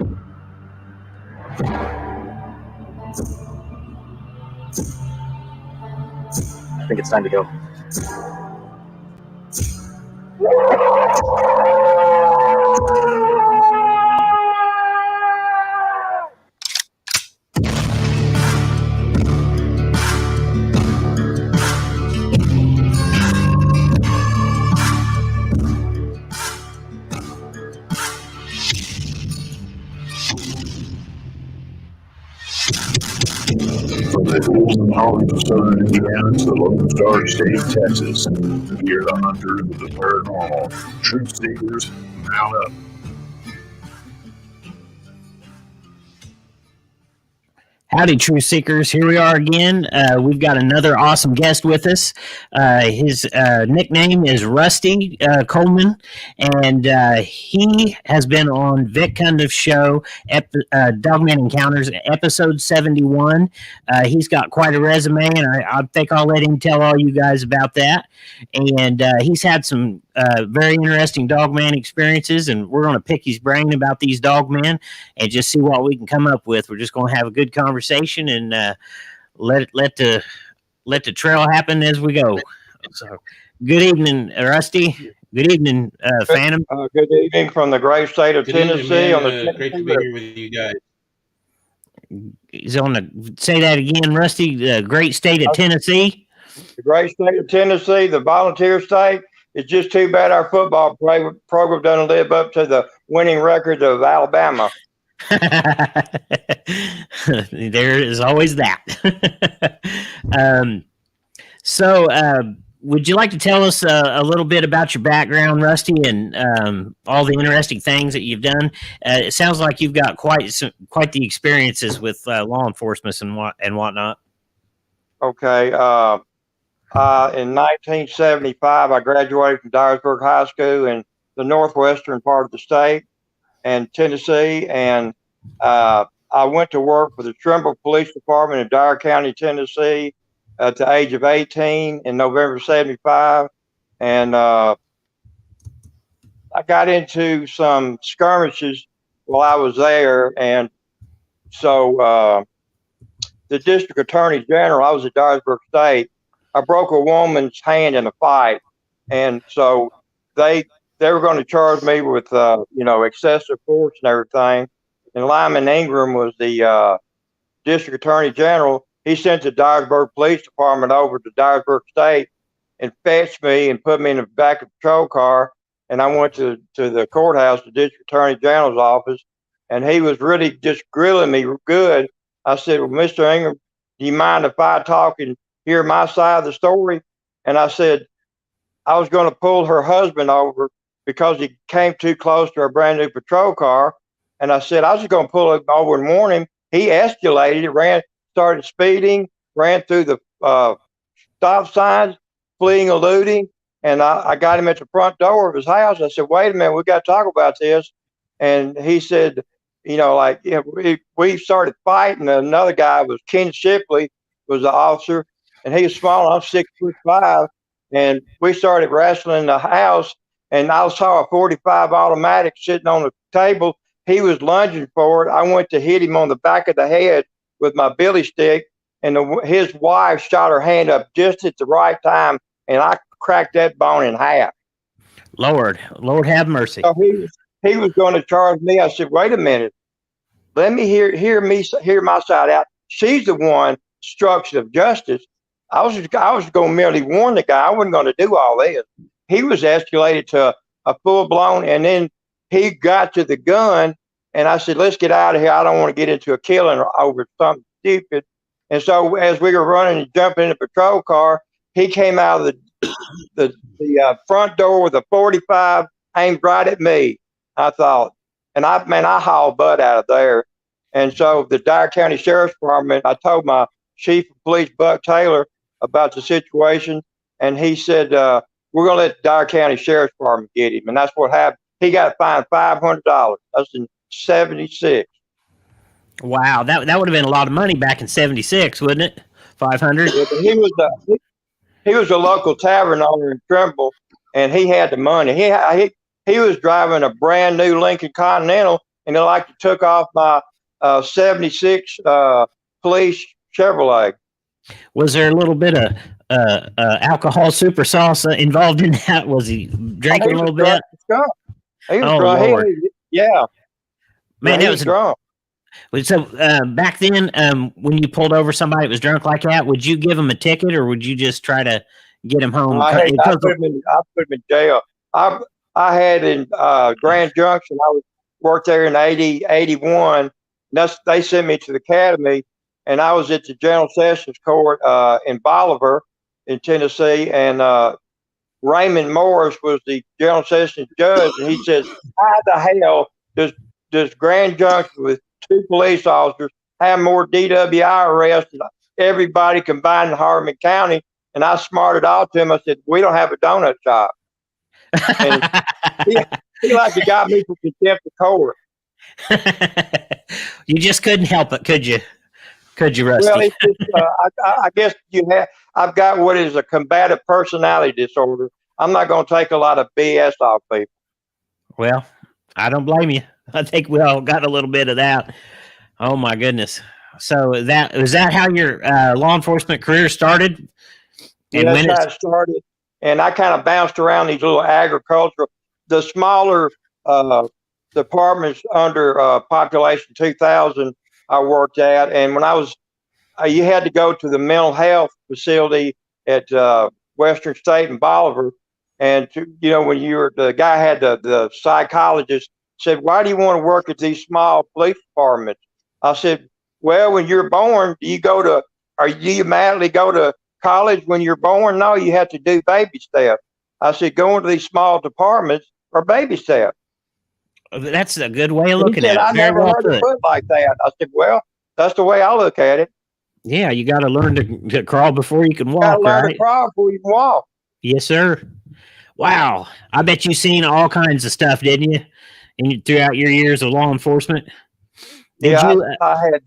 I think it's time to go. From the hills and mountains of southern Indiana to the Lone Star State of Texas, we are the hunters of the paranormal. Truth Seekers, mount up. Howdy, Truth Seekers. Here we are again. We've got another awesome guest with us. His nickname is Rusty Coleman, and he has been on Vic Cundiffs' show, Dogman Encounters, episode 71. He's got quite a resume, and I think I'll let him tell all you guys about that. And he's had some very interesting dogman experiences, and we're going to pick his brain about these dogmen and just see what we can come up with. We're just going to have a good conversation and let the trail happen as we go. So, good evening, Rusty. Good evening, Phantom. Good evening from the great state of Tennessee. Great to be here with you guys. He's on the say that again, Rusty. The great state of Tennessee. The great state of Tennessee, the volunteer state. It's just too bad our football program doesn't live up to the winning record of Alabama. There is always that. So, would you like to tell us a little bit about your background, Rusty, and all the interesting things that you've done? It sounds like you've got quite the experiences with law enforcement and whatnot. Okay. In 1975, I graduated from Dyersburg High School in the northwestern part of the state and Tennessee, and I went to work for the Trimble Police Department in Dyer County, Tennessee, at the age of 18 in November 75, and I got into some skirmishes while I was there, and so the district attorney general, I was at Dyersburg State, I broke a woman's hand in a fight, and so they were going to charge me with excessive force and everything. And Lyman Ingram was the district attorney general. He sent the Dyersburg Police Department over to Dyersburg State and fetched me and put me in the back of the patrol car. And I went to the courthouse, the district attorney general's office, and he was really just grilling me good. I said, "Well, Mr. Ingram, do you mind if I talk and hear my side of the story?" And I said, I was going to pull her husband over because he came too close to her brand new patrol car. And I said, I was just going to pull him over and warn him. He escalated, started speeding, ran through the stop signs, fleeing, eluding. And I got him at the front door of his house. I said, wait a minute, we got to talk about this. And he said, we started fighting. Another guy was Ken Shipley, was the officer, and he was small. I'm 6'5", and we started wrestling in the house. And I saw a .45 automatic sitting on the table. He was lunging for it. I went to hit him on the back of the head with my billy stick, and his wife shot her hand up just at the right time, and I cracked that bone in half. Lord have mercy. So he was going to charge me. I said, wait a minute, let me hear my side out. She's the one obstruction of justice. I was going to merely warn the guy. I wasn't going to do all this. He was escalated to a full blown, and then he got to the gun, and I said, let's get out of here. I don't want to get into a killing over something stupid. And so as we were running and jumping in the patrol car, he came out of the front door with a .45 aimed right at me. I thought, and I hauled butt out of there. And so the Dyer County Sheriff's Department, I told my chief of police, Buck Taylor, about the situation, and he said, we're going to let the Dyer County Sheriff's Department get him. And that's what happened. He got fined $500. That's in 76. Wow, that would have been a lot of money back in 76, wouldn't it? 500. Yeah, but he was a local tavern owner in Trimble, and he had the money. He was driving a brand new Lincoln Continental and they like took off my 76 police Chevrolet. Was there a little bit of alcohol super sauce involved in that? Was he drinking a little bit? He was Oh, drunk. Lord. Yeah. Man, he that was drunk. So back then, when you pulled over somebody that was drunk like that, would you give them a ticket or would you just try to get him home? I put him in jail. I had in Grand Junction. I worked there in 80, 81. They sent me to the academy, and I was at the General Sessions Court in Bolivar, in Tennessee, and Raymond Morris was the General Sessions judge, and he says, "How the hell does Grand Junction with 2 police officers have more DWI arrests than everybody combined in Hardeman County?" And I smarted out to him. I said, "We don't have a donut shop." And he like he got me for contempt of court. You just couldn't help it, could you? Could you, Rusty? Well, it's just, I guess I've got what is a combative personality disorder. I'm not going to take a lot of BS off people. Well, I don't blame you. I think we all got a little bit of that. Oh my goodness! So was that how your law enforcement career started? And that's how it started. And I kind of bounced around these little agricultural, the smaller departments under population 2,000 I worked at. And when I was, you had to go to the mental health facility at Western State in Bolivar. And, when the guy had the psychologist said, "Why do you want to work at these small police departments?" I said, "Well, when you're born, do you automatically go to college when you're born? No, you have to do baby steps." I said, "Going to these small departments are baby steps." That's a good way of looking at it. I never heard it put like that. I said, "Well, that's the way I look at it." Yeah, you got to learn to crawl before you can walk. Got to learn to crawl before you can walk. Yes, sir. Wow, I bet you've seen all kinds of stuff, didn't you? Throughout your years of law enforcement. I had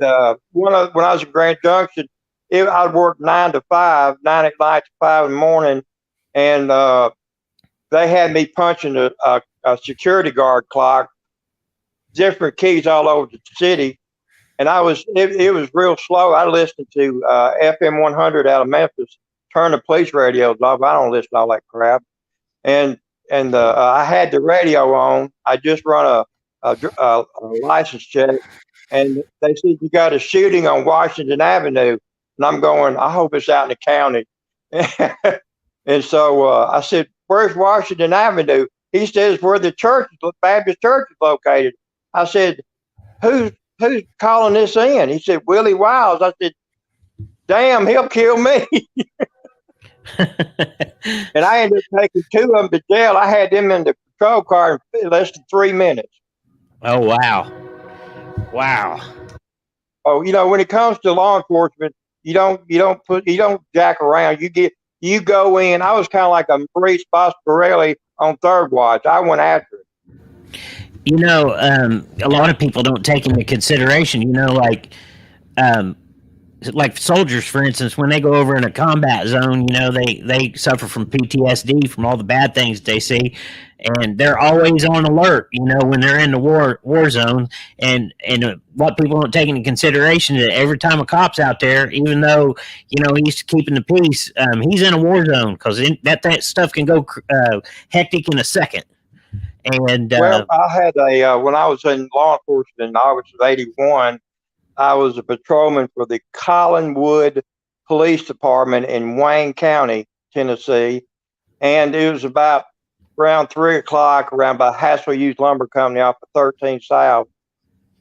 when I was in Grand Junction, I'd work 9 to 5, 9 at night to 5 in the morning, and they had me punching a security guard clock, different keys all over the city, and it was real slow. I listened to FM 100 out of Memphis, turn the police radios off. I don't listen to all that crap, and I had the radio on. I just run a license check, and they said, "You got a shooting on Washington Avenue." And I'm going, "I hope it's out in the county." And so I said, "Where's Washington Avenue?" He says, "Where the Baptist church is located." I said, Who's calling this in?" He said, "Willie Wiles." I said, "Damn, he'll kill me." And I ended up taking 2 of them to jail. I had them in the patrol car in less than 3 minutes. Oh, wow. Wow. Oh, when it comes to law enforcement, you don't jack around. You go in. I was kind of like a Maurice Boscarelli on Third Watch. I went after it. A lot of people don't take into consideration, like soldiers, for instance, when they go over in a combat zone, they suffer from PTSD from all the bad things they see, and they're always on alert, when they're in the war zone. And what people don't take into consideration is that every time a cop's out there, even though he's keeping the peace, he's in a war zone, because that stuff can go hectic in a second. And well, I had when I was in law enforcement in August of '81. I was a patrolman for the Collinwood Police Department in Wayne County, Tennessee. And it was about around 3 o'clock, around by Hassel Used Lumber Company off of 13 South,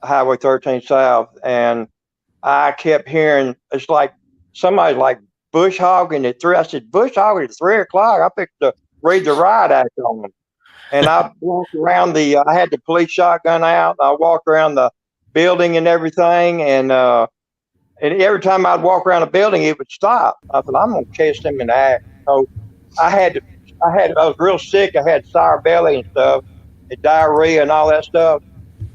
Highway 13 South. And I kept hearing, it's like somebody's like bush hogging at 3. I said, "Bush hogging at 3 o'clock? I picked to read the riot act on them." And I walked around I had the police shotgun out. And I walked around the building and everything, and every time I'd walk around a building, it would stop. I thought, "I'm gonna catch them in the act." So I was real sick. I had sour belly and stuff, and diarrhea and all that stuff,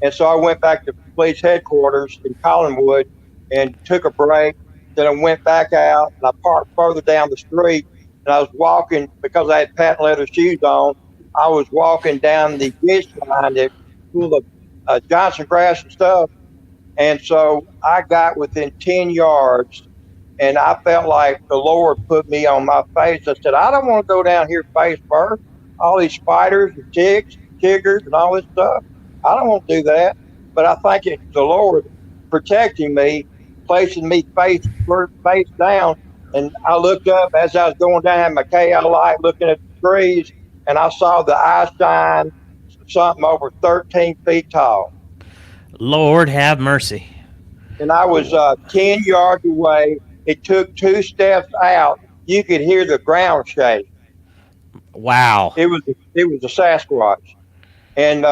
and so I went back to police headquarters in Collinwood and took a break. Then I went back out and I parked further down the street, and I was walking because I had patent leather shoes on. I was walking down the ditch line that full of Johnson grass and stuff. And so I got within 10 yards, and I felt like the Lord put me on my face. I said, I don't want to go down here face first. All these spiders and ticks, chiggers, and all this stuff. I don't want to do that. But I think it's the Lord protecting me, placing me face down. And I looked up as I was going down my KL light, looking at the trees, and I saw the eye shine, something over 13 feet tall. Lord have mercy. And I was 10 yards away. It took 2 steps out. You could hear the ground shake. Wow. It was a Sasquatch. And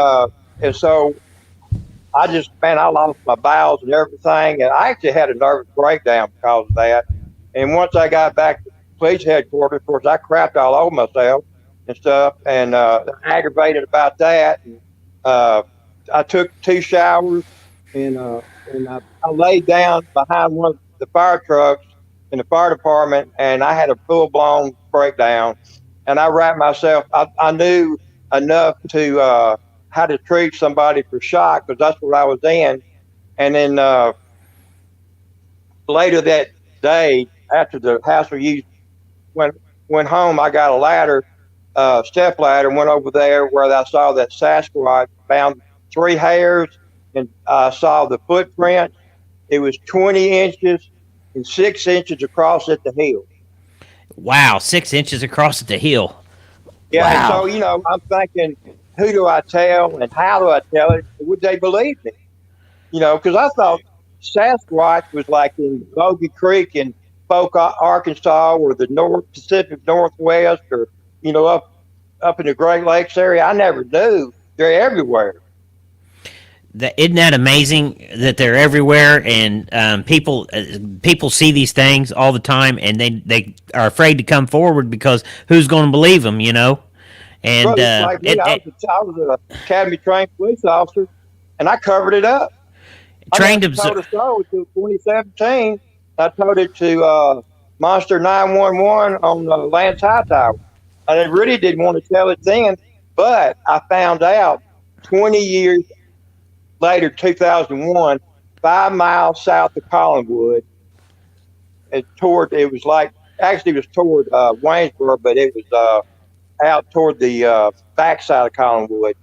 so I lost my bowels and everything. And I actually had a nervous breakdown because of that. And once I got back to police headquarters, of course, I crapped all over myself and stuff, and aggravated about that. And, I took 2 showers, and I laid down behind one of the fire trucks in the fire department, and I had a full-blown breakdown. And I wrapped myself. I knew enough to how to treat somebody for shock, because that's what I was in. And then later that day, after the hassle use went home, I got a ladder, step ladder, and went over there where I saw that Sasquatch, found 3 hairs, and I saw the footprint. It was 20 inches and 6 inches across at the heel. Wow, 6 inches across the hill. Yeah, Wow. and so, I'm thinking, who do I tell and how do I tell it? Would they believe me? Because I thought Sasquatch was like in Bogey Creek in Polk, Arkansas, or the Pacific Northwest, or, up in the Great Lakes area. I never knew. They're everywhere. Isn't that amazing that they're everywhere, and people see these things all the time, and they are afraid to come forward because who's going to believe them, And like me, I was an academy trained police officer, and I covered it up. Trained I told a story until 2017. I told it to Monster 911 on Lance Hightower. And I really didn't want to tell it then, but I found out 20 years later, 2001, 5 miles south of Collinwood. It was toward Waynesboro, but it was out toward the backside of Collinwood.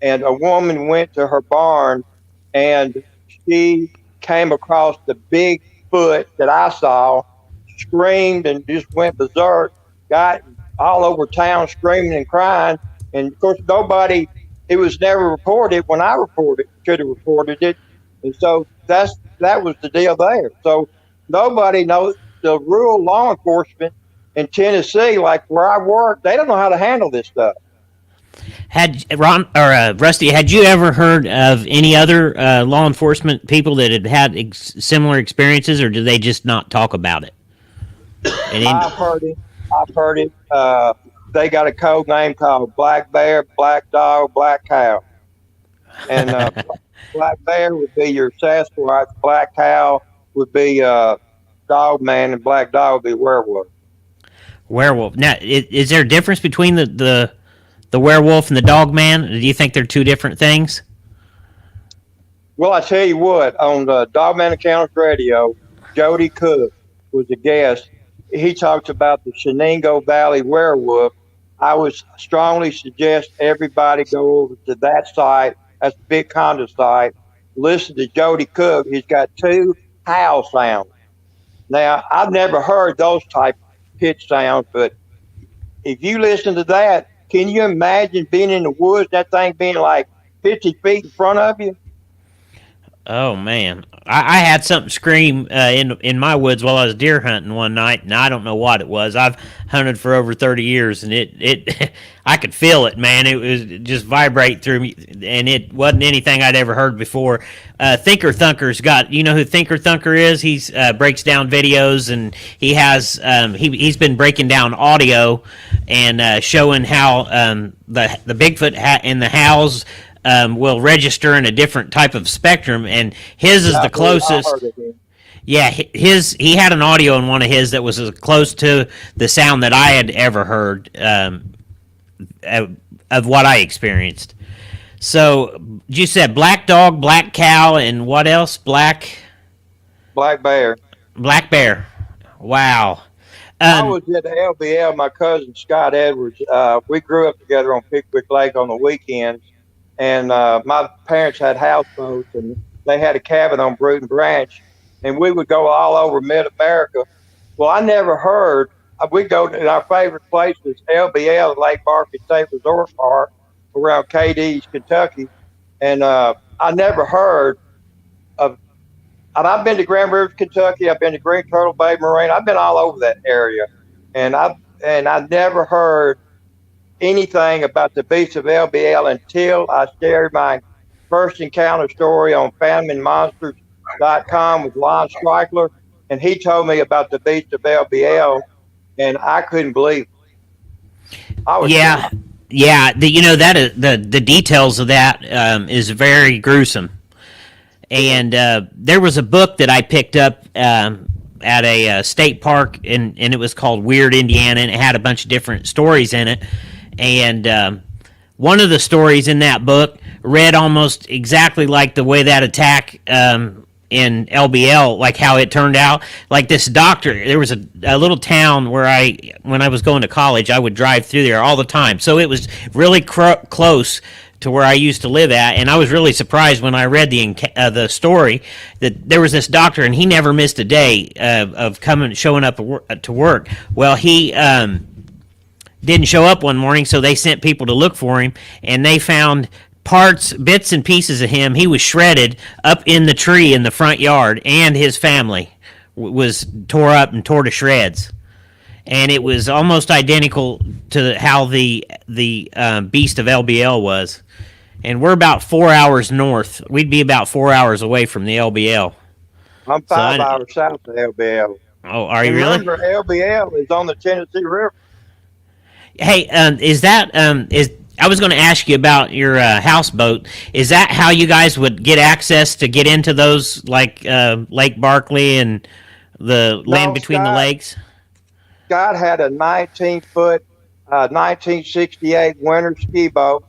And a woman went to her barn, and she came across the big foot that I saw, screamed, and just went berserk, got all over town screaming and crying. And of course, it was never reported when I should have reported it. And so that was the deal there. So nobody knows. The rural law enforcement in Tennessee, like where I work, they don't know how to handle this stuff. Rusty, had you ever heard of any other law enforcement people that had similar experiences, or do they just not talk about it? I've heard it. They got a code name called Black Bear, Black Dog, Black Cow. And Black Bear would be your Sasquatch, Black Cow would be Dogman, and Black Dog would be werewolf. Werewolf. Now, is there a difference between the werewolf and the Dogman? Do you think they're 2 different things? Well, I tell you what, on the Dogman Encounters radio, Jody Cook was a guest. He talks about the Shenango Valley werewolf. I would strongly suggest everybody go over to that site. That's the Vic Cundiffs site. Listen to Jody Cook. He's got 2 howl sounds. Now, I've never heard those type of pitch sounds, but if you listen to that, can you imagine being in the woods, that thing being like 50 feet in front of you? Oh man, I had something scream in my woods while I was deer hunting one night, and I don't know what it was. I've hunted for over 30 years, and it I could feel it, man. It was just vibrate through me, and it wasn't anything I'd ever heard before. Thinker Thunker's got, you know who Thinker Thunker is? He's breaks down videos, and he has he's been breaking down audio and showing how the Bigfoot in the howls. Will register in a different type of spectrum, and his is the closest. Yeah, he had an audio in one of his that was as close to the sound that I had ever heard of what I experienced. So you said black dog, black cow, and what else? Black bear. Black bear. Wow. I Um, was at the LBL. My cousin Scott Edwards. We grew up together on Pickwick Lake on the weekends, and my parents had houseboats, and they had a cabin on Bruton Branch, and we would go all over Mid America. Well, I never heard. We go to our favorite place was LBL, Lake Barkley State Resort Park, around KD's, Kentucky, and I never heard of. And I've been to Grand Rivers, Kentucky. I've been to Green Turtle Bay Marine. I've been all over that area, and I never heard anything about the beasts of LBL until I shared my first encounter story on FamilyMonsters.com with Lon Streichler, and he told me about the beasts of LBL, and I couldn't believe it. I was yeah, yeah. The details of that is very gruesome. And there was a book that I picked up at a state park, and it was called Weird Indiana, and it had a bunch of different stories in it. And one of the stories in that book read almost exactly like the way that attack in LBL, like how it turned out. Like this doctor, there was a little town where when I was going to college, I would drive through there all the time. So it was really close to where I used to live at, and I was really surprised when I read the story that there was this doctor, and he never missed a day of showing up to work. Well, he didn't show up one morning, so they sent people to look for him, and they found bits and pieces of him. He was shredded up in the tree in the front yard, and his family was tore up and tore to shreds. And it was almost identical to how the beast of LBL was. And we're about 4 hours north. We'd be about 4 hours away from the LBL. I'm 5 hours south of LBL. Oh, are you really? Remember, LBL is on the Tennessee River. Hey, I was going to ask you about your houseboat. Is that how you guys would get access to get into those, like Lake Barkley and the land between the lakes? Scott had a 19-foot, 1968 winter ski boat,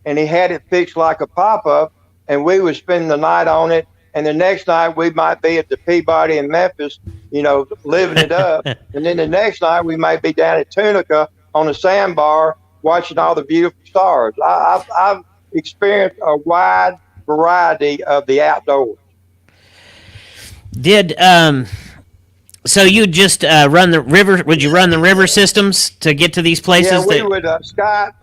and he had it fixed like a pop-up, and we would spend the night on it, and the next night we might be at the Peabody in Memphis, living it up, and then the next night we might be down at Tunica on a sandbar watching all the beautiful stars. I've experienced a wide variety of the outdoors. So you just run the river? Would you run the river systems to get to these places? Yeah, we would. Scott,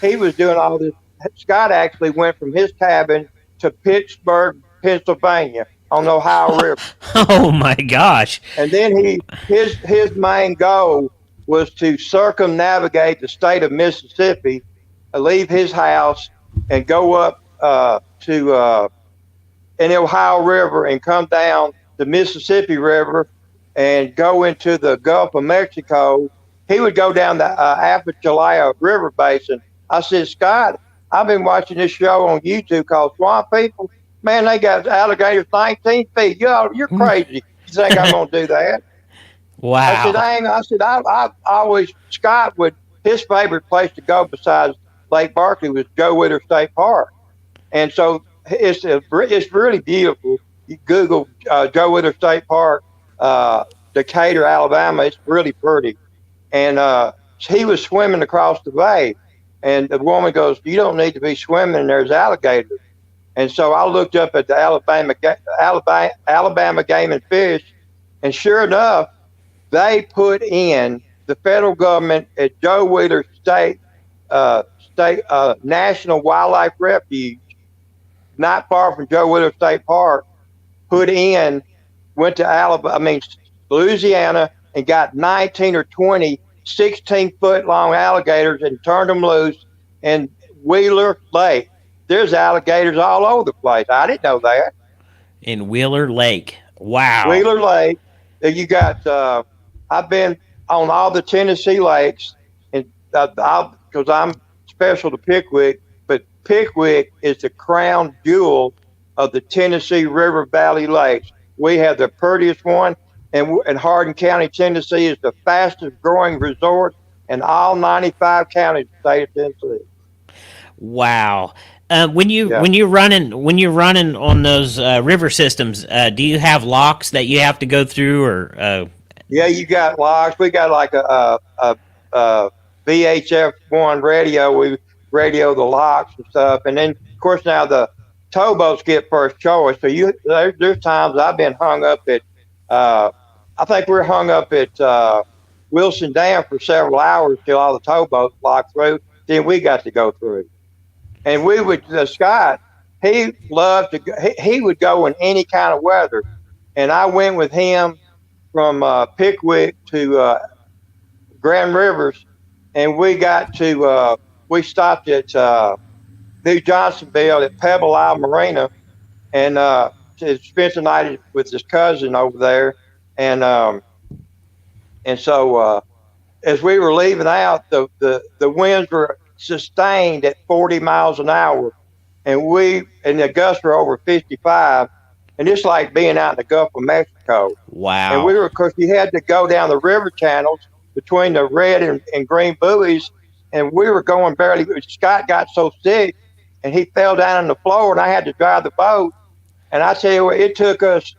he was doing all this. Scott actually went from his cabin to Pittsburgh, Pennsylvania, on the Ohio River. Oh my gosh! And then his main goal was to circumnavigate the state of Mississippi, leave his house, and go up to in the Ohio River and come down the Mississippi River and go into the Gulf of Mexico. He would go down the Apalachia River Basin. I said, Scott, I've been watching this show on YouTube called Swamp People. Man, they got alligators 19 feet. You're crazy. You think I'm going to do that? Wow. I always, Scott his favorite place to go besides Lake Barkley was Joe Withers State Park. And so it's really beautiful. You Google Joe Withers State Park, Decatur, Alabama. It's really pretty. And he was swimming across the bay, and the woman goes, "You don't need to be swimming. There's alligators." And so I looked up at the Alabama Game and Fish, and sure enough, they put in the federal government at Joe Withers State National Wildlife Refuge, not far from Joe Withers State Park. Went to Louisiana, and got 19 or 20 16-foot long alligators and turned them loose in Wheeler Lake. There's alligators all over the place. I didn't know that. In Wheeler Lake. Wow. Wheeler Lake. You got, I've been on all the Tennessee lakes, and because I'm special to Pickwick, but Pickwick is the crown jewel of the Tennessee River Valley Lakes. We have the prettiest one, and Hardin County, Tennessee is the fastest growing resort in all 95 counties of the state of Tennessee. Wow. When you're running on those river systems, do you have locks that you have to go through, or? Yeah, you got locks. We got like a VHF-1 radio. We radio the locks and stuff, and then of course now the towboats get first choice. So there's times I've been hung up at. I think we're hung up at Wilson Dam for several hours till all the towboats locked through. Then we got to go through. And we would, Scott, he loved to go, he would go in any kind of weather. And I went with him from Pickwick to Grand Rivers, and we got to, we stopped at New Johnsonville at Pebble Isle Marina, and spent the night with his cousin over there. And so as we were leaving out, the winds were sustained at 40 miles an hour, and the gusts were over 55, and it's like being out in the Gulf of Mexico. Wow. And we were, of course, you had to go down the river channels between the red and green buoys, and we were going barely. Scott got so sick, and he fell down on the floor, and I had to drive the boat. And I tell you what, it took us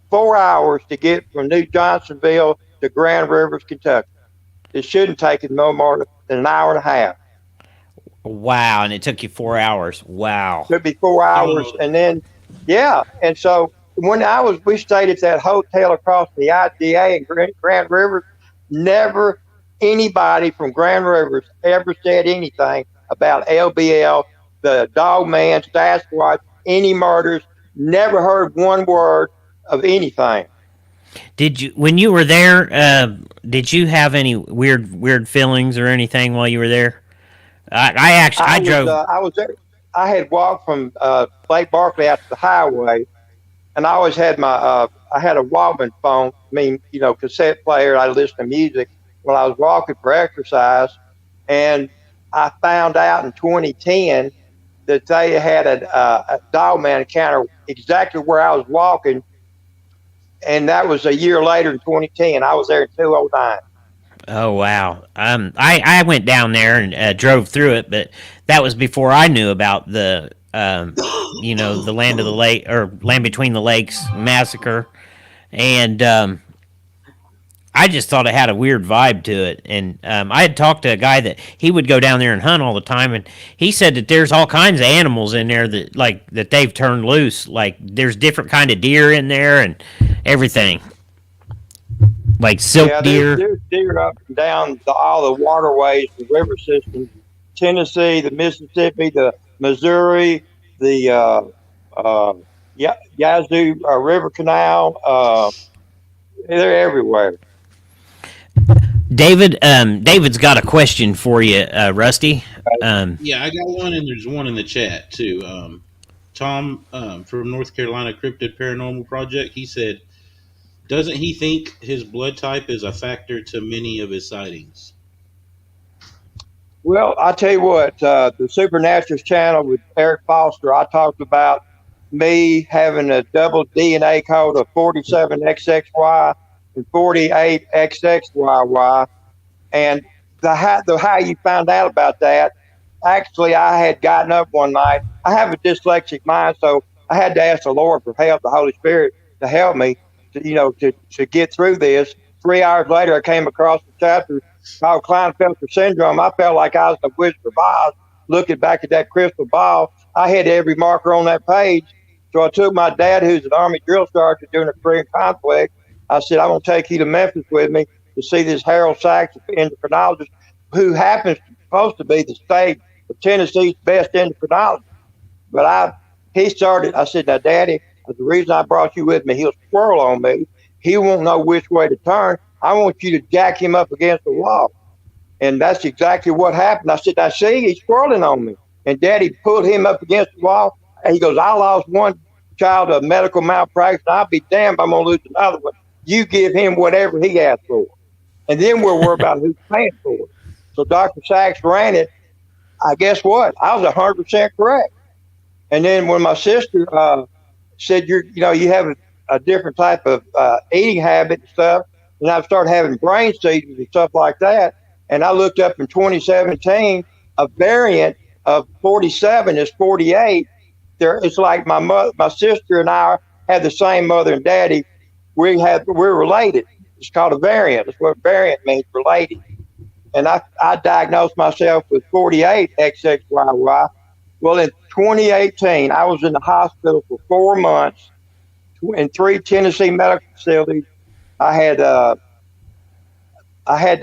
4 hours to get from New Johnsonville to Grand Rivers, Kentucky. It shouldn't take it no more than an hour and a half. Wow, and it took you 4 hours. Wow. It took me 4 hours, and then, yeah. And so we stayed at that hotel across the IGA in Grand Rivers. Never anybody from Grand Rivers ever said anything about LBL, the Dogman, Sasquatch, any murders. Never heard one word of anything. Did you, when you were there, did you have any weird feelings or anything while you were there? I drove. I was there. I had walked from Lake Barkley out to the highway, and I always had my I had a Walkman phone. I mean, cassette player. I listened to music when I was walking for exercise, and I found out in 2010 that they had a Dogman encounter exactly where I was walking. And that was a year later in 2010. I was there in 2009. Oh, wow. I went down there and drove through it, but that was before I knew about the, the Land of the Lake, or Land Between the Lakes massacre. And I just thought it had a weird vibe to it. And I had talked to a guy that he would go down there and hunt all the time, and he said that there's all kinds of animals in there that they've turned loose. Like there's different kind of deer in there and everything, like silk deer. There's deer up and down all the waterways, the river systems, Tennessee, the Mississippi, the Missouri, the Yazoo River Canal. They're everywhere. David's got a question for you, Rusty. Yeah, I got one, and there's one in the chat too. Tom from North Carolina Cryptid Paranormal Project, he said, doesn't he think his blood type is a factor to many of his sightings? Well, I tell you what, the Supernaturals channel with Eric Foster, I talked about me having a double DNA code of 47XXY and 48XXYY. And how you found out about that, actually, I had gotten up one night. I have a dyslexic mind, so I had to ask the Lord for help, the Holy Spirit, to help me to get through this. 3 hours later, I came across a chapter called Klinefelter Syndrome. I felt like I was the Wizard of Oz looking back at that crystal ball. I had every marker on that page. So I took my dad, who's an Army drill sergeant during the Korean conflict. I said, I'm going to take you to Memphis with me to see this Harold Sachs endocrinologist, who happens supposed to be the state of Tennessee's best endocrinologist. But I said, now, Daddy, the reason I brought you with me, he'll squirrel on me. He won't know which way to turn. I want you to jack him up against the wall. And that's exactly what happened. I said, now, see, he's squirreling on me. And Daddy pulled him up against the wall. And he goes, I lost one child of medical malpractice. I'll be damned if I'm going to lose another one. You give him whatever he asked for. And then we'll worry about who's paying for it. So Dr. Sachs ran it. I guess what? I was 100% correct. And then when my sister said, you have a different type of eating habit and stuff, and I started having brain seizures and stuff like that. And I looked up in 2017 a variant of 47 is 48. It's like my sister and I had the same mother and daddy. We're related. It's called a variant. That's what variant means, related. And I diagnosed myself with 48 XXYY. Well, in 2018, I was in the hospital for 4 months in 3 Tennessee medical facilities. I had to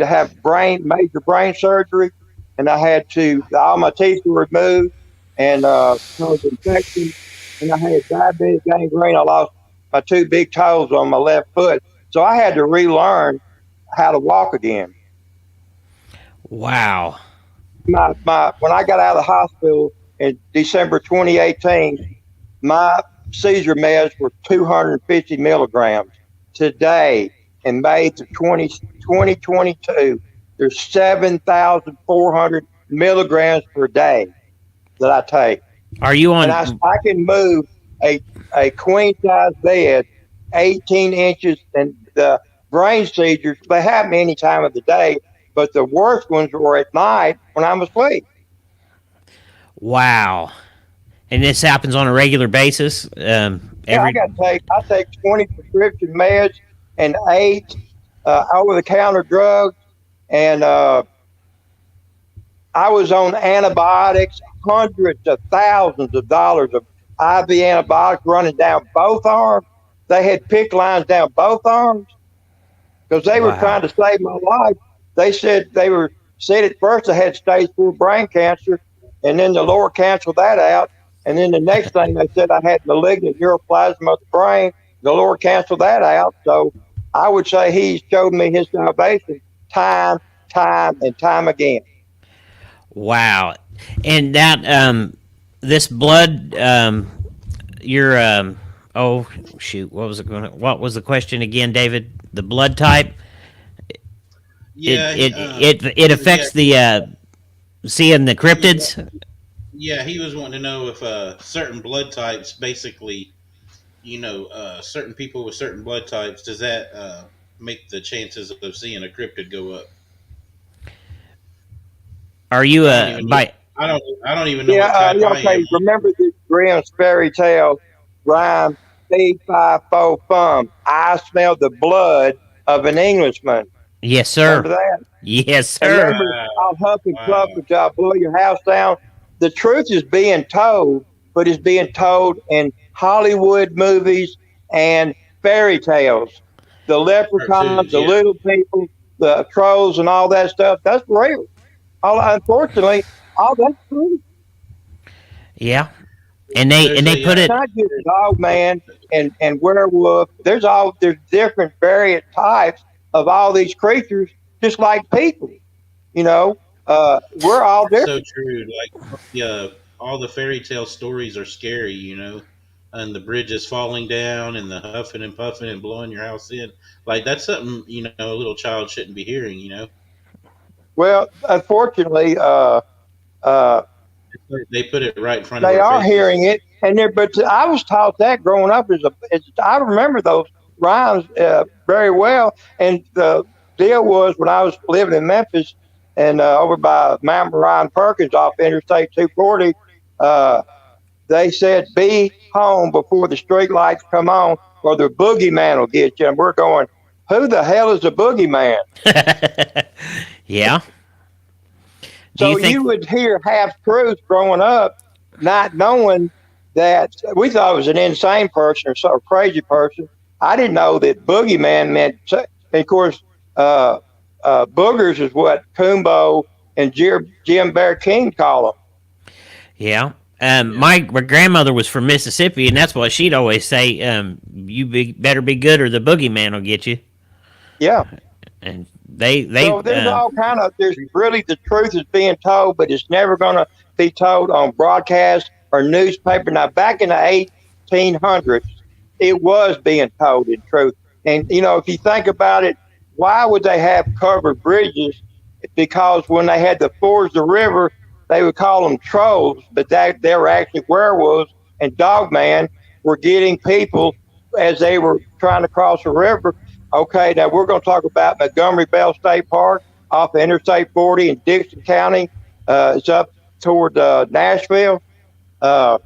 have major brain surgery, and all my teeth were removed, and caused infection, and I had diabetic gangrene. I lost my 2 big toes on my left foot, so I had to relearn how to walk again. Wow. When I got out of the hospital in December 2018, my seizure meds were 250 milligrams. Today, in May of 2022, there's 7,400 milligrams per day that I take. Are you on? And I can move a queen size bed 18 inches, and the brain seizures, they happen any time of the day, but the worst ones were at night when I'm asleep. Wow. And this happens on a regular basis? I take 20 prescription meds and 8 over-the-counter drugs, and I was on antibiotics, hundreds of thousands of dollars of IV antibiotics running down both arms. They had PICC lines down both arms because they were trying to save my life. They said at first I had stage 4 brain cancer, and then the Lord canceled that out. And then the next thing they said I had malignant neuroplasm of the brain. The Lord canceled that out. So I would say He showed me His salvation time and time again. Wow. And that this blood, oh shoot, what was the question again, David? The blood type. Yeah, it affects the seeing the cryptids. Yeah, he was wanting to know if certain blood types, basically, certain people with certain blood types, does that make the chances of seeing a cryptid go up? Are you I don't even know. Yeah, what type I am. Remember this Grimm's fairy tale rhyme? Fee-fi-fo-fum. I smell the blood of an Englishman. Yes, sir. Remember that? Yes, sir. Remember, I'll huff and puff until I blow your house down. The truth is being told, but it's being told in Hollywood movies and fairy tales. The leprechauns, the little people, the trolls, and all that stuff, that's real. Unfortunately, all that's true. Yeah. And they put it. Not just Dogman and werewolf. There's different variant types of all these creatures, just like people. We're all different. So true. Like, all the fairy tale stories are scary, and the bridge is falling down, and the huffing and puffing and blowing your house in. Like, that's something a little child shouldn't be hearing. Well, unfortunately, they put it right in front of. They our are faces. hearing it, but I was taught that growing up. I remember those rhymes very well, and the deal was when I was living in Memphis and over by Mount Ryan Perkins off Interstate 240, they said, "Be home before the street lights come on, or the boogeyman will get you." And we're going, "Who the hell is the boogeyman?" Yeah. So you would hear half truths growing up, not knowing that we thought it was an insane person or some crazy person. I didn't know that boogeyman meant. Of course, boogers is what Kumbo and Jim Bear King call them. Yeah. My grandmother was from Mississippi, and that's what she'd always say. Better be good, or the boogeyman will get you. Yeah. And they so there's all kind of, there's really, the truth is being told, but it's never going to be told on broadcast or newspaper. Now, back in the 1800s, it was being told in truth. And, if you think about it, why would they have covered bridges? Because when they had to forge the river, they would call them trolls, but they were actually werewolves, and Dogman were getting people as they were trying to cross the river. Okay, now we're going to talk about Montgomery Bell State Park off of Interstate 40 in Dixon County. It's up toward Nashville. A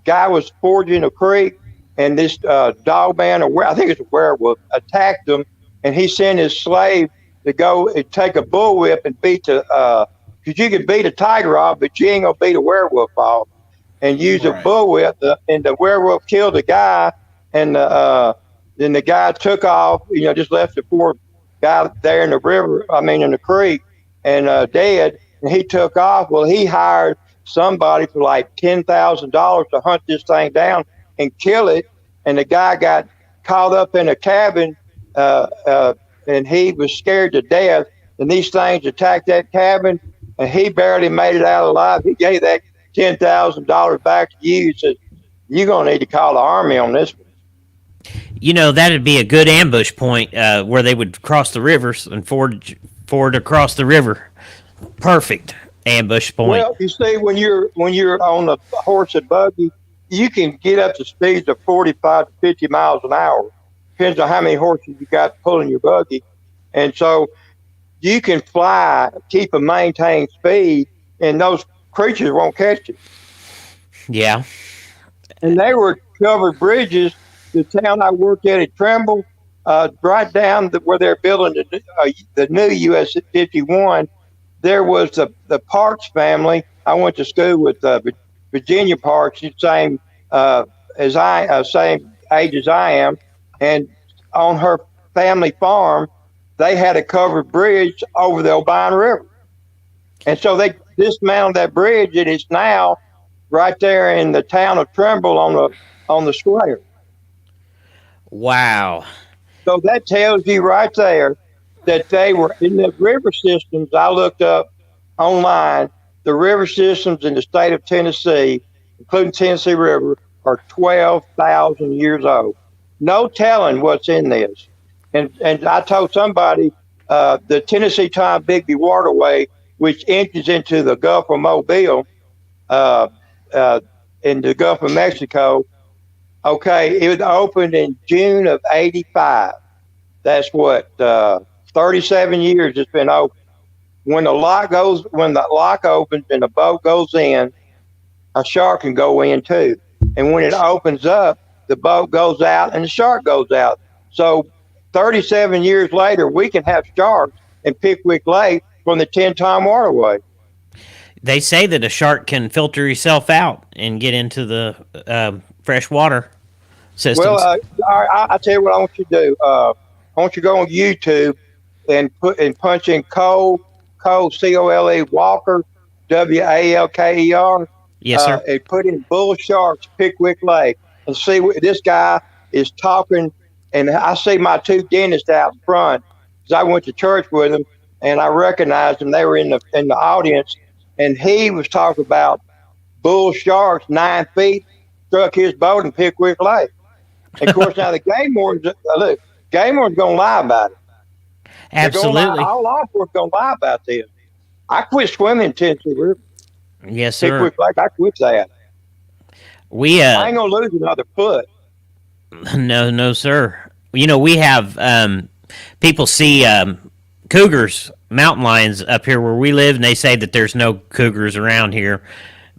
guy was forging a creek, and this dogman, I think it's a werewolf, attacked him, and he sent his slave to go and take a bullwhip and beat because you can beat a tiger off, but you ain't gonna beat a werewolf off, and use a bullwhip. And the werewolf killed the guy, and then the guy took off. Just left the poor guy there in the river. In the creek, and dead. And he took off. Well, he hired somebody for like $10,000 to hunt this thing down and kill it. And the guy got caught up in a cabin, and he was scared to death. And these things attacked that cabin, and he barely made it out alive. He gave that $10,000 back to you. He said, "You're gonna need to call the army on this one." That'd be a good ambush point where they would cross the rivers and ford across the river. Perfect ambush point. Well, you see, when you're on a horse and buggy, you can get up to speeds of 45 to 50 miles an hour. Depends on how many horses you got pulling your buggy. And so you can fly, keep a maintained speed, and those creatures won't catch you. Yeah. And they were covered bridges. The town I worked at Trimble, right down where they're building the new US 51, there was the Parks family. I went to school with Virginia Parks, same same age as I am, and on her family farm, they had a covered bridge over the Obion River, and so they dismantled that bridge. It is now right there in the town of Trimble on the square. Wow! So that tells you right there that they were in the river systems. I looked up online. The river systems in the state of Tennessee, including Tennessee River, are 12,000 years old. No telling what's in this. And I told somebody the Tennessee Tom Bigby Waterway, which empties into the Gulf of Mobile, in the Gulf of Mexico. Okay, it was opened in June of '85. That's what 37 years it's been open. When the lock opens and the boat goes in, a shark can go in too. And when it opens up, the boat goes out and the shark goes out. So 37 years later, we can have sharks in Pickwick Lake from the 10-Tom Waterway. They say that a shark can filter itself out and get into the fresh water systems. Well, I tell you what I want you to do. I want you to go on YouTube and punch in Cole, C-O-L-E, Walker, W-A-L-K-E-R. Yes, sir. And put in bull sharks, Pickwick Lake, and see what this guy is talking. And I see my two dentists out front because I went to church with them, and I recognized them. They were in the audience, and he was talking about bull sharks 9 feet struck his boat in Pickwick Lake. And of course, now the game wardens going to lie about it. Absolutely. All law enforcement going to lie about this. I quit swimming in Tennessee River. Yes, sir. Pickwick Lake, I quit that. I ain't going to lose another foot. No, sir. We have people see cougars, mountain lions up here where we live, and they say that there's no cougars around here.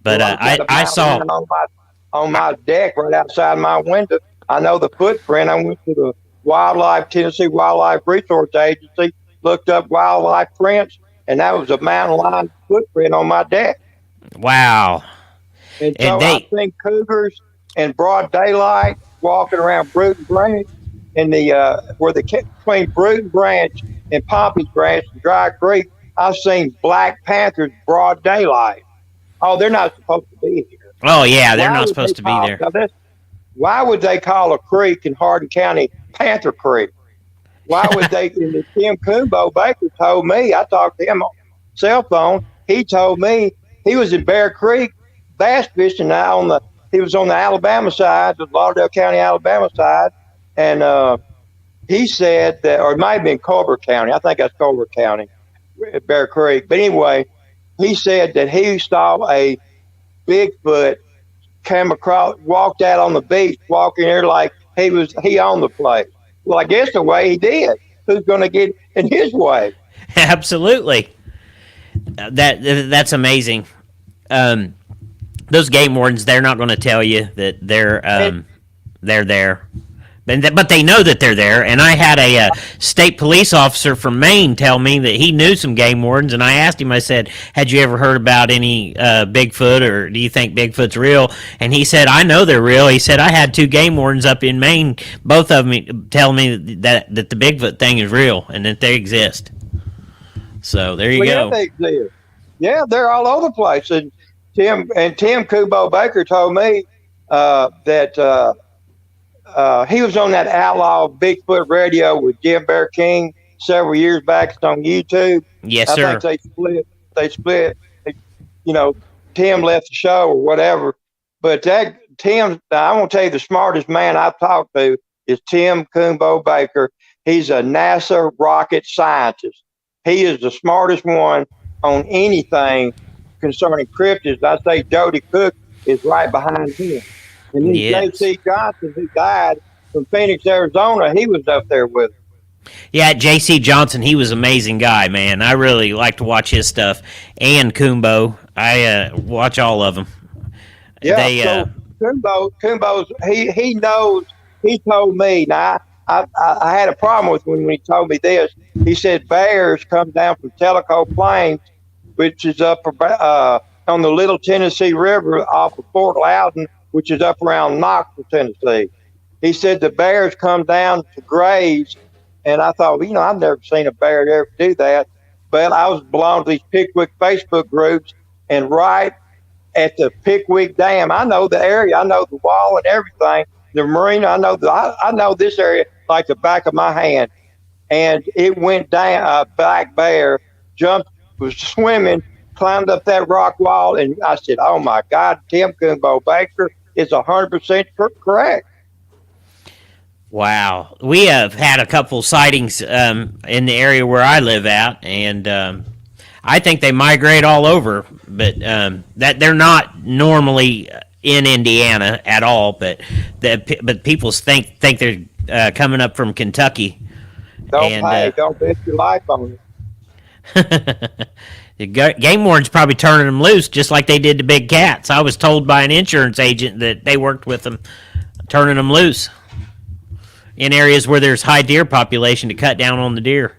But I saw on my deck right outside my window. I know the footprint. I went to the Tennessee Wildlife Resource Agency, looked up wildlife prints, and that was a mountain lion footprint on my deck. Wow. And so I think cougars in broad daylight walking around Bruton Branch in between Bruton Branch and Pompey's Branch and Dry Creek, I've seen black panthers broad daylight. Oh, they're not supposed to be here. Oh, yeah, they're not supposed to be there. Why would they call a creek in Hardin County Panther Creek? Why would they? And Tim Coombo Baker told me, I talked to him on cell phone. He told me he was in Bear Creek bass fishing. He was on the Alabama side, the Lauderdale County, Alabama side, and he said that, or it might have been Culver County. I think that's Culver County, Bear Creek. But anyway, he said that he saw a Bigfoot came across, walked out on the beach, walking there like he owned the place. Well, I guess the way he did. Who's going to get in his way? Absolutely. That's amazing. Those game wardens, they're not going to tell you that they're there. But they know that they're there. And I had a state police officer from Maine tell me that he knew some game wardens. And I asked him, I said, had you ever heard about any Bigfoot, or do you think Bigfoot's real? And he said, I know they're real. He said, I had 2 game wardens up in Maine, both of them tell me that the Bigfoot thing is real and that they exist. So there you go. Yeah, they exist. Yeah, they're all over the place. And Tim Kubo Baker told me that he was on that Outlaw Bigfoot radio with Jim Bear King several years back. It's on YouTube. Yes, sir. I think they split. You know, Tim left the show or whatever. But Tim, I want to tell you, the smartest man I've talked to is Tim Kubo Baker. He's a NASA rocket scientist. He is the smartest one on anything concerning cryptids. I say Jody Cook is right behind him. And then J.C. Johnson, who died from Phoenix, Arizona, he was up there with him. Yeah, J.C. Johnson, he was an amazing guy, man. I really like to watch his stuff. And Kumbo, I watch all of them. Yeah, so Kumbo's, he knows, he told me, now I had a problem with when he told me this. He said bears come down from Tellico Plains, which is up on the Little Tennessee River off of Fort Loudon, which is up around Knoxville, Tennessee. He said the bears come down to graze, and I thought, you know, I've never seen a bear ever do that. But I was belonging to these Pickwick Facebook groups, and right at the Pickwick Dam, I know the area, I know the wall and everything, the marina, I know this area like the back of my hand. And it went down, a black bear jumped, was swimming, climbed up that rock wall, and I said, oh my God, Tim Kubo Baker is 100% correct. Wow. We have had a couple sightings in the area where I live at, and I think they migrate all over, but that they're not normally in Indiana at all, but people think they're coming up from Kentucky. Don't bet your life on it. The game wardens probably turning them loose just like they did the big cats. I was told by an insurance agent that they worked with them, turning them loose in areas where there's high deer population to cut down on the deer.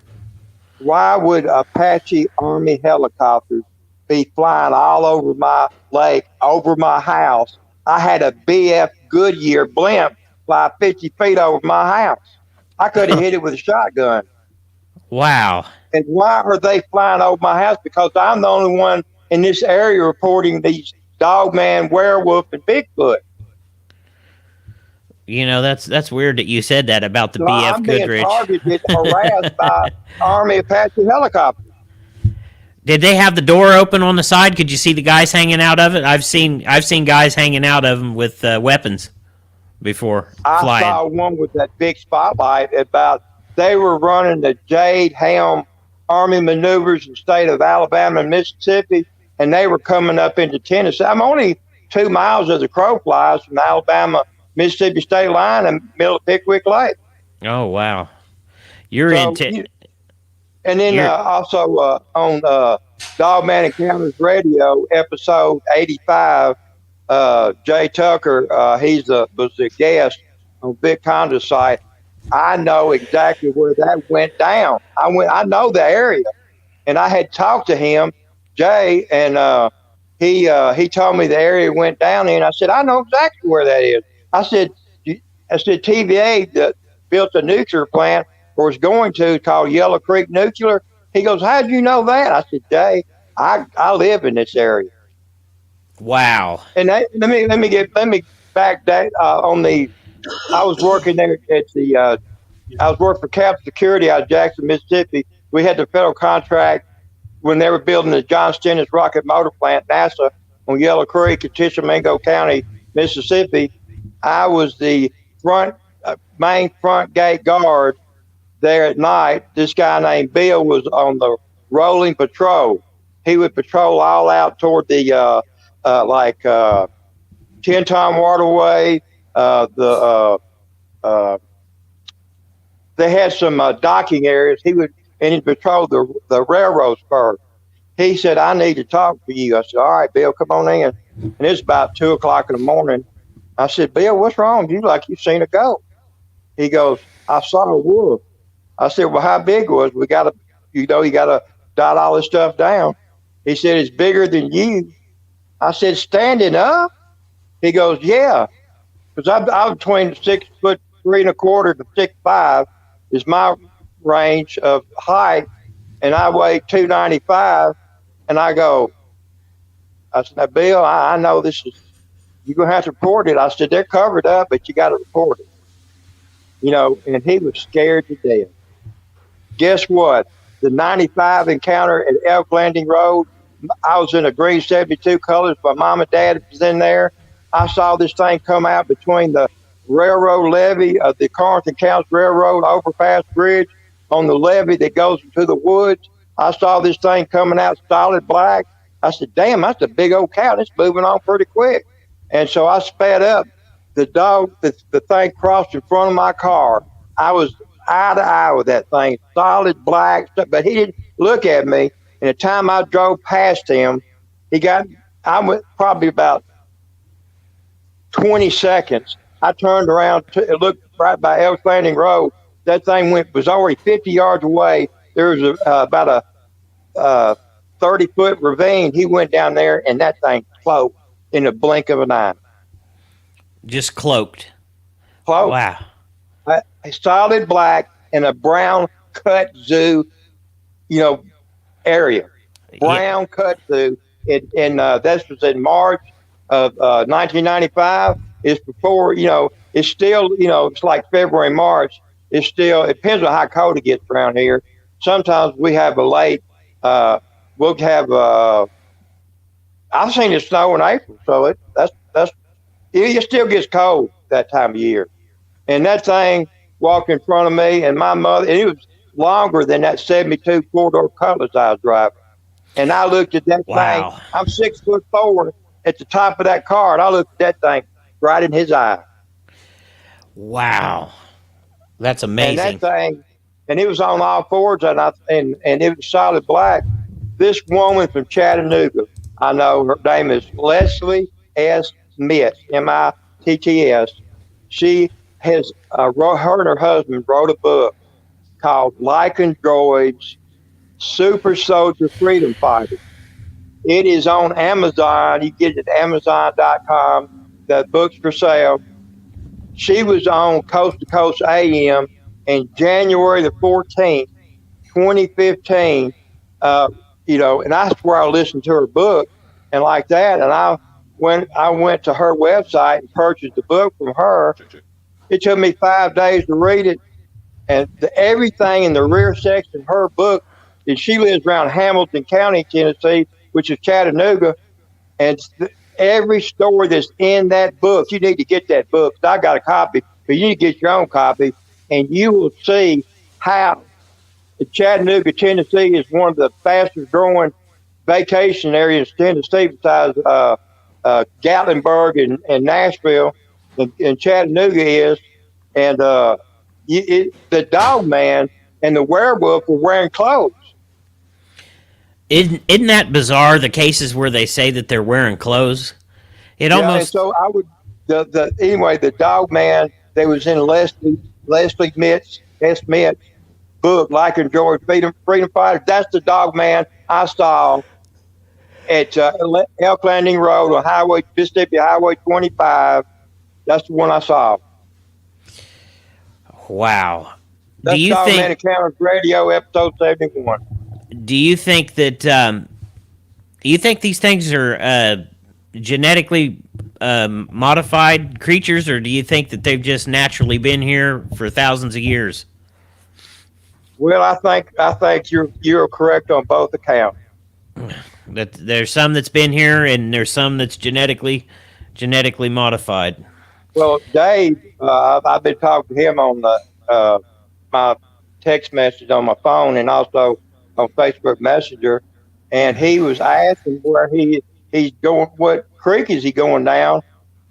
Why would Apache Army helicopters be flying all over my lake, over my house? I had a BF Goodyear blimp fly 50 feet over my house. I could have hit it with a shotgun. Wow. And why are they flying over my house? Because I'm the only one in this area reporting these Dogman, werewolf, and Bigfoot. You know, that's weird that you said that about the BF I'm Goodrich. I'm being targeted, harassed by Army Apache helicopters. Did they have the door open on the side? Could you see the guys hanging out of it? I've seen guys hanging out of them with weapons before flying. I saw one with that big spotlight they were running the Jade Helm Army maneuvers in the state of Alabama and Mississippi, and they were coming up into Tennessee. I'm only 2 miles as the crow flies from the Alabama-Mississippi state line in the middle of Pickwick Lake. Oh, wow. You're in... And then also on Dogman Encounters Radio, episode 85, Jay Tucker, was the guest on Vic Cundiffs' site. I know exactly where that went down. I know the area, and I had talked to him, Jay, and he told me the area went down in. I said, I know exactly where that is. I said TVA that built a nuclear plant or is going to, called Yellow Creek Nuclear. He goes, how'd you know that? I said, Jay, I live in this area. Wow. And let me back that on the. I was working there at the. I was working for Cap Security out of Jackson, Mississippi. We had the federal contract when they were building the John Stennis rocket motor plant, NASA, on Yellow Creek in Tishomingo County, Mississippi. I was the main front gate guard there at night. This guy named Bill was on the rolling patrol. He would patrol all out toward the 10-ton waterway. They had some docking areas. He'd patrol the railroad spur. He said, I need to talk to you. I said, all right, Bill, come on in. And it's about 2 o'clock in the morning. I said, Bill, what's wrong with you? Like you seen a goat. He goes, I saw a wolf. I said, well, how big was it? We got to, you got to dot all this stuff down. He said, it's bigger than you. I said, standing up? He goes, yeah. Because I'm between 6'3¼ to 6'5" is my range of height, and I weigh 295. And I said, now, Bill, I know this is, you're going to have to report it. I said, they're covered up, but you got to report it. And he was scared to death. Guess what? The 95 encounter at Elk Landing Road, I was in a green 72 colors. My mom and dad was in there. I saw this thing come out between the railroad levee of the Carlton County Railroad overpass bridge on the levee that goes into the woods. I saw this thing coming out solid black. I said, damn, that's a big old cow. It's moving on pretty quick. And so I sped up. The thing crossed in front of my car. I was eye to eye with that thing, solid black stuff, but he didn't look at me. And the time I drove past him, I went probably about 20 seconds. I turned around to look right by Elk Landing Road. That thing was already 50 yards away. There was about a 30-foot ravine. He went down there, and that thing cloaked in the blink of an eye. Just cloaked. Wow. A solid black and a brown kudzu, area. Brown kudzu. And that was in March of 1995. It's before, it's still, it's like February, March. It's still, it depends on how cold it gets around here. Sometimes we have a late, we'll have, I've seen it snow in April. So it still gets cold that time of year. And that thing walked in front of me, and my mother, and it was longer than that 72 four-door Cutlass I was driving. And I looked at that thing. I'm 6'4" at the top of that car, and I looked at that thing right in his eye. Wow. That's amazing. And that thing, and it was on all fours, and it was solid black. This woman from Chattanooga, I know her name is Leslie S. Mitts, M-I-T-T-S. She has, her and her husband wrote a book called Lycan Droids, Super Soldier Freedom Fighters. It is on Amazon. You get it at Amazon.com. The book's for sale. She was on Coast to Coast AM in January the 14th, 2015. And I swear I listened to her book and like that. And I went to her website and purchased the book from her. It took me 5 days to read it. And everything in the rear section of her book, and she lives around Hamilton County, Tennessee, which is Chattanooga. And every story that's in that book, you need to get that book. I got a copy, but you need to get your own copy. And you will see how Chattanooga, Tennessee is one of the fastest growing vacation areas in Tennessee besides Gatlinburg and Nashville. And Chattanooga is. And the Dogman and the werewolf were wearing clothes. Isn't that bizarre? The cases where they say that they're wearing clothes. And so I would anyway. The Dogman, they was in Leslie Mitts, S. Mitts book, Lycan Droids, Freedom Fighters. That's the Dogman I saw at Elk Landing Road on Mississippi Highway 25. That's the one I saw. Wow. That's Dogman Encounters Radio, episode 71. Do you think that? Do you think these things are genetically modified creatures, or do you think that they've just naturally been here for thousands of years? Well, I think you're correct on both accounts. That there's some that's been here, and there's some that's genetically modified. Well, Dave, I've been talking to him on the my text message on my phone and also on Facebook Messenger, and he was asking where he's going, what creek is he going down,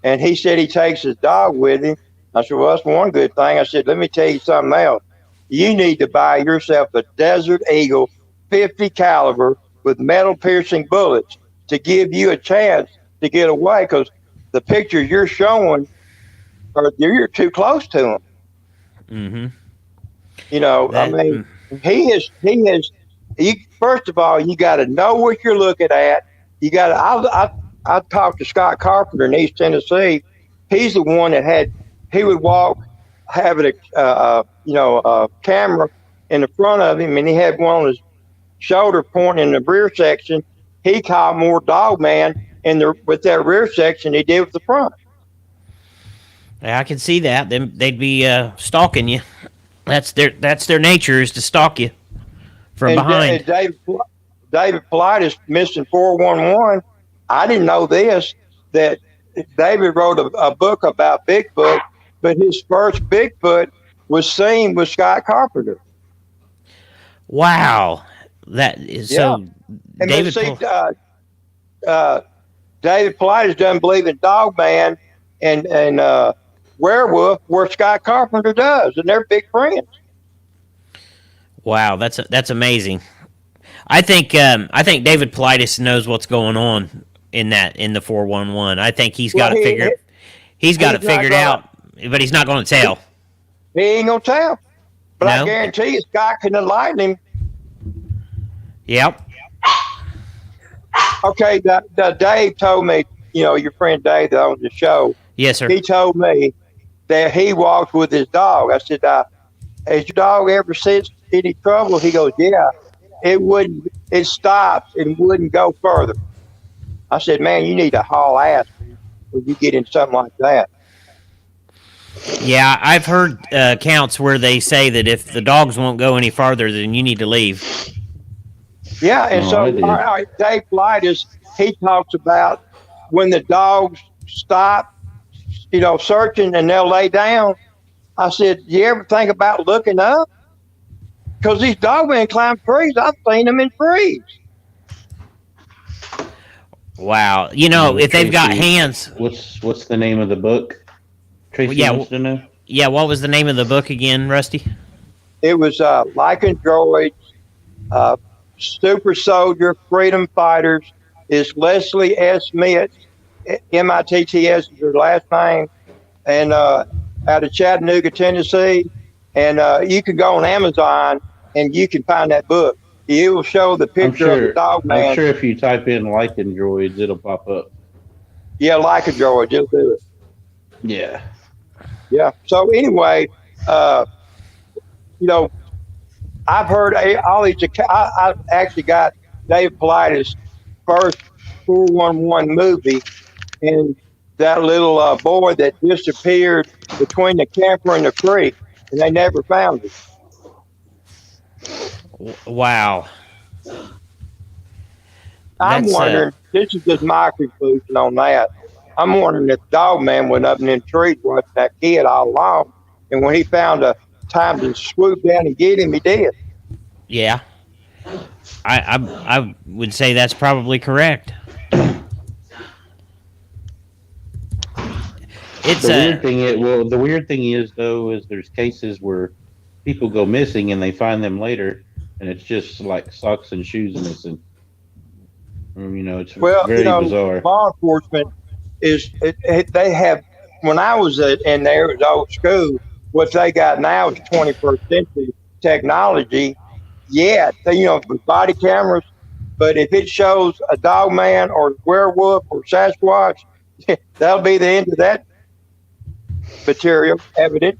and he said he takes his dog with him. I said, well, that's one good thing. I said, let me tell you something else. You need to buy yourself a Desert Eagle 50 caliber with metal piercing bullets to give you a chance to get away, because the pictures you're showing you're too close to them. Mm-hmm. You know, I mean, he has. First of all, you got to know what you're looking at. You got to. I talked to Scott Carpenter in East Tennessee. He's the one that he would walk having a camera in the front of him, and he had one on his shoulder pointing in the rear section. He caught more Dogman with that rear section he did with the front. I can see that. They'd be stalking you. That's their nature, is to stalk you from behind. David Politis missing 411. I didn't know this, that David wrote a book about Bigfoot, but his first Bigfoot was seen with Scott Carpenter. Wow, that is so. And David David Politis doesn't believe in Dogman and werewolf, where Scott Carpenter does, and they're big friends. Wow, that's amazing. I think David Politis knows what's going on in the 411. I think he's got it figured. He's got it figured out, but he's not going to tell. He ain't gonna tell. But No? I guarantee you, Scott can enlighten him. Yep. Okay, Dave told me, your friend Dave that owns the show. Yes, sir. He told me that he walked with his dog. I said, has your dog ever sensed any trouble? He goes, yeah. It stopped and wouldn't go further. I said, man, you need to haul ass when you get in something like that. Yeah, I've heard accounts where they say that if the dogs won't go any farther, then you need to leave. Yeah, and Dave Politis, he talks about when the dogs stop, searching and they'll lay down. I said, you ever think about looking up? Because these dogmen climb trees. I've seen them in trees. Wow. If they've got hands. What's the name of the book? Tracy wants to know. Yeah, what was the name of the book again, Rusty? It was Lycan Droids, Super Soldier, Freedom Fighters. Is Leslie S. Mitts, Mitts is her last name, and out of Chattanooga, Tennessee. And you can go on Amazon and you can find that book. It will show the picture of the Dogman. I'm sure if you type in Lycan Droids, it'll pop up. Yeah, Lycan Droids, it'll do it. Yeah. Yeah. So anyway, I've heard all these. I actually got Dave Politis' first 411 movie, and that little boy that disappeared between the camper and the creek, and they never found it. Wow. I'm wondering, this is just my conclusion on that. I'm wondering if Dogman went up in them trees watching that kid all along, and when he found a time to swoop down and get him, he did. Yeah. I would say that's probably correct. The weird thing is though, is there's cases where people go missing and they find them later, and it's just like socks and shoes missing. It's very bizarre. Law enforcement they have. When I was in there, it was old school. What they got now is 21st century technology. Yeah, with body cameras. But if it shows a Dogman or werewolf or Sasquatch, that'll be the end of that material evidence.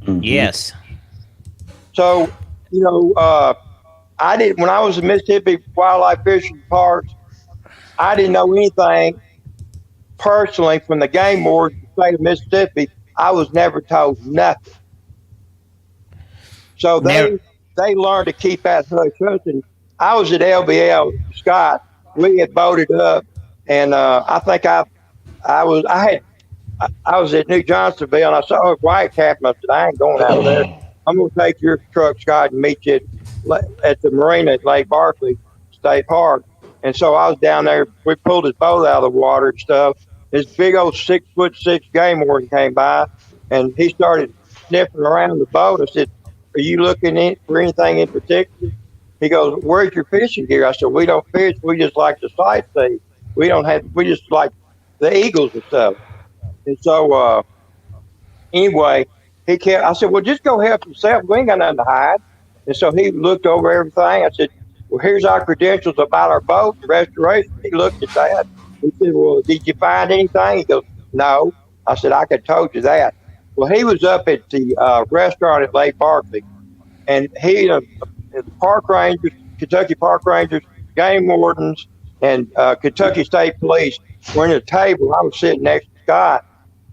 Mm-hmm. Yes. So, I didn't, when I was in Mississippi Wildlife Fishing Parks, I didn't know anything personally from the game ward in the state of Mississippi. I was never told nothing. So they learned to keep that hush hush. And I was at LBL, Scott. We had boated up, and I think I was at New Johnsonville, and I saw a white captain. I said, I ain't going out there. I'm going to take your truck, Scott, and meet you at the marina at Lake Barkley State Park. And so I was down there. We pulled his boat out of the water and stuff. This big old 6'6" game warden came by, and he started sniffing around the boat. I said, are you looking for anything in particular? He goes, "Where's your fishing gear?" I said, "We don't fish. We just like to sightsee. We just like the eagles and stuff." And so, anyway, I said, "Well, just go help yourself. We ain't got nothing to hide." And so he looked over everything. I said, "Well, here's our credentials about our boat and restoration." He looked at that. He said, "Well, did you find anything?" He goes, "No." I said, "I could have told you that." Well, he was up at the restaurant at Lake Barkley, and the park rangers, Kentucky park rangers, game wardens, and Kentucky State Police were in a table. I was sitting next to Scott,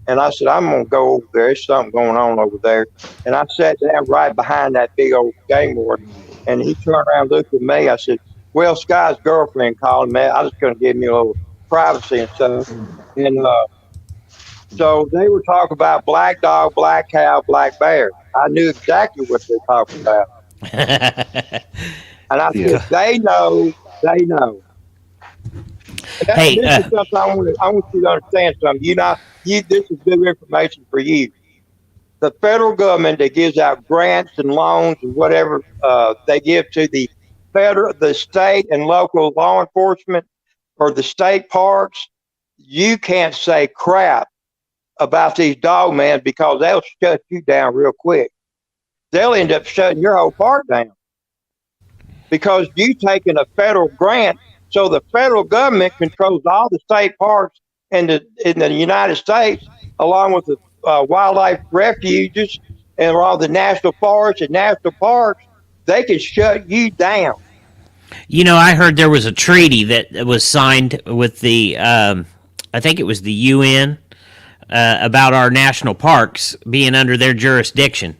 and I said, "I'm going to go over there. There's something going on over there." And I sat down right behind that big old game warden, and he turned around and looked at me. I said, "Well, Scott's girlfriend called me. I was going to give me a little privacy and stuff." And so they were talking about black dog, black cow, black bear. I knew exactly what they were talking about. And I said, they know. Hey, this is something I want you to understand something. This is good information for you. The federal government that gives out grants and loans and whatever they give to the state and local law enforcement or the state parks, you can't say crap about these dogmen because they'll shut you down real quick. They'll end up shutting your whole park down because you taking a federal grant. So the federal government controls all the state parks in the United States, along with the wildlife refuges and all the national forests and national parks. They can shut you down. I heard there was a treaty that was signed with I think it was the UN, about our national parks being under their jurisdiction.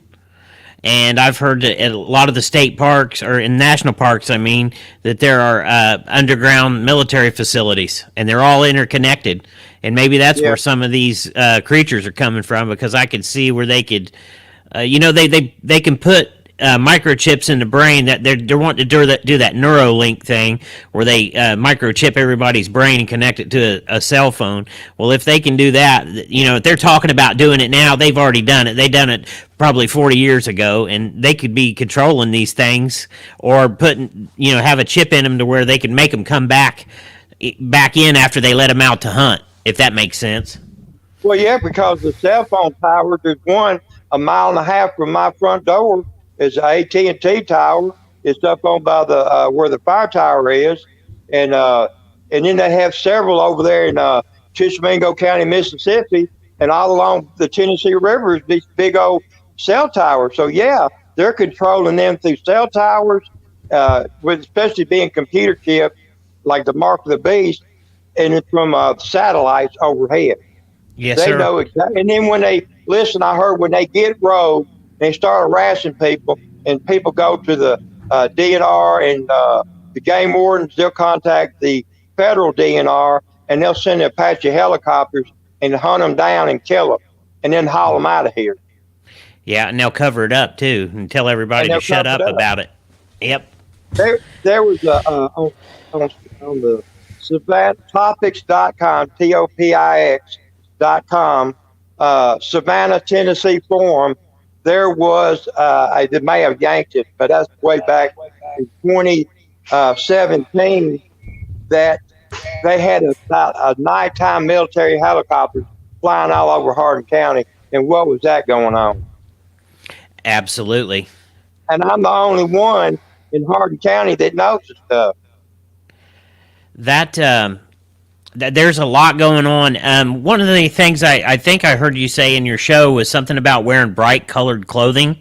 And I've heard that at a lot of the state parks, or in national parks, that there are underground military facilities, and they're all interconnected. And maybe that's where some of these creatures are coming from, because I could see where they could, they can put microchips in the brain. That they're wanting to do that Neuralink thing where they microchip everybody's brain and connect it to a cell phone. Well, if they can do that, if they're talking about doing it now, they've already done it. They've done it probably 40 years ago, and they could be controlling these things or have a chip in them to where they can make them come back in after they let them out to hunt, if that makes sense. Well, yeah, because the cell phone tower, there's one a mile and a half from my front door. Is the AT&T tower. It's up on by the where the fire tower is, and then they have several over there in Tishomingo County, Mississippi, and all along the Tennessee River is these big old cell towers. So yeah, they're controlling them through cell towers, with especially being computer chipped, like the mark of the beast, and it's from satellites overhead. Yes, they sir. know exactly. And then when they listen, I heard when they get rogue, they start harassing people, and people go to the DNR and the game wardens. They'll contact the federal DNR, and they'll send Apache helicopters and hunt them down and kill them, and then haul them out of here. Yeah, and they'll cover it up too, and tell everybody to shut up about it. Yep. There was on the topics.com, TOPIX.com, Savannah, Tennessee forum. There was, they may have yanked it, but that's way back in 2017, that they had a nighttime military helicopter flying all over Hardin County. And what was that going on? Absolutely. And I'm the only one in Hardin County that knows this stuff. There's a lot going on. One of the things I think I heard you say in your show was something about wearing bright colored clothing.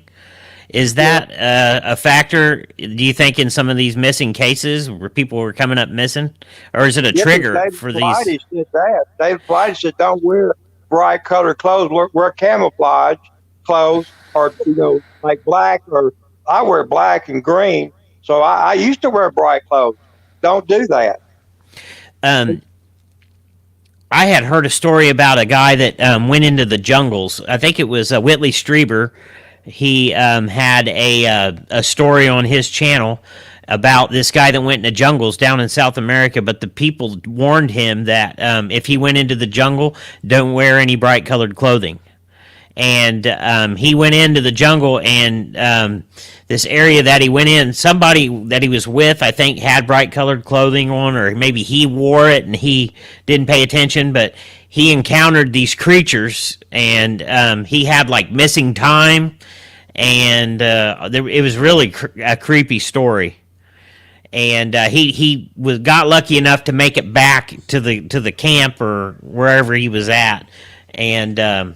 Is that a factor, do you think, in some of these missing cases where people were coming up missing? Or is it a trigger for these? David Flighty said don't wear bright colored clothes. Wear camouflage clothes, or, like black, or I wear black and green. So I used to wear bright clothes. Don't do that. I had heard a story about a guy that went into the jungles. I think it was Whitley Strieber. He had a story on his channel about this guy that went into jungles down in South America, but the people warned him that if he went into the jungle, don't wear any bright colored clothing. and he went into the jungle, and this area that he went in, somebody that he was with, I think, had bright colored clothing on, or maybe he wore it and he didn't pay attention, but he encountered these creatures, and he had like missing time, and it was really a creepy story. And he got lucky enough to make it back to the camp or wherever he was at, and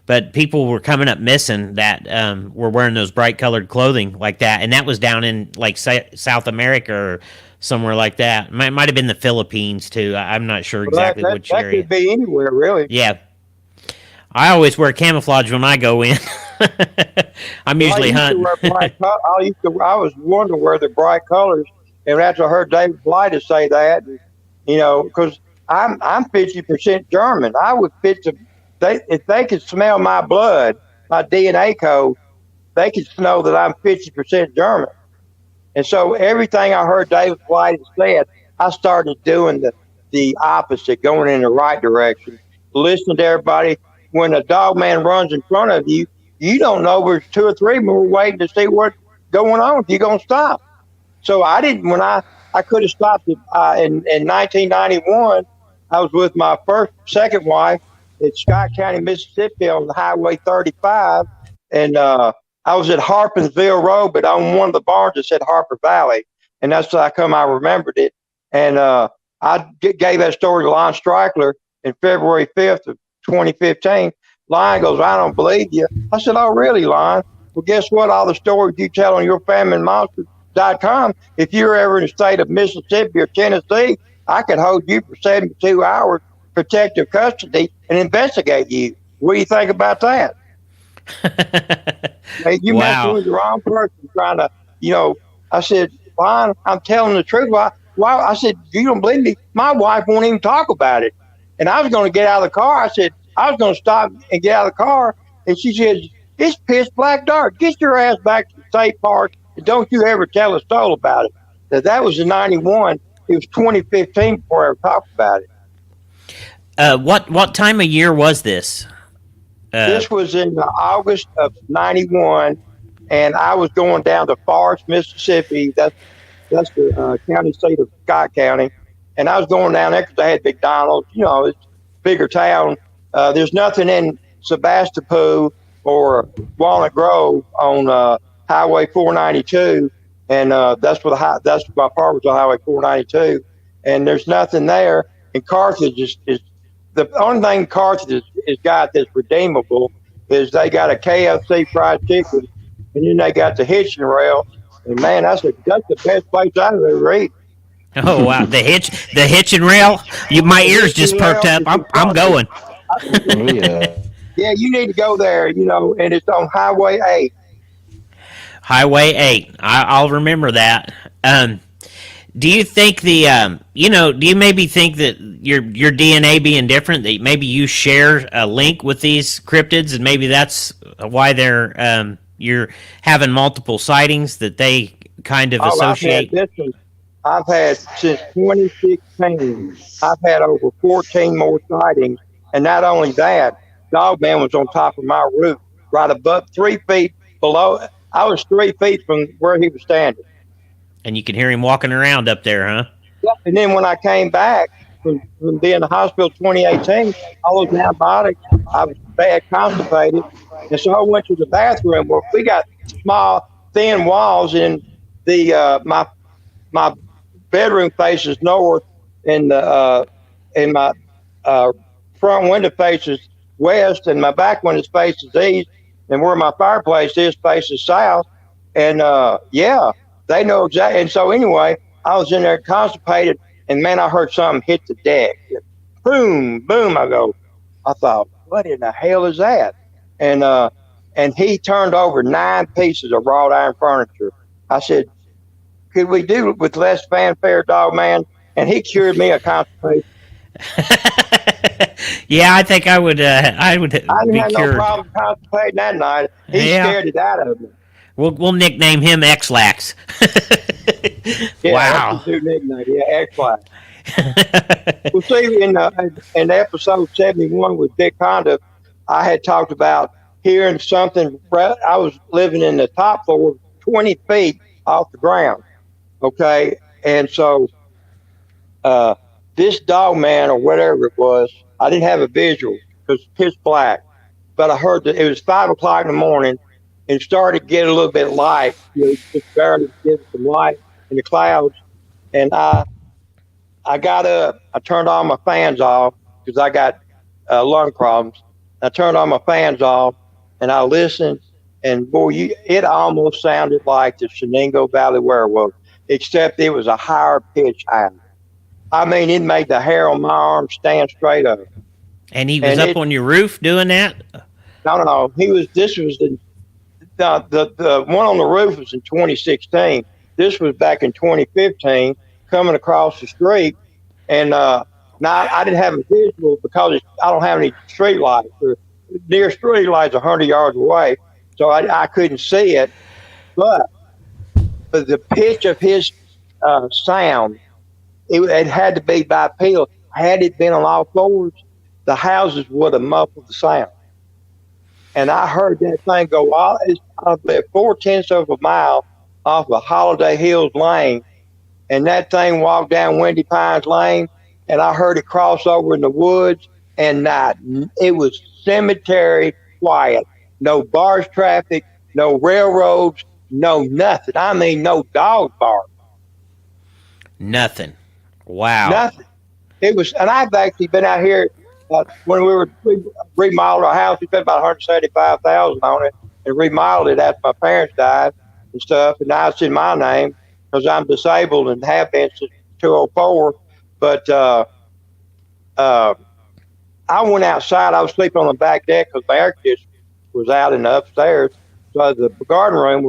but people were coming up missing that were wearing those bright colored clothing like that, and that was down in like South America or somewhere like that. Might have been the Philippines too. I'm not sure exactly which area. That could be anywhere, really. Yeah, I always wear camouflage when I go in. I'm usually hunting. I was wondering where the bright colors, and after I heard David Blighter say that, you know, because I'm 50% German. I would fit to. If they could smell my blood, my DNA code, they could know that I'm 50% German. And so everything I heard David Blighter said, I started doing the opposite, going in the right direction. Listening to everybody. When a dog man runs in front of you, you don't know there's 2 or 3 more waiting to see what's going on. If you're going to stop. So I didn't, when I could have stopped it in 1991, I was with my second wife at Scott County, Mississippi on Highway 35. And I was at Harpinsville Road, but on one of the barns it said Harper Valley. And that's how I remembered it. And I gave that story to Lon Streichler in February 5th of 2015. Lon goes, I don't believe you. I said, oh, really, Lon? Well, guess what? All the stories you tell on yourfamilymonsters.com, if you're ever in the state of Mississippi or Tennessee, I could hold you for 72 hours protective custody and investigate you. What do you think about that? Hey, you messing with the wrong person trying to, you know. I said, Lon, I'm telling the truth. Why? I said, you don't believe me? My wife won't even talk about it. And I was going to get out of the car. I said, I was going to stop and get out of the car. And she said, it's pitch black dark. Get your ass back to the state park. And don't you ever tell a soul about it. That was in 91. It was 2015 before I ever talked about it. What time of year was this? This was in August of 91. And I was going down to Forest, Mississippi. That's the county seat of Scott County. And I was going down there because I had McDonald's. You know, it's a bigger town. There's nothing in Sebastopol or Walnut Grove on Highway 492, and that's where my part was on Highway 492. And there's nothing there. And Carthage is the only thing Carthage has got that's redeemable is they got a KFC fried chicken, and then they got the hitching rail. And man, that's the best place I've ever eaten. Oh wow, the hitch and rail. My ears just perked up. I'm going. Oh, yeah. Yeah, you need to go there, you know, and it's on Highway 8. Highway 8. I'll remember that. Do you think do you maybe think that your DNA being different, that maybe you share a link with these cryptids, and maybe that's why they're you're having multiple sightings that they kind of associate? I've had since 2016. I've had over 14 more sightings, and not only that, Dogman was on top of my roof, right above 3 feet below. I was 3 feet from where he was standing. And you can hear him walking around up there, huh? Yeah. And then when I came back from being in the hospital 2018, all those antibiotics, I was bad constipated, and so I went to the bathroom. Well, we got small, thin walls, and the my bedroom faces north, and my front window faces west, and my back window faces east, and where my fireplace is faces south. And yeah, they know exactly. And so anyway, I was in there constipated, and man, I heard something hit the deck. Boom, boom. I thought, what in the hell is that? And he turned over 9 pieces of wrought iron furniture. I said, could we do it with less fanfare, Dogman? And he cured me of constipation. Yeah, I think I would. I didn't have no problem constipating that night. He scared it out of me. We'll nickname him X-Lax. Yeah, wow. That's a new nickname. Yeah, X-Lax. Well, see, in episode 71 with Vic Cundiffs, I had talked about hearing something. I was living in the top floor, 20 feet off the ground. Okay. And so this dog man or whatever it was, I didn't have a visual because it's pitch black, but I heard that it was 5 o'clock in the morning and started to get a little bit light, just barely getting some light in the clouds. And I got up, I turned all my fans off because I got lung problems. I turned all my fans off and I listened, and boy, it almost sounded like the Shenango Valley werewolf, except it was a higher pitch howl. I mean, it made the hair on my arm stand straight up. And he was up on your roof doing that? No. This was the one on the roof was in 2016. This was back in 2015, coming across the street. And now I didn't have a visual because I don't have any street lights. The nearest street lights 100 yards away, so I couldn't see it. But the pitch of his sound, it had to be bipedal. Had it been on all fours, the houses would have muffled the sound. And I heard that thing go all. I lived 4/10 of a mile off of Holiday Hills Lane, and that thing walked down Windy Pines Lane, and I heard it cross over in the woods, and it was cemetery quiet. No bars traffic, no railroads, no nothing. I mean, no dog bark. Nothing. Wow. Nothing. It was, and I've actually been out here when we were remodeled our house. We spent about $175,000 on it and remodeled it after my parents died and stuff. And now it's in my name because I'm disabled and have been since 2004. But I went outside. I was sleeping on the back deck because my air conditioner was out in the upstairs. So the garden room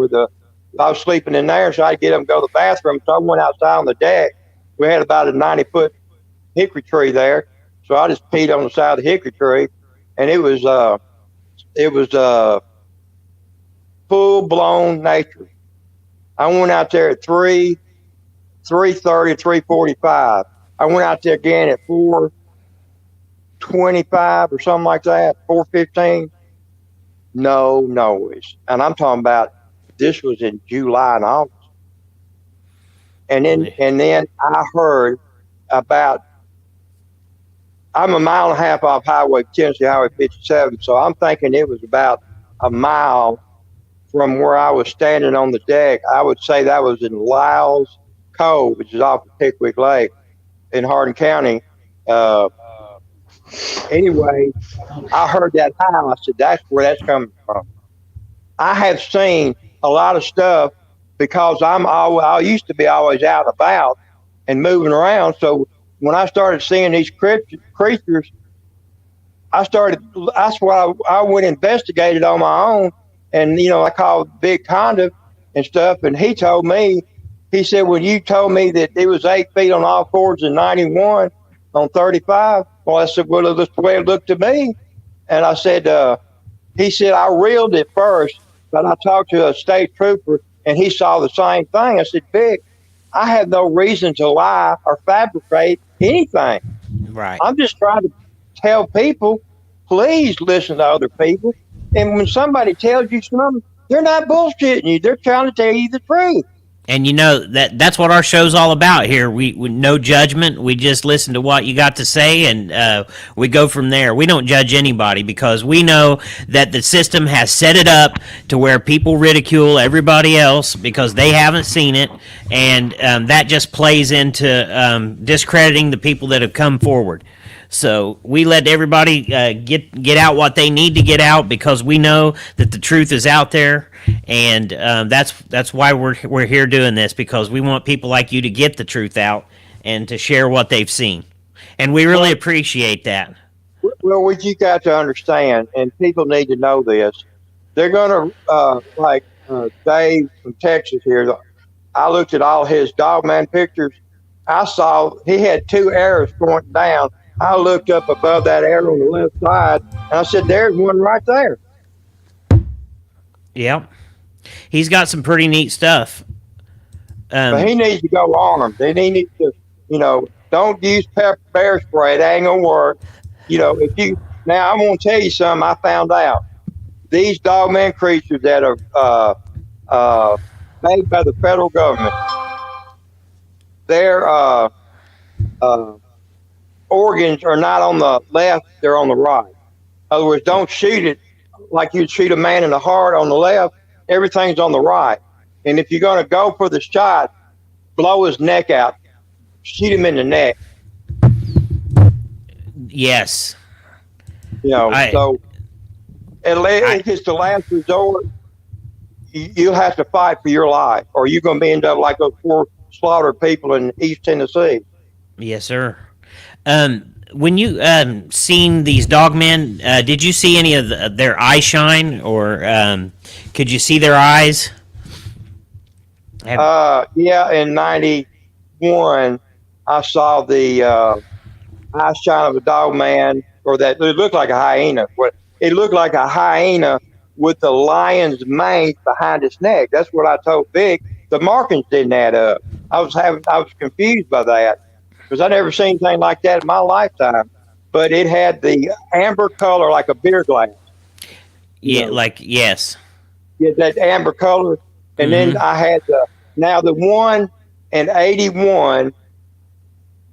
I was sleeping in there, so I had to get up and go to the bathroom. So I went outside on the deck. We had about a 90-foot hickory tree there, so I just peed on the side of the hickory tree, and it was full blown nature. I went out there at 3:30, 3:45. I went out there again at 4:25 or something like that, 4:15. No noise, and I'm talking about this was in July and August. And then I heard about. I'm a mile and a half off Tennessee Highway 57, so I'm thinking it was about a mile from where I was standing on the deck. I would say that was in Lyles Cove, which is off of Pickwick Lake in Hardin County. Anyway, I heard that howl. I said, that's where that's coming from. I have seen a lot of stuff because I used to be always out and about and moving around. So when I started seeing these creatures, that's why I went and investigated on my own. And, I called Vic Cundiffs and stuff. And he told me, he said, when you told me that it was 8 feet on all fours in 91 on 35, well, I said, well, that's the way it looked to me. And I said, he said, I reeled it first, but I talked to a state trooper and he saw the same thing. I said, Vic, I have no reason to lie or fabricate anything. Right. I'm just trying to tell people, please listen to other people. And when somebody tells you something, they're not bullshitting you. They're trying to tell you the truth. And that's what our show's all about here. We no judgment. We just listen to what you got to say, and we go from there. We don't judge anybody because we know that the system has set it up to where people ridicule everybody else because they haven't seen it, and that just plays into discrediting the people that have come forward. So we let everybody get out what they need to get out because we know that the truth is out there, and that's why we're here doing this, because we want people like you to get the truth out and to share what they've seen, and we really appreciate that. Well, what you got to understand, and people need to know this, they're going to like Dave from Texas here. I looked at all his Dogman pictures. I saw he had 2 arrows pointing down. I looked up above that arrow on the left side, and I said, there's one right there. Yep. He's got some pretty neat stuff. But he needs to go armed. He needs to, don't use bear spray. It ain't going to work. If Now I'm going to tell you something I found out. These dogman creatures that are made by the federal government, their organs are not on the left; they're on the right. In other words, don't shoot it like you'd shoot a man in the heart on the left. Everything's on the right. And if you're going to go for the shot, blow his neck out, shoot him in the neck. Yes. So if it's the last resort, you'll have to fight for your life, or you're going to end up like those poor slaughtered people in East Tennessee. Yes, sir. When you seen these dogmen, did you see any of their eye shine, or could you see their eyes? Yeah, in '91, I saw the eye shine of a dogman, or that it looked like a hyena. It looked like a hyena with the lion's mane behind its neck. That's what I told Vic. The markings didn't add up. I was confused by that because I never seen anything like that in my lifetime. But it had the amber color like a beer glass. Yeah, yes. Yeah, that amber color. And then I had the one in '81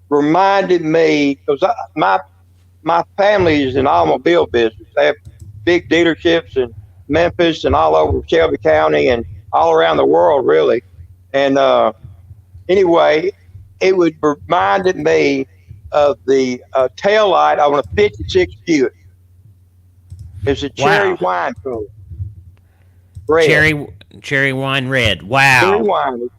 reminded me, because my family is in automobile business. They have big dealerships in Memphis and all over Shelby County and all around the world, really. And anyway, it would reminded me of the tail light on a '56 Buick. It's a cherry wine color. Red. Cherry wine red. Wow.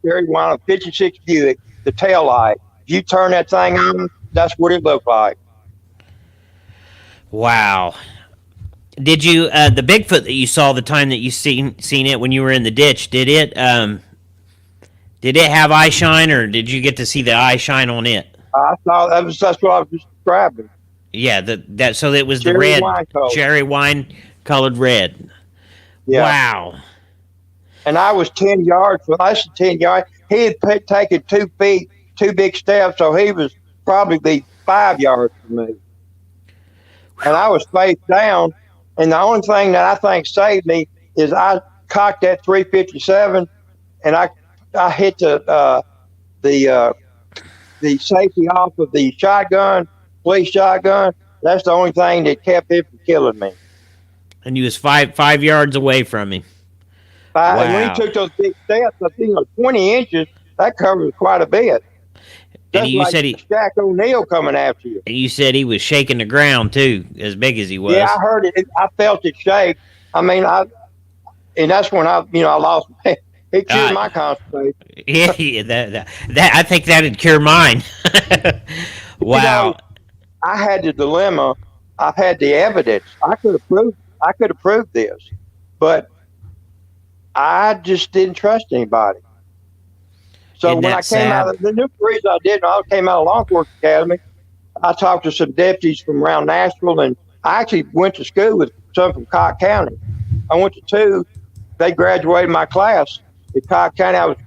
Cherry wine on a '56 Buick, the tail light. If you turn that thing on, that's what it looked like. Wow. Did you the Bigfoot that you saw the time that you seen it when you were in the ditch? Did it have eye shine, or did you get to see the eye shine on it? I saw that's what I was describing. Yeah, so it was cherry the red wine cherry wine colored red. Yeah. Wow. And I was 10 yards. When I said 10 yards, he had taken 2 feet, 2 big steps, so he was probably 5 yards from me. And I was face down. And the only thing that I think saved me is I cocked that 357, and I hit the safety off of the shotgun, police shotgun. That's the only thing that kept him from killing me. And you was five yards away from him. Wow. And when he took those big steps, 20 inches, that covers quite a bit. And you like said Shaq O'Neal coming after you. And you said he was shaking the ground too, as big as he was. Yeah, I heard it. I felt it shake. I mean, and that's when I lost. It cured my constipation. Yeah, that I think that'd cure mine. Wow. I had the dilemma. I've had the evidence. I could have proved this, but I just didn't trust anybody. So when I came out, the new reason I didn't, I came out of Law Enforcement Academy. I talked to some deputies from around Nashville, and I actually went to school with some from Cobb County. I went to 2. They graduated my class at Cobb County. I was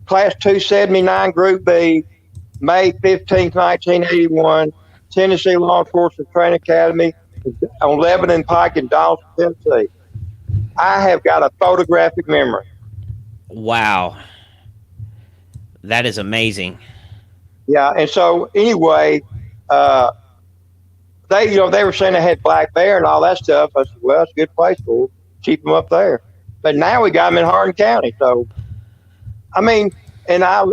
class 279, Group B, May 15th, 1981, Tennessee Law Enforcement Training Academy on Lebanon Pike in Dawson, Tennessee. I have got a photographic memory. Wow. That is amazing. Yeah, and so anyway, they were saying they had black bear and all that stuff. I said, well, it's a good place for them. Keep them up there. But now we got them in Hardin County. So, I mean, and I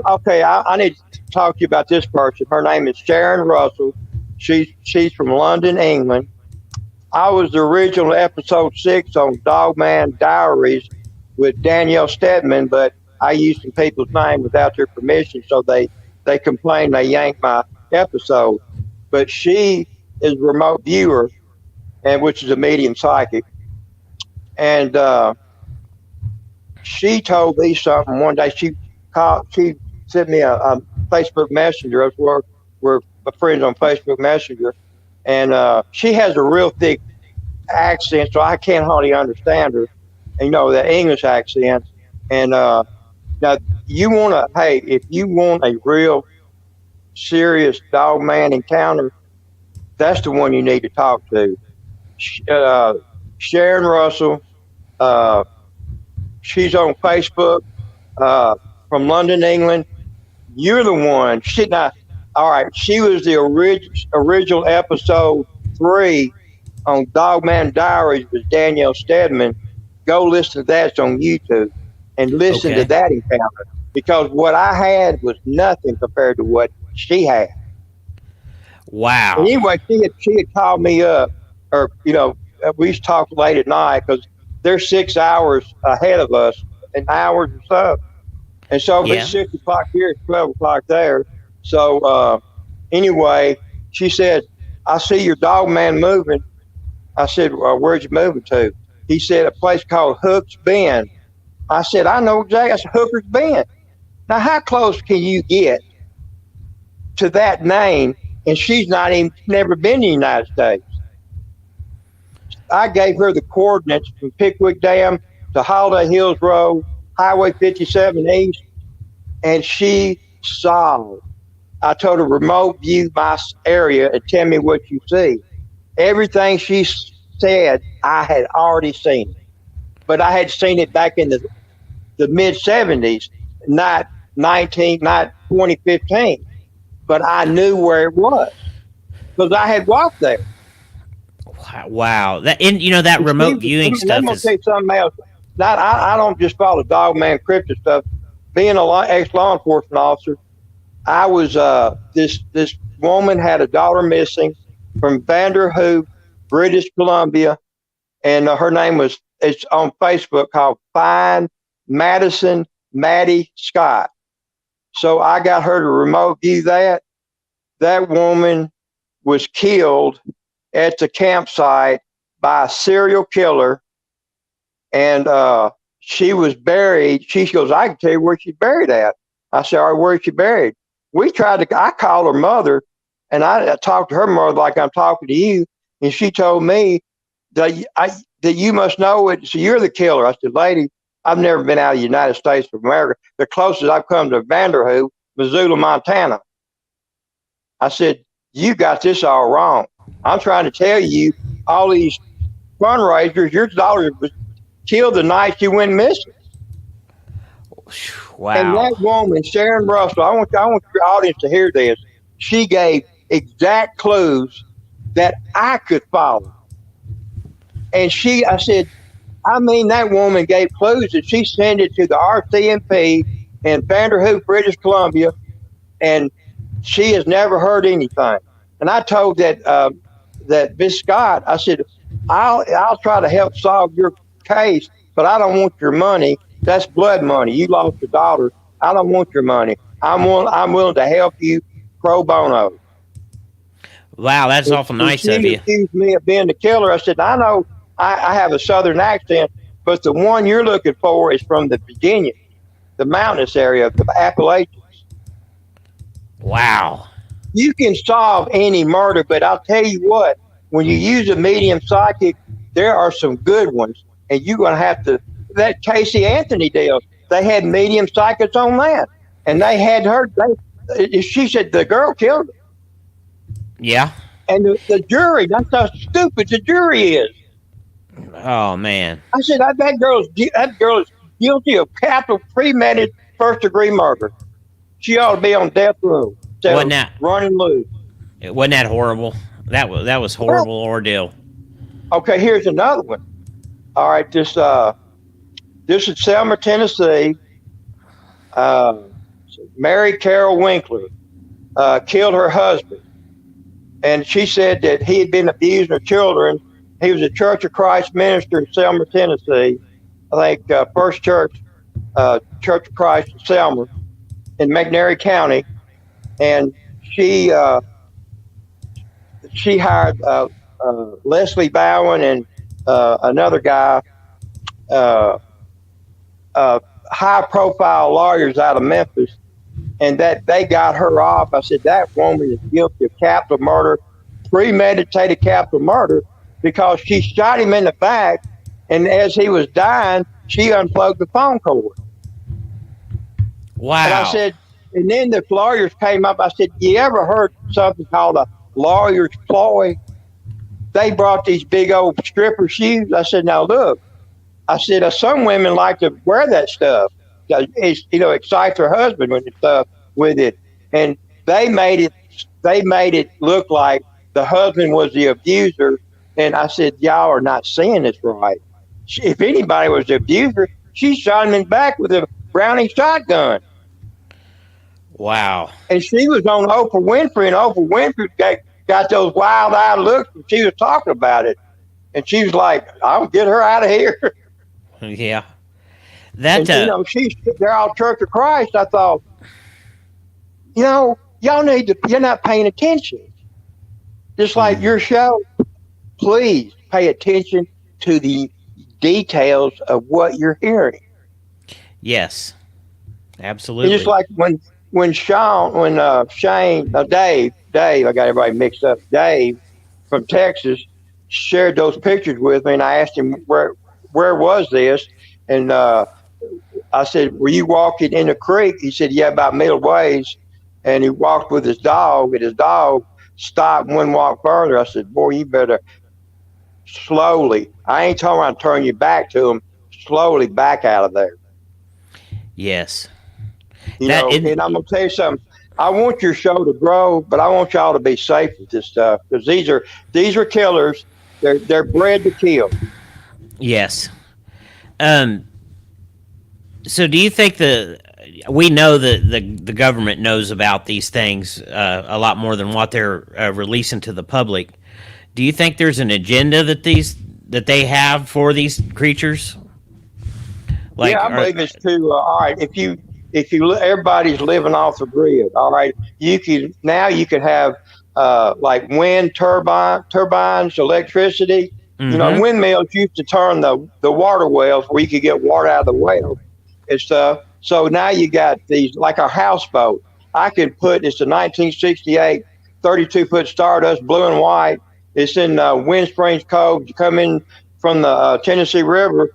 need to talk to you about this person. Her name is Sharon Russell. She's from London, England. I was the original episode 6 on Dogman Diaries with Danielle Stedman, but I used some people's name without their permission, so they complained they yanked my episode. But she is a remote viewer, and which is a medium psychic. And she told me something one day. She sent me a Facebook Messenger. We're friends on Facebook Messenger. And she has a real thick accent, so I can't hardly understand her. And, the English accent. And now, if you want a real serious dogman encounter, That's the one you need to talk to. Sharon Russell. She's on Facebook from London, England. You're the one. All right. She was the original episode 3 on Dogman Diaries with Danielle Stedman. Go listen to that. It's on YouTube, and listen to that encounter, because what I had was nothing compared to what she had. Wow. And anyway, she had called me up, or we used to talk late at night because they're 6 hours ahead of us, an hours or so. And so if it's 6 o'clock here, it's 12 o'clock there. So anyway, she said, I see your dog man moving. I said, well, where'd you moving to? He said, a place called Hook's Bend. I said, I know exactly. That's Hooker's Bend. Now, how close can you get to that name? And she's never been to the United States. I gave her the coordinates from Pickwick Dam to Holiday Hills Road, Highway 57 East, and she saw. I told her, remote view my area and tell me what you see. Everything she said, I had already seen it. But I had seen it back in the mid-70s, not 2015. But I knew where it was because I had walked there. Wow. That remote viewing stuff I'm going to say something else. I don't just follow Dogman cryptid stuff. Being an ex-law enforcement officer, I was this woman had a daughter missing from Vanderhoof, British Columbia, and her name it's on Facebook called Find Madison Maddie Scott. So I got her to remote view that. That woman was killed at the campsite by a serial killer, and she was buried. She goes, I can tell you where she's buried at. I said, all right, where is she buried? I called her mother, and I talked to her mother like I'm talking to you, and she told me that you must know it. So you're the killer. I said, lady, I've never been out of the United States of America. The closest I've come to Vanderhoof, Missoula, Montana. I said, you got this all wrong. I'm trying to tell you, all these fundraisers, your daughter was killed the night she went missing. Wow. And that woman, Sharon Russell, I want your audience to hear this. She gave exact clues that I could follow. And I said, that woman gave clues that she sent it to the RCMP in Vanderhoof, British Columbia, and she has never heard anything. And I told that Miss Scott, I said, I'll try to help solve your case, but I don't want your money. That's blood money. You lost your daughter. I don't want your money. I'm willing to help you pro bono. Wow, that's awful nice of you. She accused me of being the killer. I said, I know I have a southern accent, but the one you're looking for is from the Virginia, the mountainous area of the Appalachians. Wow. You can solve any murder, but I'll tell you what, when you use a medium psychic, there are some good ones, and you're going to have to. That Casey Anthony deal, they had medium psychics on that, and they had her. She said the girl killed her. Yeah. And the jury, that's how stupid the jury is. Oh man. I said that girl is guilty of capital premeditated first-degree murder. She ought to be on death row. Wasn't that running loose? Wasn't that horrible? That was horrible ordeal. Okay, here's another one. All right, this is Selma, Tennessee. Mary Carol Winkler killed her husband, and she said that he had been abusing her children. He was a Church of Christ minister in Selma, Tennessee. I think First Church of Christ in Selma in McNairy County, and she hired Leslie Bowen and another guy, high-profile lawyers out of Memphis, and that they got her off. I said, that woman is guilty of capital murder, premeditated capital murder, because she shot him in the back, and as he was dying, she unplugged the phone cord. Wow. And I said, and then the lawyers came up. I said, you ever heard something called lawyer's ploy. They brought these big old stripper shoes. I said, now look, I said, some women like to wear that stuff. It, excites their husband with stuff with it. And they made it look like the husband was the abuser. And I said, y'all are not seeing this right. If anybody was the abuser, she shot him in the back with a Browning shotgun. Wow. And she was on Oprah Winfrey, and Oprah Winfrey got those wild-eyed looks when she was talking about it. And she was like, I'll get her out of here. Yeah. And, they're all Church of Christ. I thought, y'all you're not paying attention. Just like your show, please pay attention to the details of what you're hearing. Yes, absolutely. It's just like when Dave, I got everybody mixed up. Dave from Texas shared those pictures with me, and I asked him where was this, and I said, "Were you walking in the creek?" He said, "Yeah, about middle ways," and he walked with his dog, and his dog stopped and wouldn't walk further. I said, "Boy, you better slowly. I ain't talking about turning you back to him. Slowly back out of there." Yes. And I'm gonna tell you something. I want your show to grow, but I want y'all to be safe with this stuff, because these are killers. They're bred to kill. Yes. So do you think we know that the government knows about these things a lot more than what they're releasing to the public? Do you think there's an agenda that they have for these creatures? I believe it's too. All right, if you everybody's living off the grid. All right, you can have like wind turbines, electricity. Mm-hmm. Windmills used to turn the water wells where you could get water out of the well and stuff. So now you got these, like a houseboat. It's a 1968 32-foot Stardust, blue and white. It's in Wind Springs Cove. You come in from the Tennessee River.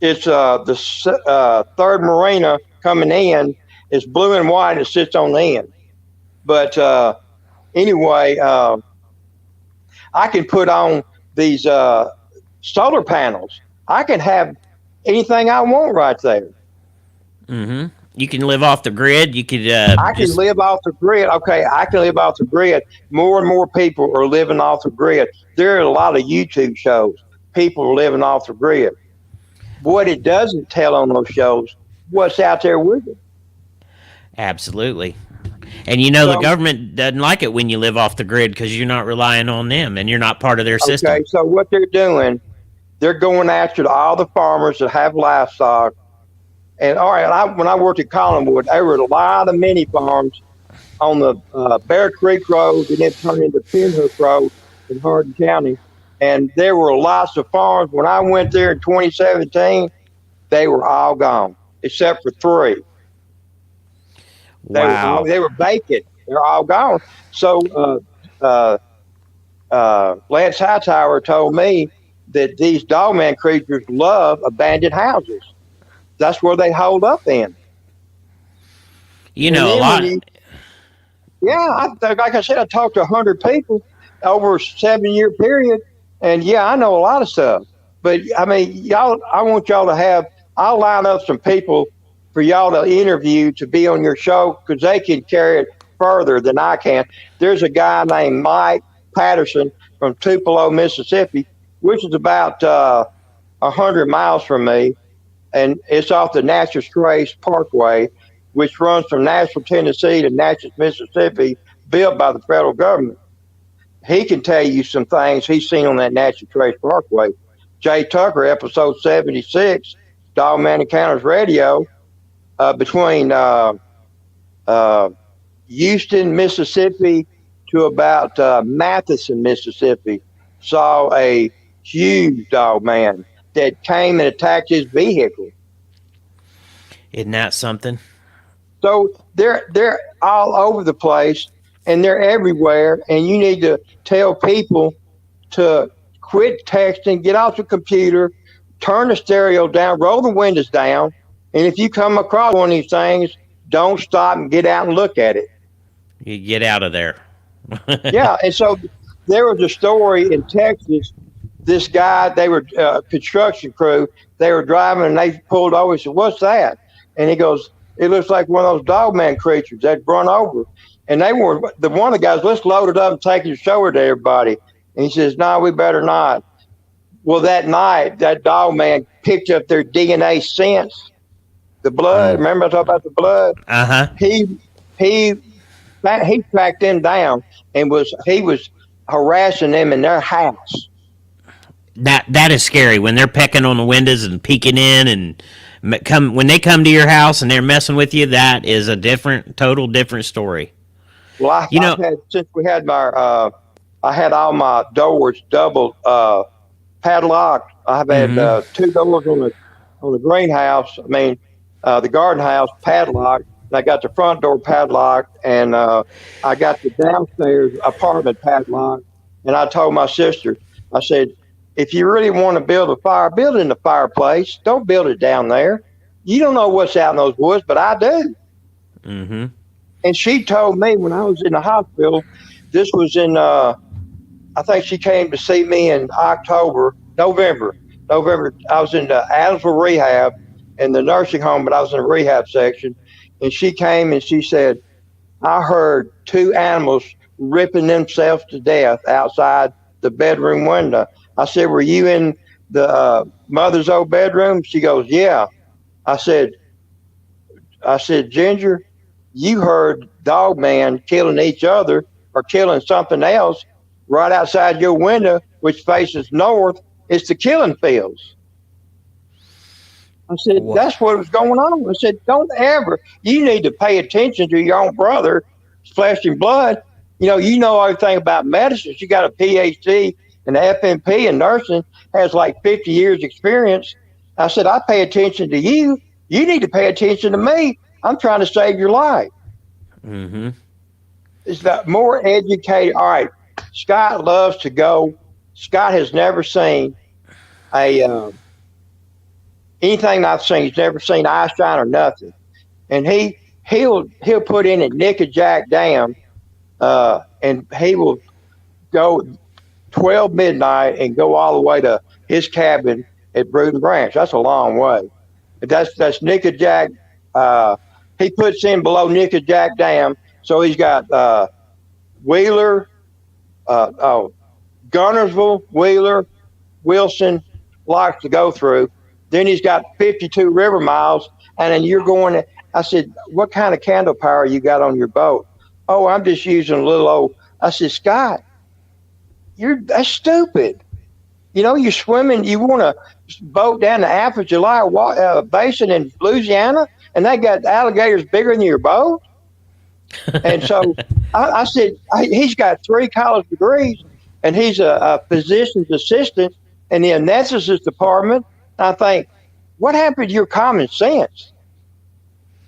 It's the third marina coming in. It's blue and white. It sits on the end. But anyway, I can put on these solar panels. I can have anything I want right there. Mm-hmm. You can live off the grid. You could. I can live off the grid. Okay, I can live off the grid. More and more people are living off the grid. There are a lot of YouTube shows. People are living off the grid. What it doesn't tell on those shows, what's out there with it. Absolutely. And the government doesn't like it when you live off the grid, because you're not relying on them and you're not part of their system. Okay, so what they're doing, they're going after all the farmers that have livestock. And all right, when I worked at Collinwood, there were a lot of mini farms on the Bear Creek Road, and then turned into Pinhook Road in Hardin County. And there were lots of farms. When I went there in 2017, they were all gone, except for 3. Wow. They were vacant. They're all gone. So Lance Hightower told me that these dogman creatures love abandoned houses. That's where they hold up in. A lot. Like I said, I talked to 100 people over a 7-year period. And I know a lot of stuff. But I mean, I want y'all to I'll line up some people for y'all to interview to be on your show, because they can carry it further than I can. There's a guy named Mike Patterson from Tupelo, Mississippi, which is about 100 miles from me. And it's off the Natchez Trace Parkway, which runs from Nashville, Tennessee to Natchez, Mississippi, built by the federal government. He can tell you some things he's seen on that Natchez Trace Parkway. Jay Tucker, episode 76, Dogman Encounters Radio, between Houston, Mississippi to about Matheson, Mississippi, saw a huge dogman that came and attacked his vehicle. Isn't that something? So they're all over the place, and they're everywhere, and you need to tell people to quit texting, get off the computer, turn the stereo down, roll the windows down, and if you come across one of these things, don't stop and get out and look at it. You get out of there. Yeah, and so there was a story in Texas. This guy, they were construction crew. They were driving and they pulled over. He said, "What's that?" And he goes, "It looks like one of those Dogman creatures that run over." And they were one of the guys. "Let's load it up and take it to show it to everybody." And he says, "No, we better not." Well, that night, that Dogman picked up their DNA sense, the blood. Remember I talked about the blood? Uh-huh. He tracked them down and he was harassing them in their house. That is scary when they're pecking on the windows and peeking in and when they come to your house and they're messing with you. That is a total different story. Well, since we had I had all my doors double padlocked. I've had 2 doors on the greenhouse. I mean, the garden house padlocked. And I got the front door padlocked, and I got the downstairs apartment padlocked. And I told my sister, I said, if you really want to build a fire, build it in the fireplace. Don't build it down there. You don't know what's out in those woods, but I do. Mm-hmm. And she told me when I was in the hospital, this was in, I think she came to see me in November. I was in the Adamsville rehab in the nursing home, but I was in the rehab section. And she came and she said, I heard 2 animals ripping themselves to death outside the bedroom window. I said, were you in the mother's old bedroom? She goes, yeah. I said, Ginger, you heard Dogman killing each other or killing something else right outside your window, which faces north. It's the killing fields. I said, that's what was going on. I said, you need to pay attention to your own brother, flesh and blood. You know everything about medicine. You got a PhD and FNP in nursing, has like 50 years experience. I said, I pay attention to you. You need to pay attention to me. I'm trying to save your life. Mm-hmm. It's that more educated. All right. Scott loves to go. Scott has never seen anything I've seen. He's never seen Einstein or nothing. And he'll put in at Nickajack Dam, and he will go 12 midnight and go all the way to his cabin at Bruden Branch. That's a long way. But that's Nickajack. He puts in below Nickajack Dam. So he's got Wheeler, Gunnersville, Wheeler, Wilson, locks to go through. Then he's got 52 river miles. And then you're going, I said, what kind of candle power you got on your boat? Oh, I'm just using a little old. I said, Scott, that's stupid. You're swimming, you want to boat down the Alpha July Basin in Louisiana, and they got alligators bigger than your boat. And so I said, he's got 3 college degrees, and he's a physician's assistant in the anesthetist department. I think, what happened to your common sense?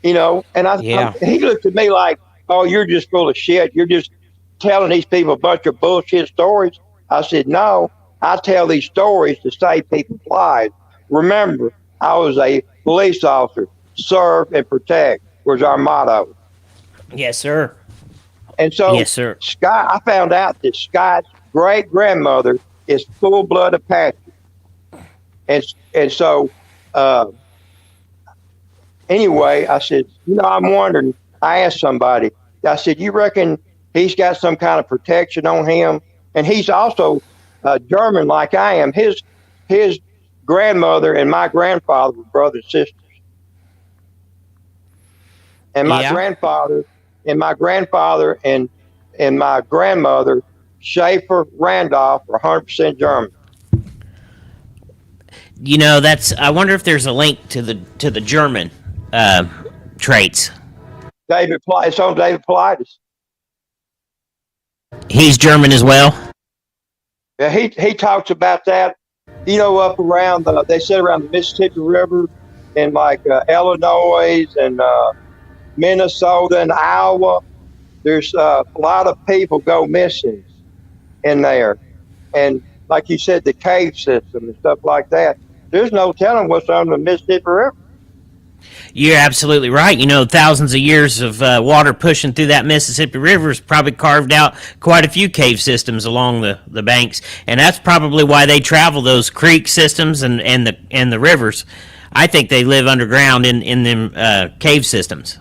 And he looked at me like, oh, you're just full of shit. You're just telling these people a bunch of bullshit stories. I said, no, I tell these stories to save people's lives. Remember, I was a police officer. Serve and protect was our motto. Yes, sir. And so, yes, sir. Scott, I found out that Scott's great-grandmother is full-blood Apache. And so, anyway, I said, I'm wondering, I asked somebody, I said, you reckon he's got some kind of protection on him? And he's also German like I am. His grandmother and my grandfather were brother and sisters. And my grandfather and my grandmother, Schaefer Randolph, were 100% German. I wonder if there's a link to the German traits. It's on David Paulides. He's German as well. Yeah, he talks about that. Up around they said around the Mississippi River in like Illinois and Minnesota and Iowa. There's a lot of people go missing in there, and like you said, the cave system and stuff like that. There's no telling what's under the Mississippi River. You're absolutely right. You know, thousands of years of water pushing through that Mississippi River has probably carved out quite a few cave systems along the banks, and that's probably why they travel those creek systems and the rivers. I think they live underground in them cave systems.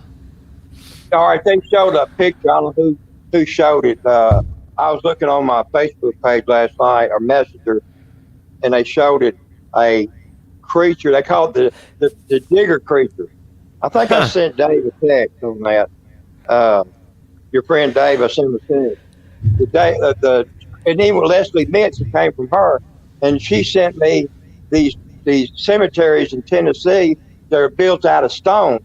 All right, they showed a picture. I don't know who showed it. I was looking on my Facebook page last night, or Messenger, and they showed it a creature. They call it the digger creature. I think I Huh. sent Dave a text on that. Your friend Dave, I sent him a text. And even Leslie Mintz, it came from her, and she sent me these cemeteries in Tennessee that are built out of stone.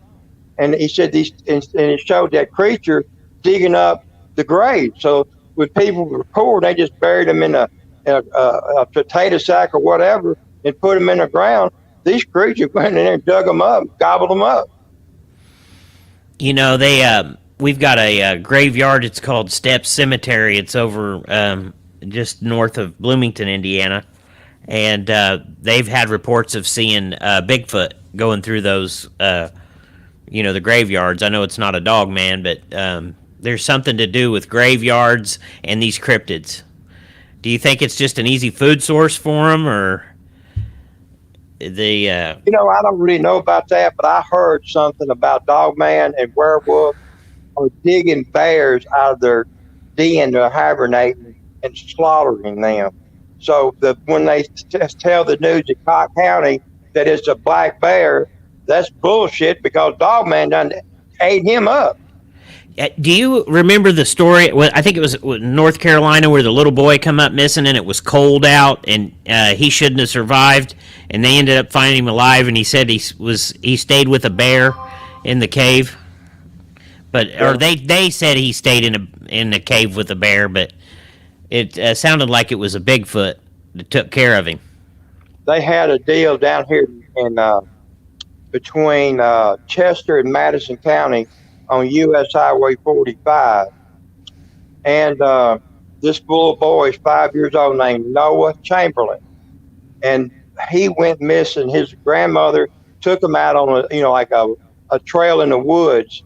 And he said and it showed that creature digging up the grave. So when people were poor, they just buried them in a potato sack or whatever and put them in the ground. These creatures went in there and dug them up, gobbled them up. You know, we've got a graveyard. It's called Steps Cemetery. It's over just north of Bloomington, Indiana, and they've had reports of seeing Bigfoot going through those. The graveyards. I know it's not a dog man, but there's something to do with graveyards and these cryptids. Do you think it's just an easy food source for them, or the? I don't really know about that, but I heard something about Dogman and werewolf are digging bears out of their den, they're hibernating and slaughtering them. So when they tell the news in Cobb County that it's a black bear, that's bullshit because Dogman done ate him up. Do you remember the story? Well, I think it was North Carolina where the little boy come up missing and it was cold out and he shouldn't have survived, and they ended up finding him alive. And he said he stayed with a bear in the cave, or they said he stayed in a cave with a bear, but it sounded like it was a Bigfoot that took care of him. They had a deal down here in between Chester and Madison County on U.S. Highway 45. And this little boy is 5 years old named Noah Chamberlain. And he went missing. His grandmother took him out on a trail in the woods.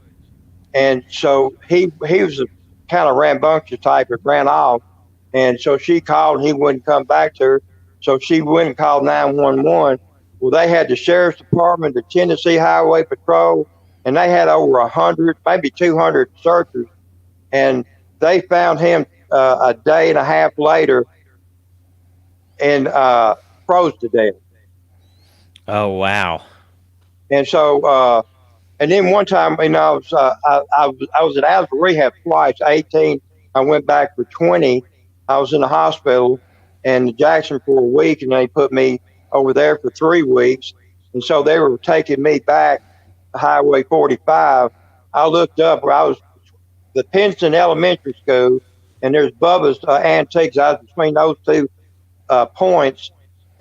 And so he was a kind of rambunctious type that ran off. And so she called and he wouldn't come back to her. So she went and called 911. Well, they had the sheriff's department, the Tennessee Highway Patrol, and they had over 100, maybe 200 searchers. And they found him a day and a half later and froze to death. Oh, wow. And so, and then one time, I was at Alpha Rehab twice, 18. I went back for 20. I was in the hospital in Jackson for a week, and they put me over there for 3 weeks. And so they were taking me back to Highway 45. I looked up where I was, the Pinson Elementary School, and there's Bubba's Antiques. I was between those two points.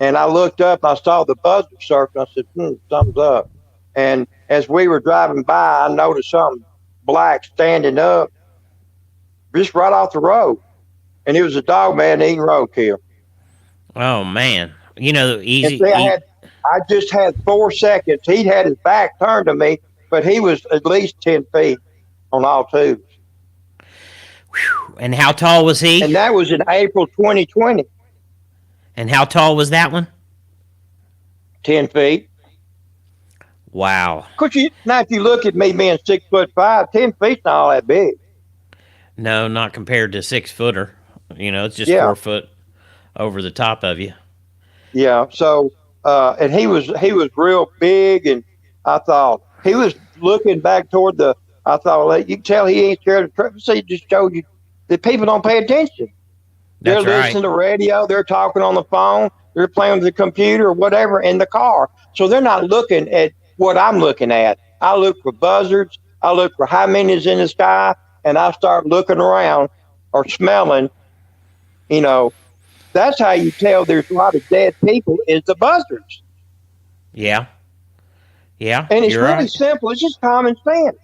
And I looked up and I saw the buzzer circle. I said, something's up. And as we were driving by, I noticed something black standing up just right off the road. And it was a Dogman eating roadkill. Oh, man. Easy. See, I just had 4 seconds. He had his back turned to me, but he was at least 10 feet on all twos. Whew. And how tall was he? And that was in April 2020. And how tall was that one? 10 feet. Wow. Now, if you look at me being 6'5", 10 feet's not all that big. No, not compared to 6-footer. It's just 4 foot over the top of you. Yeah. So, and he was real big, and I thought he was looking back toward I thought, well, you can tell he ain't scared of truck. So he just showed you that people don't pay attention. They're listening to radio. They're talking on the phone. They're playing with the computer or whatever in the car. So they're not looking at what I'm looking at. I look for buzzards. I look for how many is in the sky, and I start looking around or smelling. That's how you tell there's a lot of dead people is the buzzards. Yeah. Yeah. And it's really simple. It's just common sense.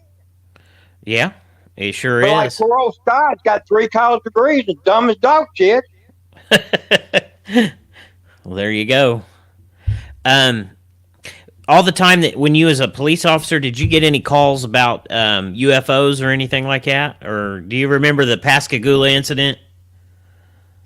Yeah, it sure but is. Like poor old Scott's got 3 college degrees and dumb as dog shit. Well, there you go. all the time that when you was a police officer, did you get any calls about UFOs or anything like that? Or do you remember the Pascagoula incident?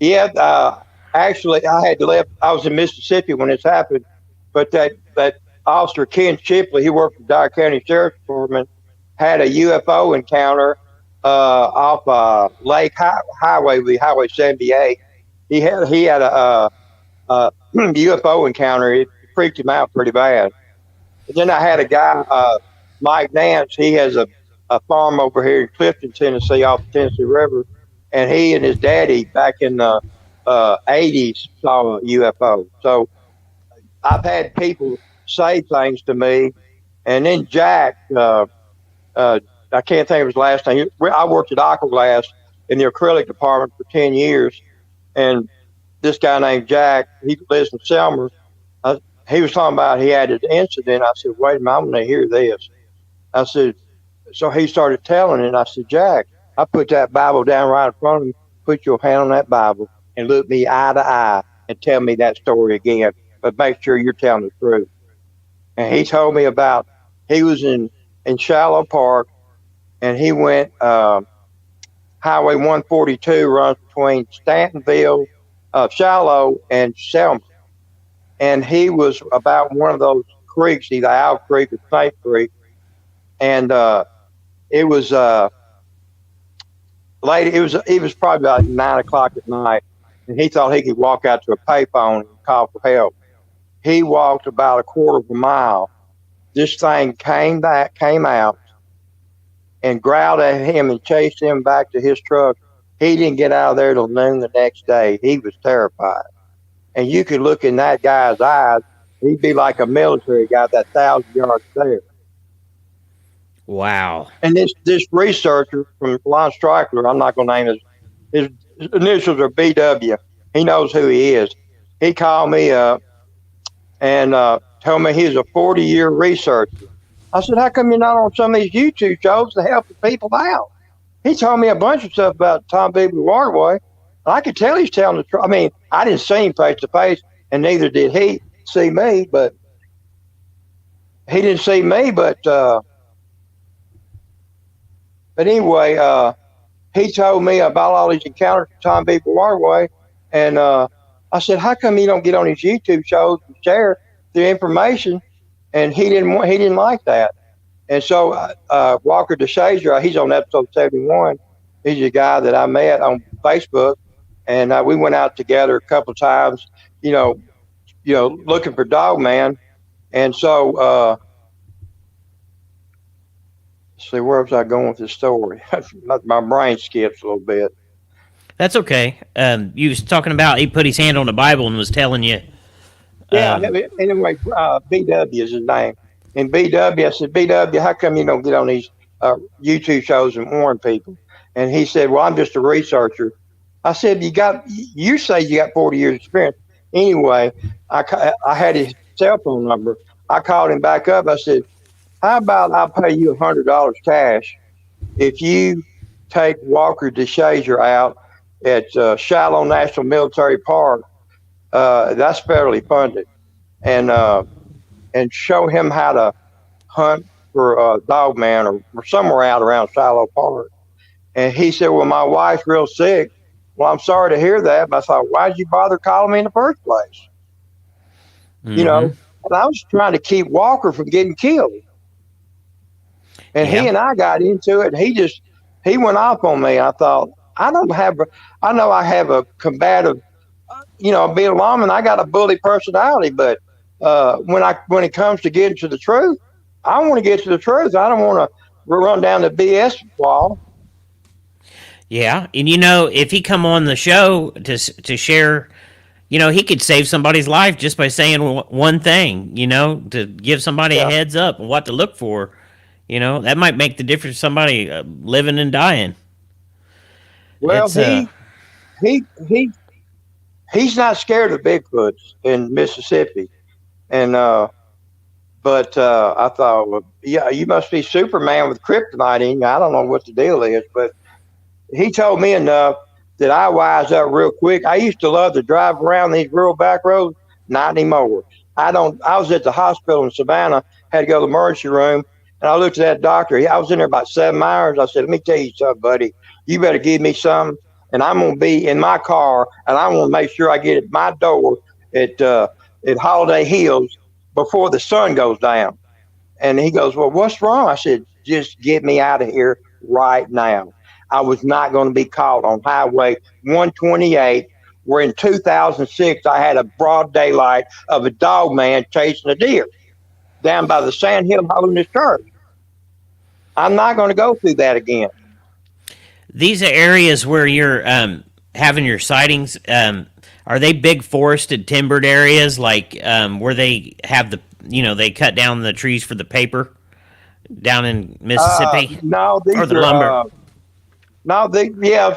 Yeah, actually, I had left. I was in Mississippi when this happened, but that officer Ken Shipley, he worked for Dyer County Sheriff's Department, had a UFO encounter off Lake Highway, with Highway 78. He had a UFO encounter. It freaked him out pretty bad. And then I had a guy, Mike Nance. He has a farm over here in Clifton, Tennessee, off the Tennessee River, and he and his daddy back in the 80s saw a UFO. So I've had people say things to me, and then Jack, I can't think of his last name. I worked at Aquaglass in the acrylic department for 10 years, and this guy named Jack, he lives in Selmer. He was talking about he had an incident. I said, wait a minute, I'm going to hear this. I said, so he started telling it. And I said, Jack, I put that Bible down right in front of him. Put your hand on that Bible and look me eye to eye and tell me that story again. But make sure you're telling the truth. And he told me about, he was in Shallow Park, and he went, Highway 142 runs between Stantonville, Shallow, and Selma. And he was about one of those creeks, either Owl Creek or Snake Creek. And it was late. It was probably about 9 o'clock at night, and he thought he could walk out to a payphone and call for help. He walked about a quarter of a mile. This thing came out and growled at him and chased him back to his truck. He didn't get out of there till noon the next day. He was terrified. And you could look in that guy's eyes. He'd be like a military guy, that 1,000-yard stare. Wow. And this researcher from Lon Streichler, I'm not going to name his initials are BW. He knows who he is. He called me up and told me he's a 40-year researcher. I said, how come you're not on some of these YouTube shows to help the people out? He told me a bunch of stuff about Tom Beasley Waterway. I could tell he's telling the truth. I mean, I didn't see him face to face, and neither did he see me. But he didn't see me. But anyway, he told me about all these encounters with Tom Beasley Waterway, and I said, "How come you don't get on these YouTube shows and share the information?" And he didn't like that. And so Walker DeShazer, he's on episode 71. He's a guy that I met on Facebook. And we went out together a couple of times, looking for Dogman. And so, let's see, where was I going with this story? My brain skips a little bit. That's okay. You was talking about he put his hand on the Bible and was telling you. Yeah. Anyway, BW is his name. And BW, I said, BW, how come you don't get on these YouTube shows and warn people? And he said, well, I'm just a researcher. I said, you say you got 40 years experience. Anyway, I had his cell phone number. I called him back up. I said, how about I'll pay you $100 cash if you take Walker DeShazer out at Shiloh National Military Park. That's federally funded. And show him how to hunt for Dogman or somewhere out around Shiloh Park. And he said, well, my wife's real sick. Well, I'm sorry to hear that, but I thought, why did you bother calling me in the first place? Mm-hmm. And I was trying to keep Walker from getting killed. And he and I got into it, and he went off on me. I thought, I know I have a combative, being a lawman, I got a bully personality, but when it comes to getting to the truth, I want to get to the truth. I don't want to run down the BS wall. Yeah, and if he come on the show to share, he could save somebody's life just by saying one thing, to give somebody a heads up on what to look for. That might make the difference. Somebody living and dying. Well, he's not scared of Bigfoots in Mississippi, and but I thought, well, yeah, you must be Superman with kryptonite in you. I don't know what the deal is, but he told me enough that I wised up real quick. I used to love to drive around these rural back roads, not anymore. I was at the hospital in Savannah, had to go to the emergency room, and I looked at that doctor. I was in there about 7 hours. I said, let me tell you something, buddy. You better give me something, and I'm going to be in my car, and I'm going to make sure I get at my door at Holiday Hills before the sun goes down. And he goes, well, what's wrong? I said, just get me out of here right now. I was not going to be caught on Highway 128, where in 2006 I had a broad daylight of a dog man chasing a deer down by the Sand Hill Holiness Church. I'm not going to go through that again. These are areas where you're having your sightings. Are they big forested, timbered areas, like where they have they cut down the trees for the paper down in Mississippi? No, these or the lumber.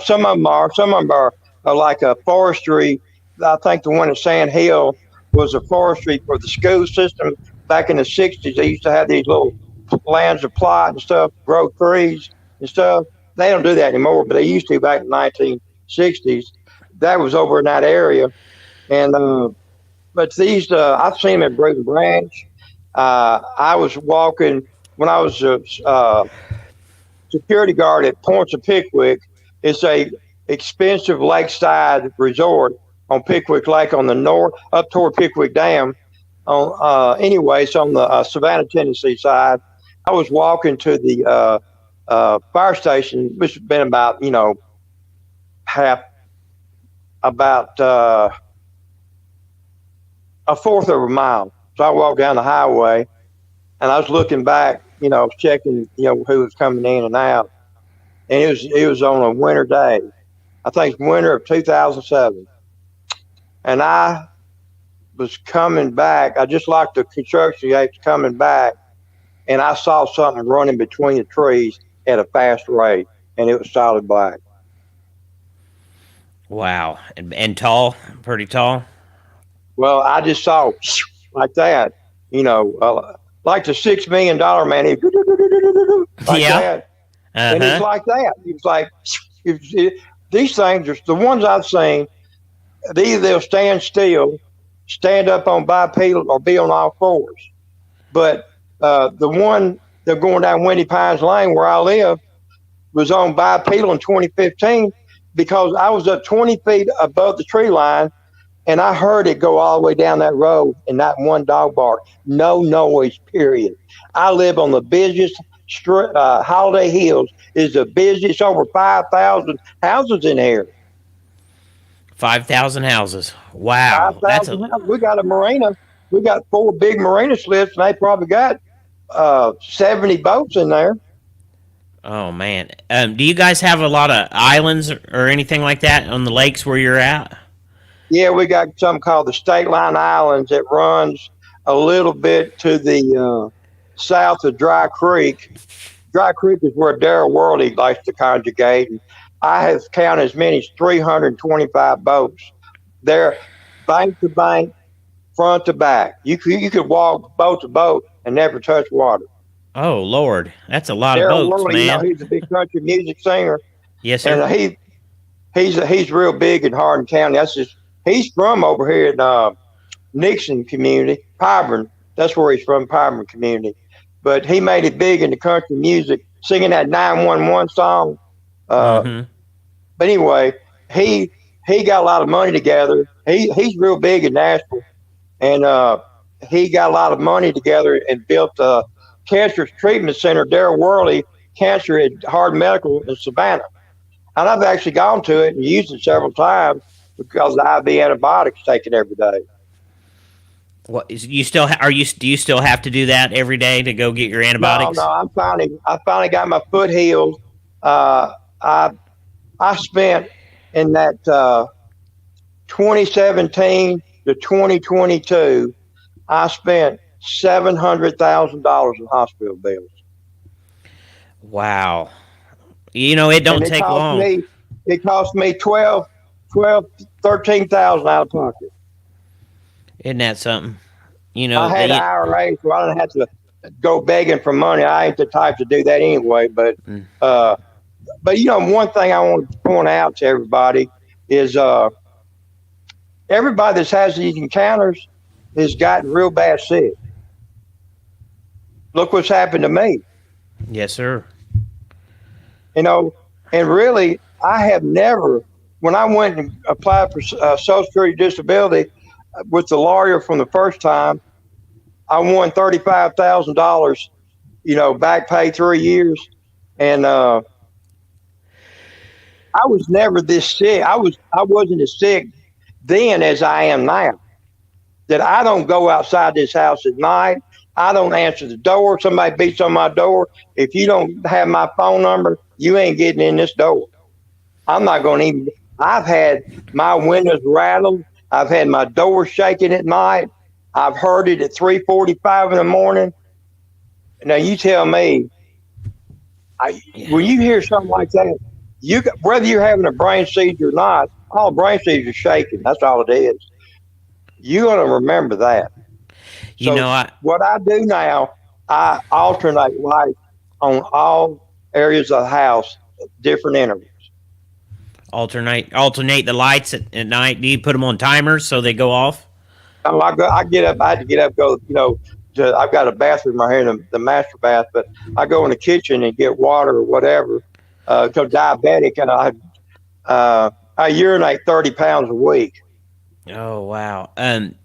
Some of them are. Some of them are like a forestry. I think the one at Sand Hill was a forestry for the school system back in the 60s. They used to have these little lands of plot and stuff, grow trees and stuff. They don't do that anymore, but they used to back in the 1960s. That was over in that area. And but these, I've seen them at Bruton Branch. I was walking when I was security guard at Points of Pickwick. It's a expensive lakeside resort on Pickwick Lake on the north, up toward Pickwick Dam. Anyways, on the Savannah, Tennessee side, I was walking to the fire station, which has been about, a fourth of a mile. So I walked down the highway, and I was looking back, checking, who was coming in and out. And it was on a winter day. I think it's winter of 2007. And I was coming back. I just like the construction gates coming back, and I saw something running between the trees at a fast rate, and it was solid black. Wow. And tall, pretty tall? Well, I just saw like that, like the $6 million man. Like that. And it's like that. It's like these things are the ones I've seen. They'll stand still, stand up on bipedal, or be on all fours. But the one they're going down Windy Pines Lane where I live was on bipedal in 2015 because I was up 20 feet above the tree line, and I heard it go all the way down that road and not one dog bark. No noise, period. I live on the busiest Holiday Hills is the busiest, over 5,000 houses in here. 5,000 houses. Wow. 5,000 houses. We got a marina. We got 4 big marina slips, and they probably got 70 boats in there. Oh, man. Do you guys have a lot of islands or anything like that on the lakes where you're at? Yeah, we got something called the State Line Islands that runs a little bit to the south of Dry Creek. Dry Creek is where Darrell Worley likes to conjugate. And I have counted as many as 325 boats. They're bank to bank, front to back. You could walk boat to boat and never touch water. Oh, Lord. That's a lot Darrell of boats, Worley, man. he's a big country music singer. Yes, sir. And he's real big in Hardin County. He's from over here in Nixon community, Pyburn. That's where he's from, Pyburn community. But he made it big in the country music, singing that 911 song. But anyway, he got a lot of money together. He's real big in Nashville, and he got a lot of money together and built a cancer treatment center, Darrell Worley Cancer at Hardin Medical in Savannah. And I've actually gone to it and used it several times because of the IV antibiotics taken every day. What you still do you still have to do that every day to go get your antibiotics? No, I finally got my foot healed. I spent in that 2017 to 2022, I spent $700,000 in hospital bills. Wow. It don't take long. It cost me $13,000 out of pocket. Isn't that something? I had an IRA, so I didn't have to go begging for money. I ain't the type to do that anyway. But one thing I want to point out to everybody is everybody that has these encounters, has gotten real bad sick. Look what's happened to me. Yes, sir. You know, and really, I have never, when I went and applied for Social Security disability with the lawyer from the first time, I won $35,000, back pay 3 years. And I was never this sick. I wasn't as sick then as I am now. That I don't go outside this house at night. I don't answer the door. Somebody beats on my door. If you don't have my phone number, you ain't getting in this door. I'm not going to even. I've had my windows rattled. I've had my door shaking at night. I've heard it at 3:45 in the morning. Now you tell me, when you hear something like that, whether you're having a brain seizure or not, all brain seizures are shaking. That's all it is. You're going to remember that. What I do now, I alternate lights on all areas of the house at different intervals. Alternate the lights at night. Do you put them on timers so they go off? I get up. I had to get up, go. I've got a bathroom right here, the master bath, but I go in the kitchen and get water or whatever. Because diabetic, and I urinate 30 pounds a week. Oh wow!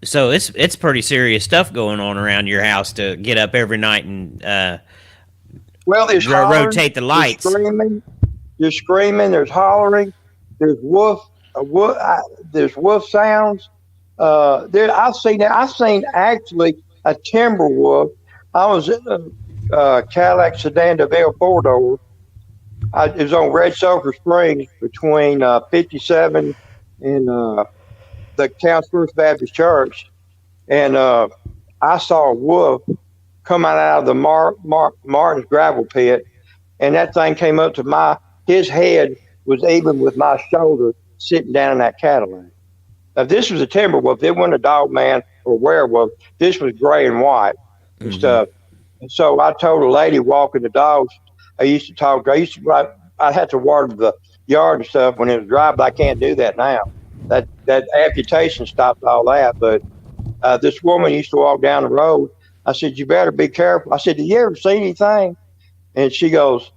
So it's pretty serious stuff going on around your house to get up every night and there's rotate the lights. There's screaming. There's hollering. There's wolf sounds. I've seen actually a timber wolf. I was in a Cadillac sedan DeVille 4-door. It was on Red Sulphur Springs between 57 and the Count's First Baptist Church, and I saw a wolf come out of the Martin's gravel pit, and that thing came up to his head was even with my shoulder sitting down in that Cadillac. Now this was a timber wolf. It wasn't a dog man or werewolf. This was gray and white and stuff. And so I told a lady walking the dogs, I had to water the yard and stuff when it was dry, but I can't do that now. That amputation stopped all that. But this woman used to walk down the road. I said, you better be careful. I said, do you ever see anything? And she goes,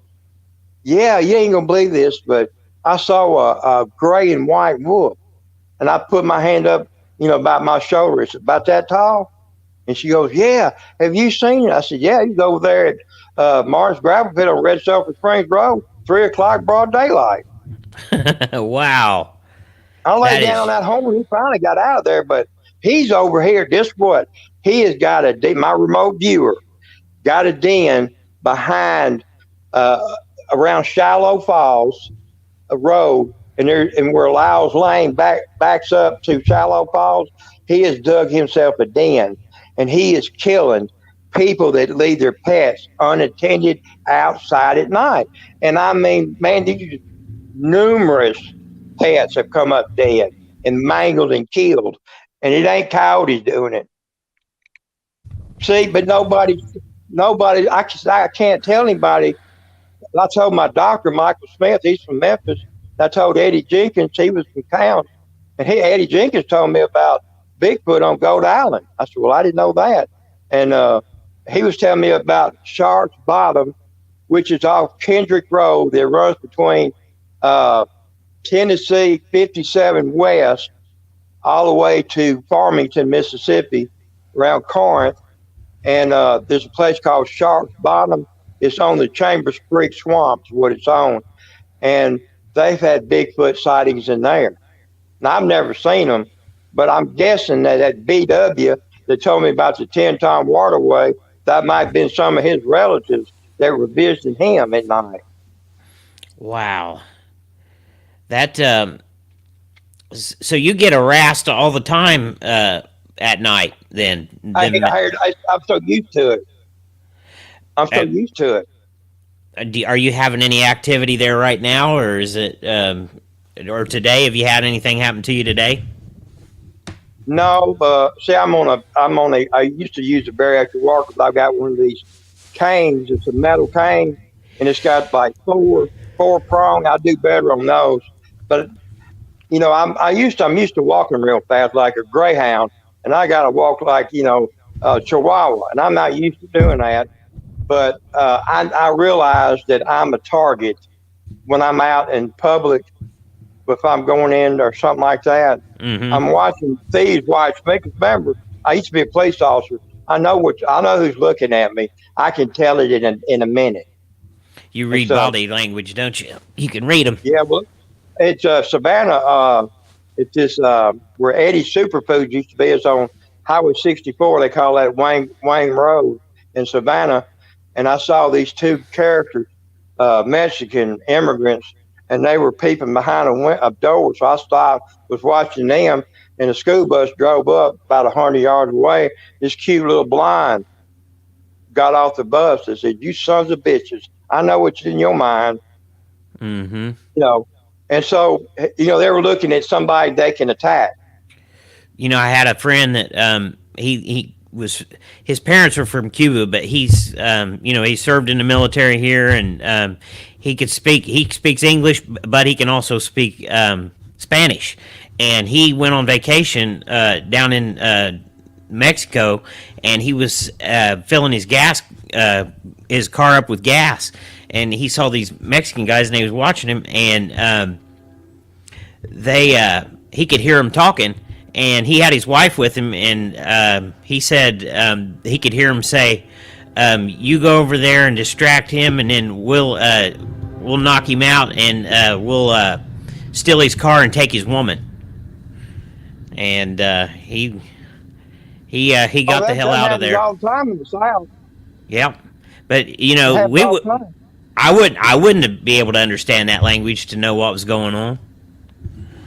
yeah, you ain't going to believe this, but I saw a gray and white wolf. And I put my hand up, about my shoulder. It's about that tall. And she goes, yeah, have you seen it? I said, yeah, he's over there at Martin's gravel pit on Red Sulphur Springs Road, 3 o'clock broad daylight. Wow. I lay down on that home and he finally got out of there, but he's over here. Guess what? He has got my remote viewer, got a den behind around Shallow Falls, a road, and where Lyle's Lane backs up to Shallow Falls, he has dug himself a den, and he is killing people that leave their pets unattended outside at night. And I mean, man, these numerous pets have come up dead and mangled and killed, and it ain't coyotes doing it. See, but nobody, I can't tell anybody. I told my doctor, Michael Smith, he's from Memphis. I told Eddie Jenkins, he was from town, and Eddie Jenkins told me about Bigfoot on Gold Island. I said, well, I didn't know that. And he was telling me about Shark's Bottom, which is off Kendrick Road that runs between Tennessee 57 West all the way to Farmington, Mississippi, around Corinth. And there's a place called Shark's Bottom. It's on the Chambers Creek Swamp is what it's on. And they've had Bigfoot sightings in there. Now, I've never seen them, but I'm guessing that BW that told me about the 10-ton waterway, that might have been some of his relatives that were visiting him at night. Wow. That so you get harassed all the time at night then? I'm so used to it. Used to it. Are you having any activity there right now, or is it or today? Have you had anything happen to you today? No, see, I used to use a bariatric walker, but I've got one of these canes. It's a metal cane, and it's got like four prong. I do better on those, but I'm used to walking real fast like a greyhound. and I got to walk like, Chihuahua, and I'm not used to doing that. But I realize that I'm a target when I'm out in public. If I'm going in or something like that, I'm watching thieves watch me. Because remember, I used to be a police officer. I know who's looking at me. I can tell it in a minute. You read body language, don't you? You can read them. Yeah, well, it's Savannah. It's this where Eddie's Superfoods used to be. It's on Highway 64. They call that Wayne Road in Savannah. And I saw these two characters, Mexican immigrants, and they were peeping behind a door. So I stopped, was watching them, and a school bus drove up about 100 yards away. This cute little blind got off the bus and said, "You sons of bitches, I know what's in your mind." Mm-hmm. And so, they were looking at somebody they can attack. I had a friend that his parents were from Cuba, but he's he served in the military here, and he speaks English, but he can also speak Spanish. And he went on vacation down in Mexico, and he was filling his car up with gas, and he saw these Mexican guys, and he was watching him, and he could hear them talking. And he had his wife with him, and he said he could hear him say, "You go over there and distract him, and then we'll knock him out, and we'll steal his car and take his woman." And he got the hell out of there. All the time in the South. Yeah, but I wouldn't be able to understand that language to know what was going on.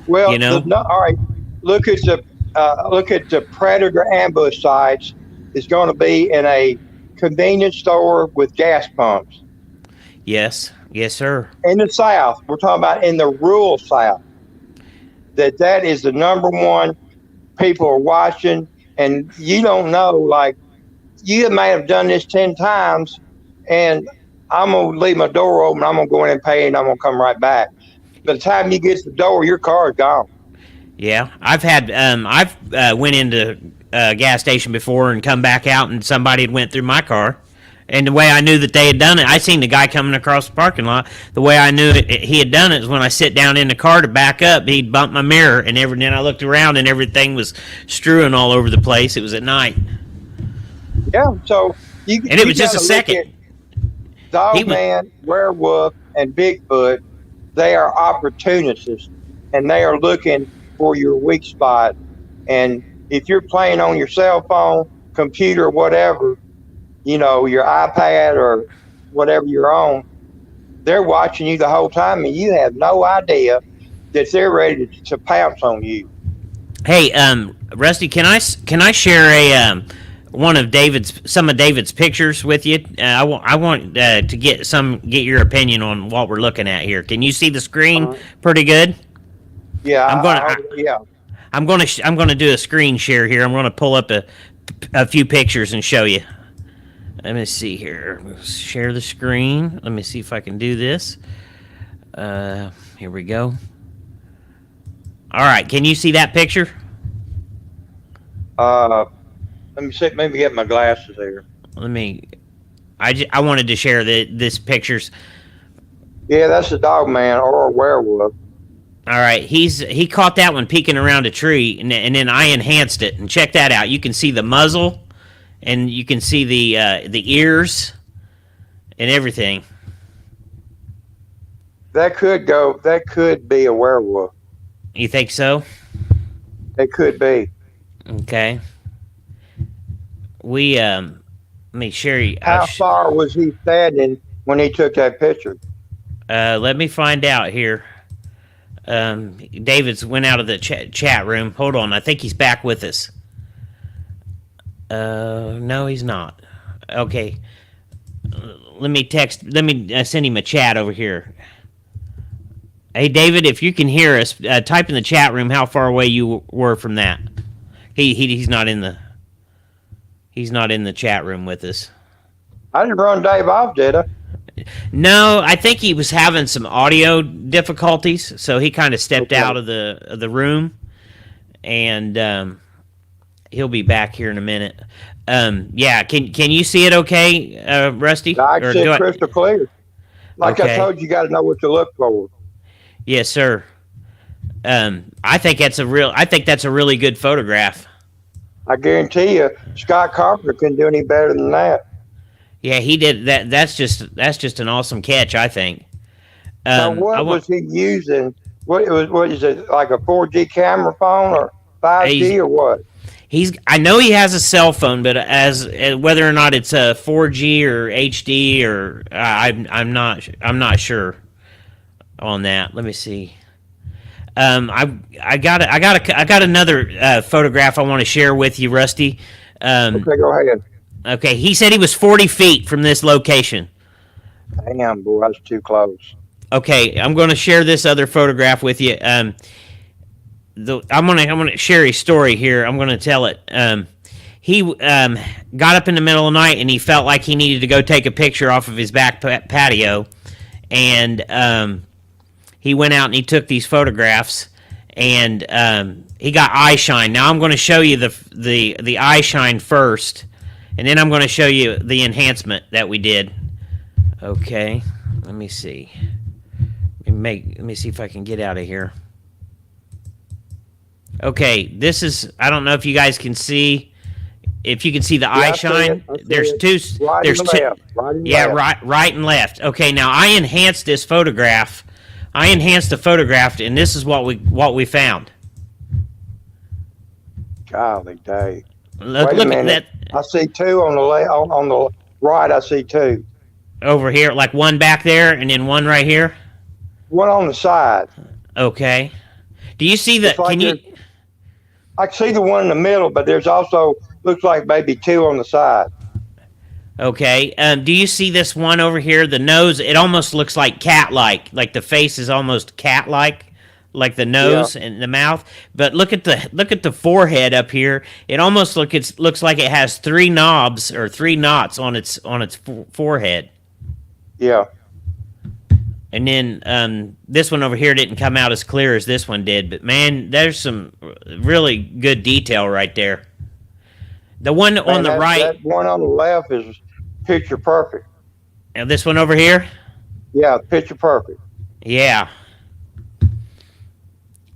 Well, all right. Look at the predator ambush sites. It's going to be in a convenience store with gas pumps. Yes, sir. In the South, we're talking about in the rural South. That is the number one. People are watching, and you don't know. Like, you may have done this 10 times, and I'm gonna leave my door open. I'm gonna go in and pay, and I'm gonna come right back. By the time you get to the door, your car is gone. Yeah, I've went into a gas station before and come back out, and somebody had went through my car. And the way I knew that they had done it, I seen the guy coming across the parking lot. The way I knew he had done it is when I sit down in the car to back up, he'd bump my mirror, and then I looked around, and everything was strewing all over the place. It was at night. Yeah, so it was just a second. Dogman, werewolf, and Bigfoot, they are opportunists, and they are looking for your weak spot. And if you're playing on your cell phone, computer, whatever, your iPad or whatever you're on, they're watching you the whole time, and you have no idea that they're ready to pounce on you. Hey, Rusty, can I share some of David's pictures with you? I want to get your opinion on what we're looking at here. Can you see the screen pretty good? Yeah, I'm gonna do a screen share here. I'm gonna pull up a few pictures and show you. Let me see here. Share the screen. Let me see if I can do this. Here we go. All right, can you see that picture? Let me see. Maybe get my glasses here. I wanted to share this pictures. Yeah, that's a Dogman or a werewolf. All right, he caught that one peeking around a tree, and then I enhanced it. And check that out. You can see the muzzle, and you can see the ears, and everything. That could be a werewolf. You think so? It could be. Okay. Let me share you. How far was he standing when he took that picture? Let me find out here. David's went out of the chat room. Hold on, I think he's back with us. No, he's not. Okay. Let me send him a chat over here. Hey, David, if you can hear us, type in the chat room how far away you were from that. He's not in the chat room with us. I didn't run Dave off, did I? No, I think he was having some audio difficulties, so he kind of stepped out of the room, and He'll be back here in a minute. Yeah, can you see it okay, Rusty? I can see it crystal clear. Like Okay. I told you, you got to know what to look for. Yes, sir. I think that's a really good photograph. I guarantee you, Scott Carpenter couldn't do any better than that. Yeah, he did that. That's just an awesome catch, I think. Now, what was he using? What is it, like a 4G camera phone or 5G or what? I know he has a cell phone, but as whether or not it's a 4G or HD or I'm not sure on that. Let me see. I got another photograph I want to share with you, Rusty. Okay, go ahead. Okay, he said he was 40 feet from this location. Damn, boy, that's too close. Okay, I'm going to share this other photograph with you. I'm gonna share his story here. I'm gonna tell it. He got up in the middle of the night and he felt like he needed to go take a picture off of his back patio, and he went out and he took these photographs, and he got eye shine. Now I'm going to show you the eye shine first, and then I'm going to show you the enhancement that we did. Okay, let me see. Let me see if I can get out of here. Okay, this is. I don't know if you guys can see. If you can see the eye shine, there's two. Right there's and two. left. Right and Yeah, left. right and left. Okay, now I enhanced this photograph. I enhanced the photograph, and this is what we found. Golly day. Look Wait a at minute. that I see two on the on the right. I see two. over here, like one back there, and then one right here. One on the side. Okay. Do you see the? It's like Can you? I see the one in the middle, but there's also looks like maybe two on the side. Okay. Do you see this one over here? The nose. It almost looks like cat-like. Like the face is almost cat-like, like the nose and the mouth. But look at the forehead up here. It almost looks like it has three knobs or three knots on its forehead. Yeah. And then this one over here didn't come out as clear as this one did. But man, there's some really good detail right there. The one on the right. That one on the left is picture perfect. And this one over here? Yeah, picture perfect. Yeah.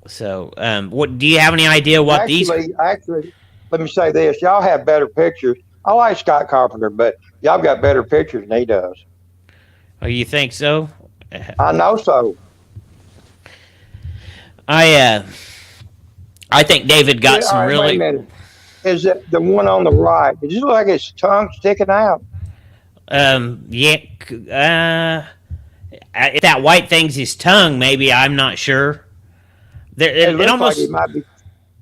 So, what do you have any idea what Actually, let me say this: y'all have better pictures. I like Scott Carpenter, but y'all got better pictures than he does. Oh, you think so? I know so. I think David got some really. Wait a minute. Is it the one on the right? Does it look like his tongue sticking out? Yeah. If that white thing's his tongue, maybe, I'm not sure. It looks almost like he might be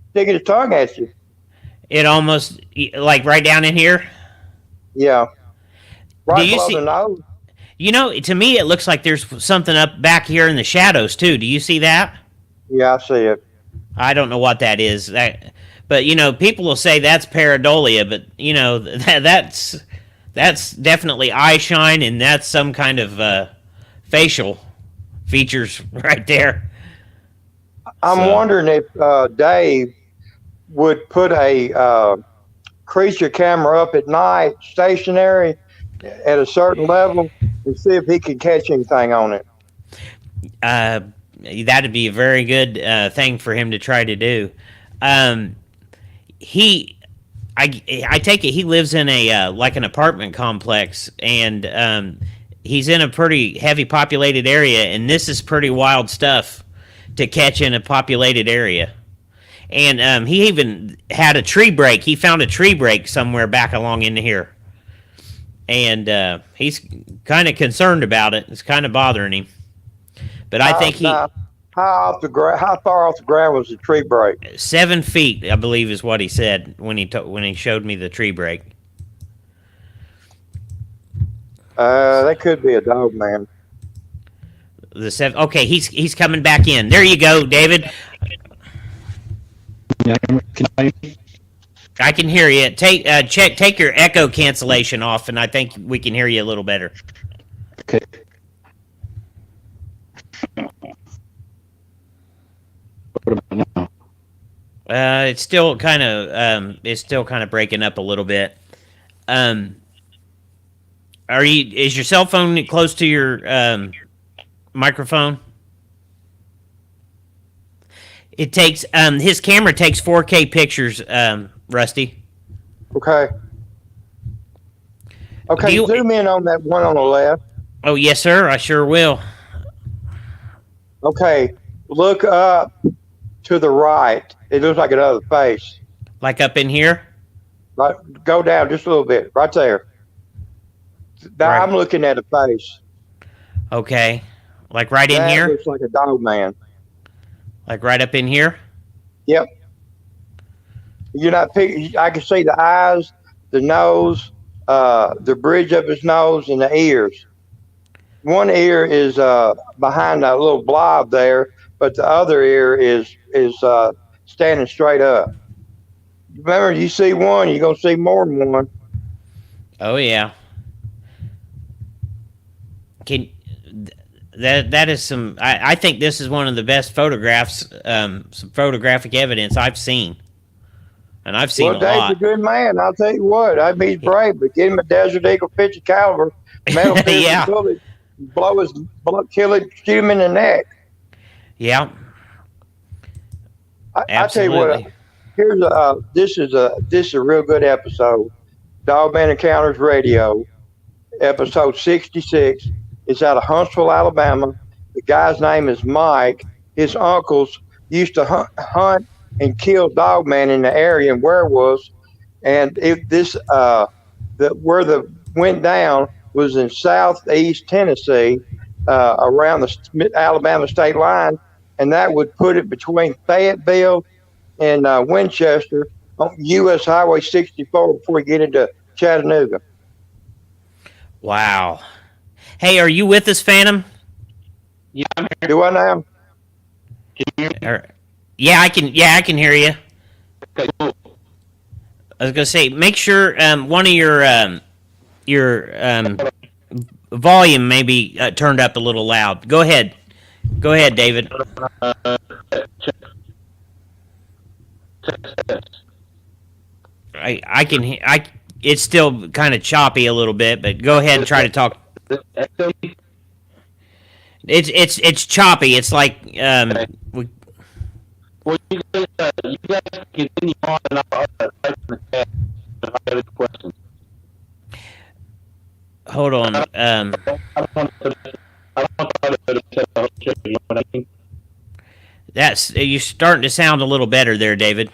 sticking his tongue at you. It almost like right down in here. Yeah. Right Do you below see? the nose. You know, to me, it looks like there's something up back here in the shadows too. Do you see that? Yeah, I see it. I don't know what that is. But you know, people will say that's pareidolia, but you know that's definitely eye shine, and that's some kind of facial features right there. I'm wondering if Dave would put a creature camera up at night, stationary, at a certain level, and see if he could catch anything on it. That'd be a very good thing for him to try to do. I take it he lives in a like an apartment complex, and he's in a pretty heavy populated area, and this is pretty wild stuff to catch in a populated area. And he even had a tree break. He found a tree break somewhere back along in here, and he's kind of concerned about it. It's kind of bothering him. But I think how far off the ground was the tree break? 7 feet, I believe, is what he said when he showed me the tree break. That could be a dog, man. Okay, he's coming back in. There you go, David. Yeah, I can hear you. Take your echo cancellation off, and I think we can hear you a little better. okay. What about now? It's still kind of breaking up a little bit. Um, is your cell phone close to your microphone? It takes his camera takes 4K pictures, Rusty. Okay. Okay, zoom in on that one on the left. Oh yes, sir. I sure will. Okay, look up to the right. It looks like another face. Like up in here? Right, go down just a little bit. Right there. Now Right. I'm looking at a face. Okay. Like right in That here? looks like a dog man. Like right up in here? Yep. I can see the eyes, the nose, the bridge of his nose, and the ears. One ear is behind that little blob there, but the other ear is standing straight up. Remember, you see one, you're gonna see more than one. Oh yeah. That is some. I think this is one of the best photographs, some photographic evidence I've seen, and I've seen Well, a lot. Dave's a good man. I'll tell you what. I'd be brave, but get him a Desert Eagle 50 caliber metal piercing Yeah. bullet, kill it, shoot him in the neck. Yeah. I tell you what. This is a real good episode. Dogman Encounters Radio, episode 66. It's out of Huntsville, Alabama. The guy's name is Mike. His uncles used to hunt and kill dogman in the area and werewolves. And where the went down was in southeast Tennessee, around the Alabama state line, and that would put it between Fayetteville and Winchester on U.S. Highway 64 before you get into Chattanooga. Wow. Hey, are you with us, Phantom? Yeah, I'm here. Do I now? Can you hear me? Yeah, I can. Yeah, I can hear you. Okay, cool. I was gonna say, make sure one of your volume may be turned up a little loud. Go ahead, David. I can. It's still kind of choppy a little bit, but go ahead and try to talk. It's choppy. It's like Well, you guys continue on, and I'll type in the chat if I have any questions. hold on. I don't want to you know what I mean? That's you're starting to sound a little better there, David.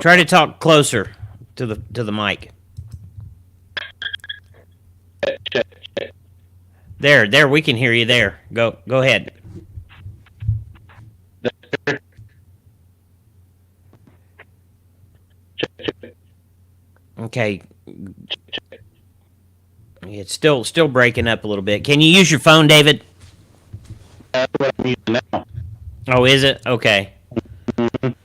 Try to talk closer to the mic. Check. There, we can hear you. There, go ahead. Okay. It's still breaking up a little bit. Can you use your phone, David? That's what I'm using now. Oh, is it? Okay. And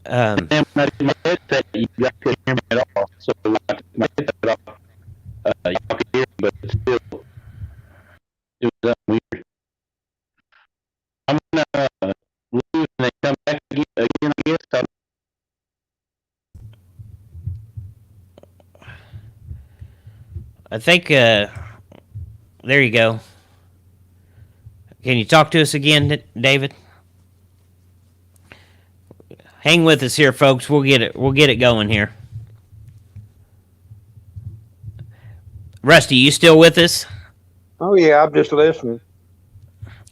when I did my headset, you guys couldn't hear me at all. So when I took my headset off, y'all could hear me, but still, it was weird. I'm gonna leave and then come back again, I guess. I think there you go. Can you talk to us again, David? Hang with us here, folks. We'll get it going here. Rusty, you still with us? Oh yeah, I'm just listening.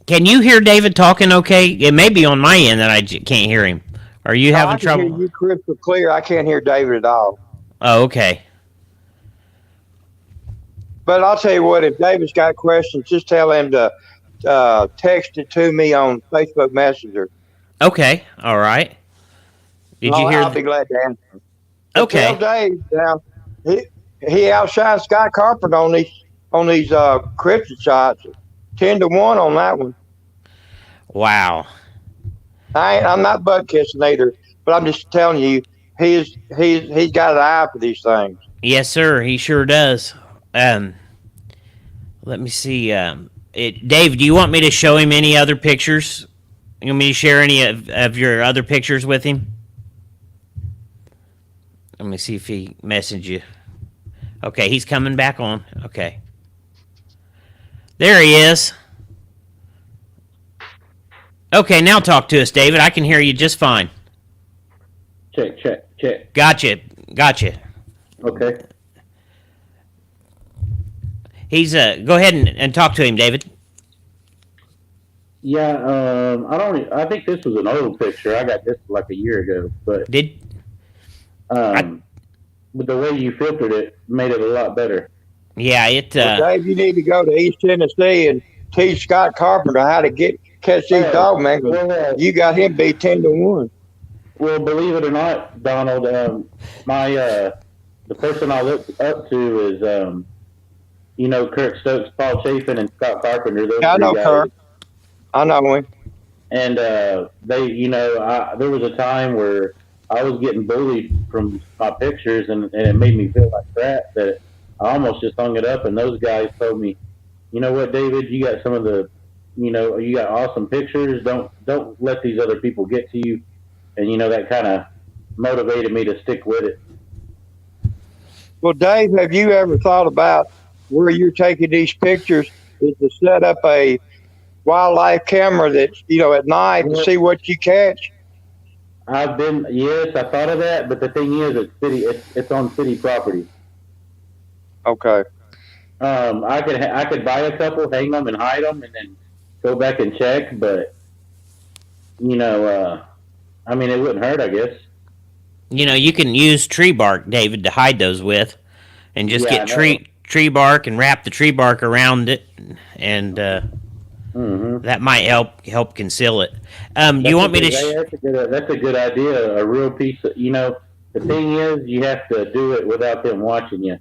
Can you hear David talking okay? It may be on my end that I can't hear him. Are you having I can trouble? hear you crystal clear. I can't hear David at all. Oh, okay. But I'll tell you what, if David's got questions, just tell him to text it to me on Facebook Messenger. Okay. All right. Did you hear? I'll be glad to answer. Okay. Tell Dave now he outshines Scott Carpenter on these cryptid shots. 10-1 on that one. Wow. I'm not butt kissing either, but I'm just telling you, he's got an eye for these things. Yes, sir. He sure does. Let me see. Dave, do you want me to show him any other pictures You want me to share any of your other pictures with him? Let me see if he messaged you. Okay, he's coming back on. Okay. There he is. Okay, now talk to us, David. I can hear you just fine. Check, check, check. Gotcha. Okay. He's go ahead and talk to him, David. Yeah, I think this was an old picture. I got this like a year ago, but Did with the way you filtered it, made it a lot better. yeah, it Well, Dave, you need to go to East Tennessee and teach Scott Carpenter how to catch these dogmen. You got him beat 10-1. Well, believe it or not, Donald, the person I look up to is Kirk Stokes, Paul Chafin, and Scott Carpenter. Those I know three guys. Kirk. I know him. And there was a time where I was getting bullied from my pictures, and it made me feel like crap that I almost just hung it up. And those guys told me, you know what, David, you got some of the, you got awesome pictures. Don't let these other people get to you. And that kind of motivated me to stick with it. Well, Dave, have you ever thought about where you're taking these pictures is to set up a wildlife camera that, at night and see what you catch? Yes, I thought of that, but the thing is, it's on city property. Okay. I could buy a couple, hang them, and hide them, and then go back and check. But it wouldn't hurt, I guess. you can use tree bark, David, to hide those with, and just get tree bark and wrap the tree bark around it, and that might help conceal it. You want me to? That's a good idea. A real piece of, the thing is, you have to do it without them watching you.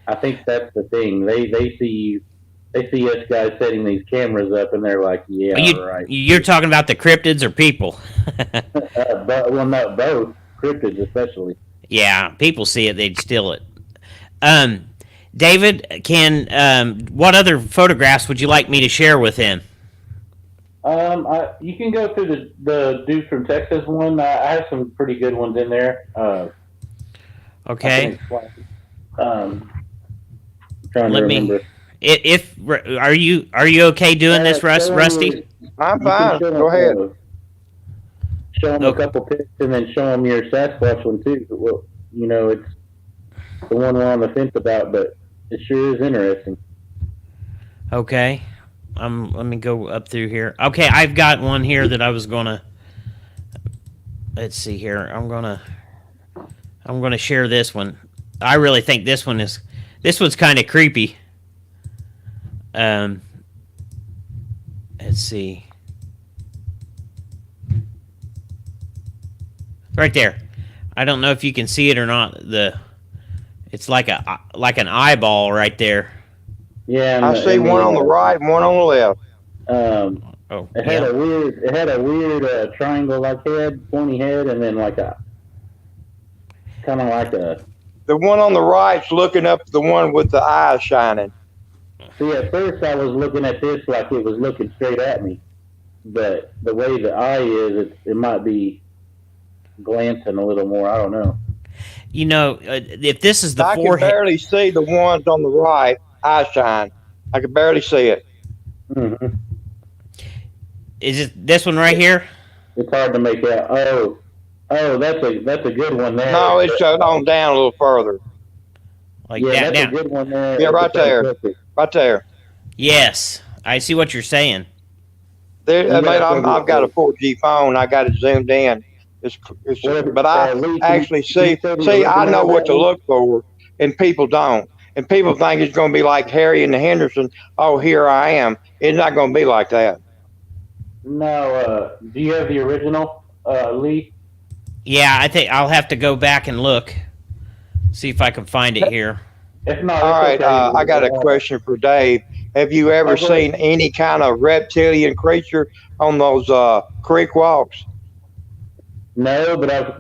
I think that's the thing. They see us guys setting these cameras up, and they're like, "Yeah, right." You're talking about the cryptids or people? Not both. Cryptids, especially. Yeah, people see it, they'd steal it. David, what other photographs would you like me to share with him? You can go through the dude from Texas one. I have some pretty good ones in there. Okay. Trying to remember. Are you okay doing this, Rusty? I'm fine. Go ahead. Show them a couple pics, and then show them your Sasquatch one too. Well, it's the one we're on the fence about, but it sure is interesting. Okay. Let me go up through here. Okay, I've got one here that I was gonna. Let's see here. I'm gonna share this one. I really think this one's kind of creepy. Let's see. Right there. I don't know if you can see it or not. It's like an eyeball right there. Yeah, I see one on the right and one on the left. It had a weird triangle-like head, pointy head, and then kind of like a. The one on the right's looking up at the one with the eyes shining. See, at first I was looking at this like it was looking straight at me, but the way the eye is, it might be glancing a little more. I don't know. If this is the I forehead, can barely see the ones on the right eye shine. I can barely see it. Mm-hmm. Is it this one right here? It's hard to make out. Oh, that's a good one there. No, it's on down a little further. Like that that's down. a good one there. Yeah, right there. Right there. Yes, I see what you're saying. I've got a 4G phone. I got it zoomed in. But I actually see. I know what to look for, and people don't. And people think it's going to be like Harry and the Henderson. Oh, here I am. It's not going to be like that. No. Do you have the original, Lee? Yeah, I think I'll have to go back and look, see if I can find it here. If not, all right. Okay. I got a question for Dave. Have you ever seen any kind of reptilian creature on those creek walks? No, but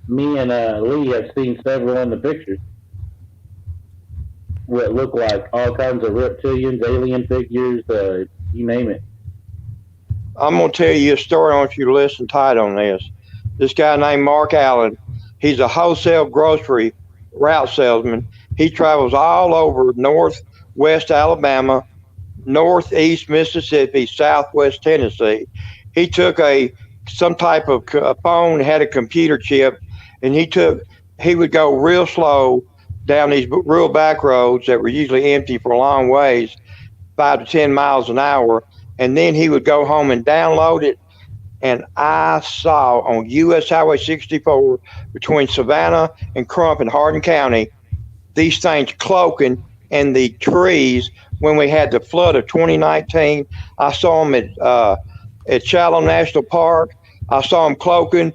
me and Lee have seen several in the pictures. What look like all kinds of reptilians, alien figures, you name it. I'm going to tell you a story. I want you to listen tight on this. This guy named Mark Allen, he's a wholesale grocery route salesman. He travels all over northwest Alabama, northeast Mississippi, southwest Tennessee. He took some type of a phone, had a computer chip, and he would go real slow down these real back roads that were usually empty for a long ways, 5 to 10 miles an hour, and then he would go home and download it. And I saw on US Highway 64 between Savannah and Crump in Hardin County these things cloaking in the trees when we had the flood of 2019. I saw them at Shallow National Park. I saw them cloaking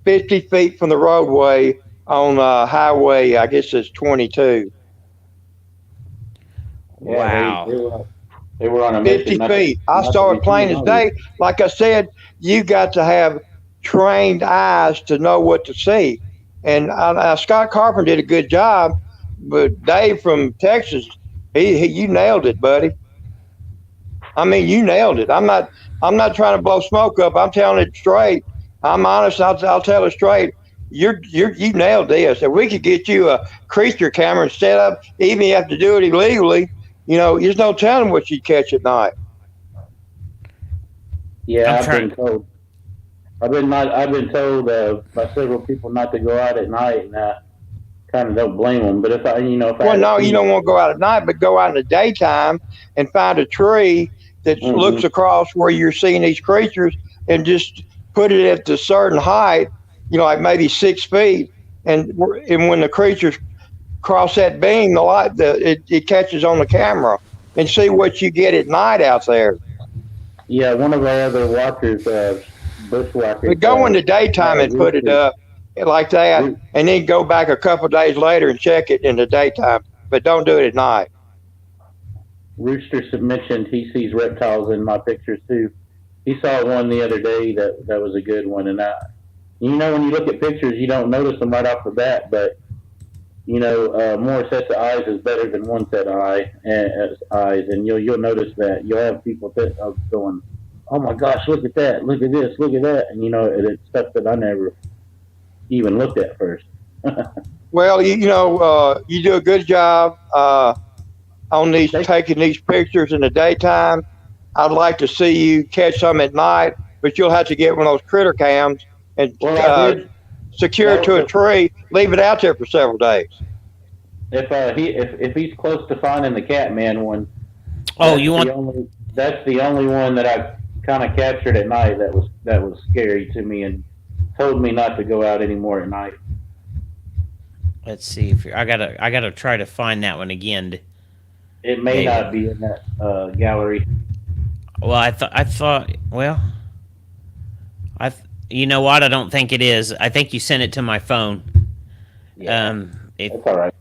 50 feet from the roadway on highway, I guess it's 22. Yeah, Wow. they were on a 50 mission. feet. I saw it plain as day. Like I said, you got to have trained eyes to know what to see. And Scott Carpenter did a good job, but Dave from Texas, you nailed it, buddy. I mean, you nailed it. I'm not trying to blow smoke up. I'm telling it straight. I'm honest. I'll tell it straight. You nailed this. If we could get you a creature camera and set up, even if you have to do it illegally, there's no telling what you'd catch at night. Yeah, I've been told by several people not to go out at night, and I kind of don't blame them. But if you don't want to go out at night, but go out in the daytime and find a tree that looks across where you're seeing these creatures, and just put it at a certain height, like maybe 6 feet, and when the creatures cross that beam, the light, it catches on the camera, and see what you get at night out there. Yeah, one of our other watchers, bushwhackers. But go in the daytime and put it up like that, and then go back a couple of days later and check it in the daytime. But don't do it at night. Rooster mentioned he sees reptiles in my pictures too. He saw one the other day that was a good one, and when you look at pictures, you don't notice them right off the bat, but more sets of eyes is better than one set of eyes, and you'll notice that you'll have people going, "Oh my gosh, look at that! Look at this! Look at that!" And it's stuff that I never even looked at first. Well, you do a good job on taking these pictures in the daytime. I'd like to see you catch some at night, but you'll have to get one of those critter cams and secure it to a tree, leave it out there for several days. If he's close to finding the Catman one, that's the only one that I kind of captured at night that was scary to me and told me not to go out anymore at night. Let's see if I gotta try to find that one again. It may not be in that gallery. Well, I thought. Well, you know what? I don't think it is. I think you sent it to my phone. Yeah, that's all right.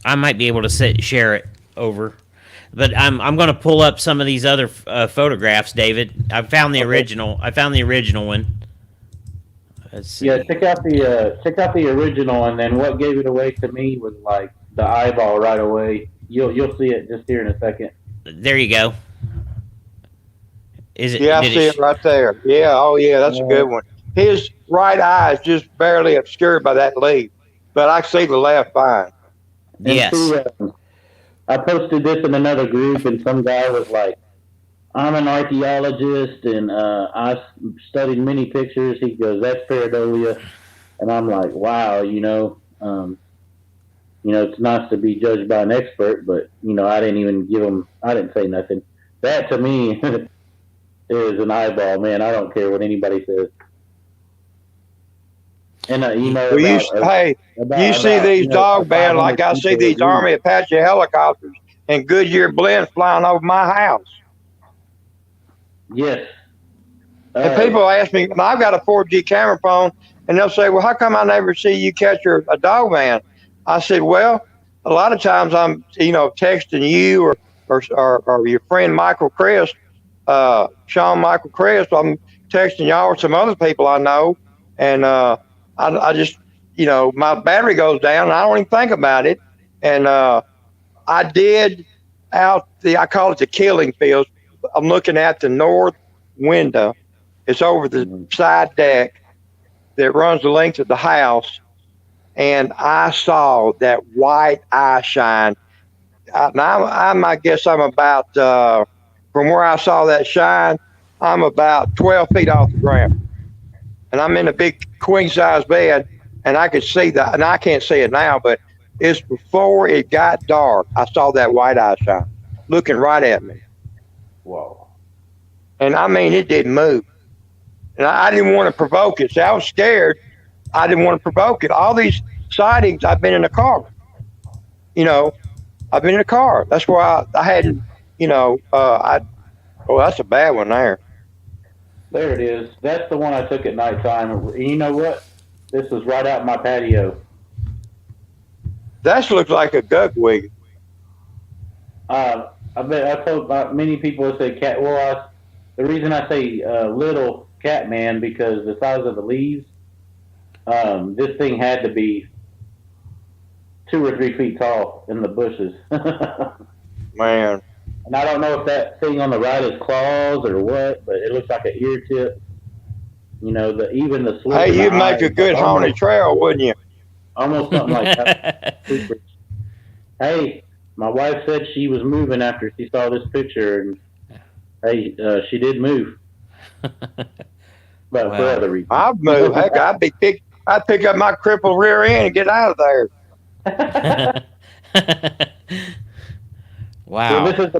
I might be able to share it over, but I'm going to pull up some of these other photographs, David. I found the original. I found the original one. Let's see. Yeah, check out the original, and then what gave it away to me was like the eyeball right away. You'll see it just here in a second. There you go. Is it? Yeah, I see it right there. Yeah, oh yeah, that's a good one. His right eye is just barely obscured by that leaf, but I see the left fine. Yes. I posted this in another group, and some guy was like, "I'm an archaeologist, and I studied many pictures." He goes, "That's pareidolia," and I'm like, "Wow, it's nice to be judged by an expert, but I didn't say nothing. That to me is an eyeball, man. I don't care what anybody says." And you see these Dogman, like I see these Army Apache helicopters and Goodyear blends flying over my house. Yes. And people ask me, and I've got a 4G camera phone, and they'll say, "Well, how come I never see you catch a Dogman?" I said, "Well, a lot of times I'm, texting you or your friend Michael Crist, Sean Michael Crist. I'm texting y'all or some other people I know, and I just, my battery goes down, and I don't even think about it. And I did I call it the killing fields. I'm looking at the north window. It's over the side deck that runs the length of the house, and I saw that white eye shine. Now I guess I'm about from where I saw that shine, I'm about 12 feet off the ground, and I'm in a big queen size bed, and I could see that, and I can't see it now, but it's before it got dark. I saw that white eye shine, looking right at me. Whoa. And I mean, it didn't move. And I didn't want to provoke it. See, I was scared. I didn't want to provoke it. All these sightings, I've been in a car. I've been in a car. That's why I hadn't, that's a bad one there. There it is. That's the one I took at nighttime. And you know what? This was right out my patio. That looks like a duckweed. I bet I told many people have said cat. Well, the reason I say little cat man because the size of the leaves. This thing had to be 2 or 3 feet tall in the bushes. Man. And I don't know if that thing on the right is claws or what, but it looks like an ear tip. Even the slit. Hey, you'd make a good haunted trail, wouldn't you? Almost something like that. Hey, my wife said she was moving after she saw this picture, and hey, she did move. But for other reasons. I'd move. Heck, I'd pick up my crippled rear end and get out of there. Wow. So this is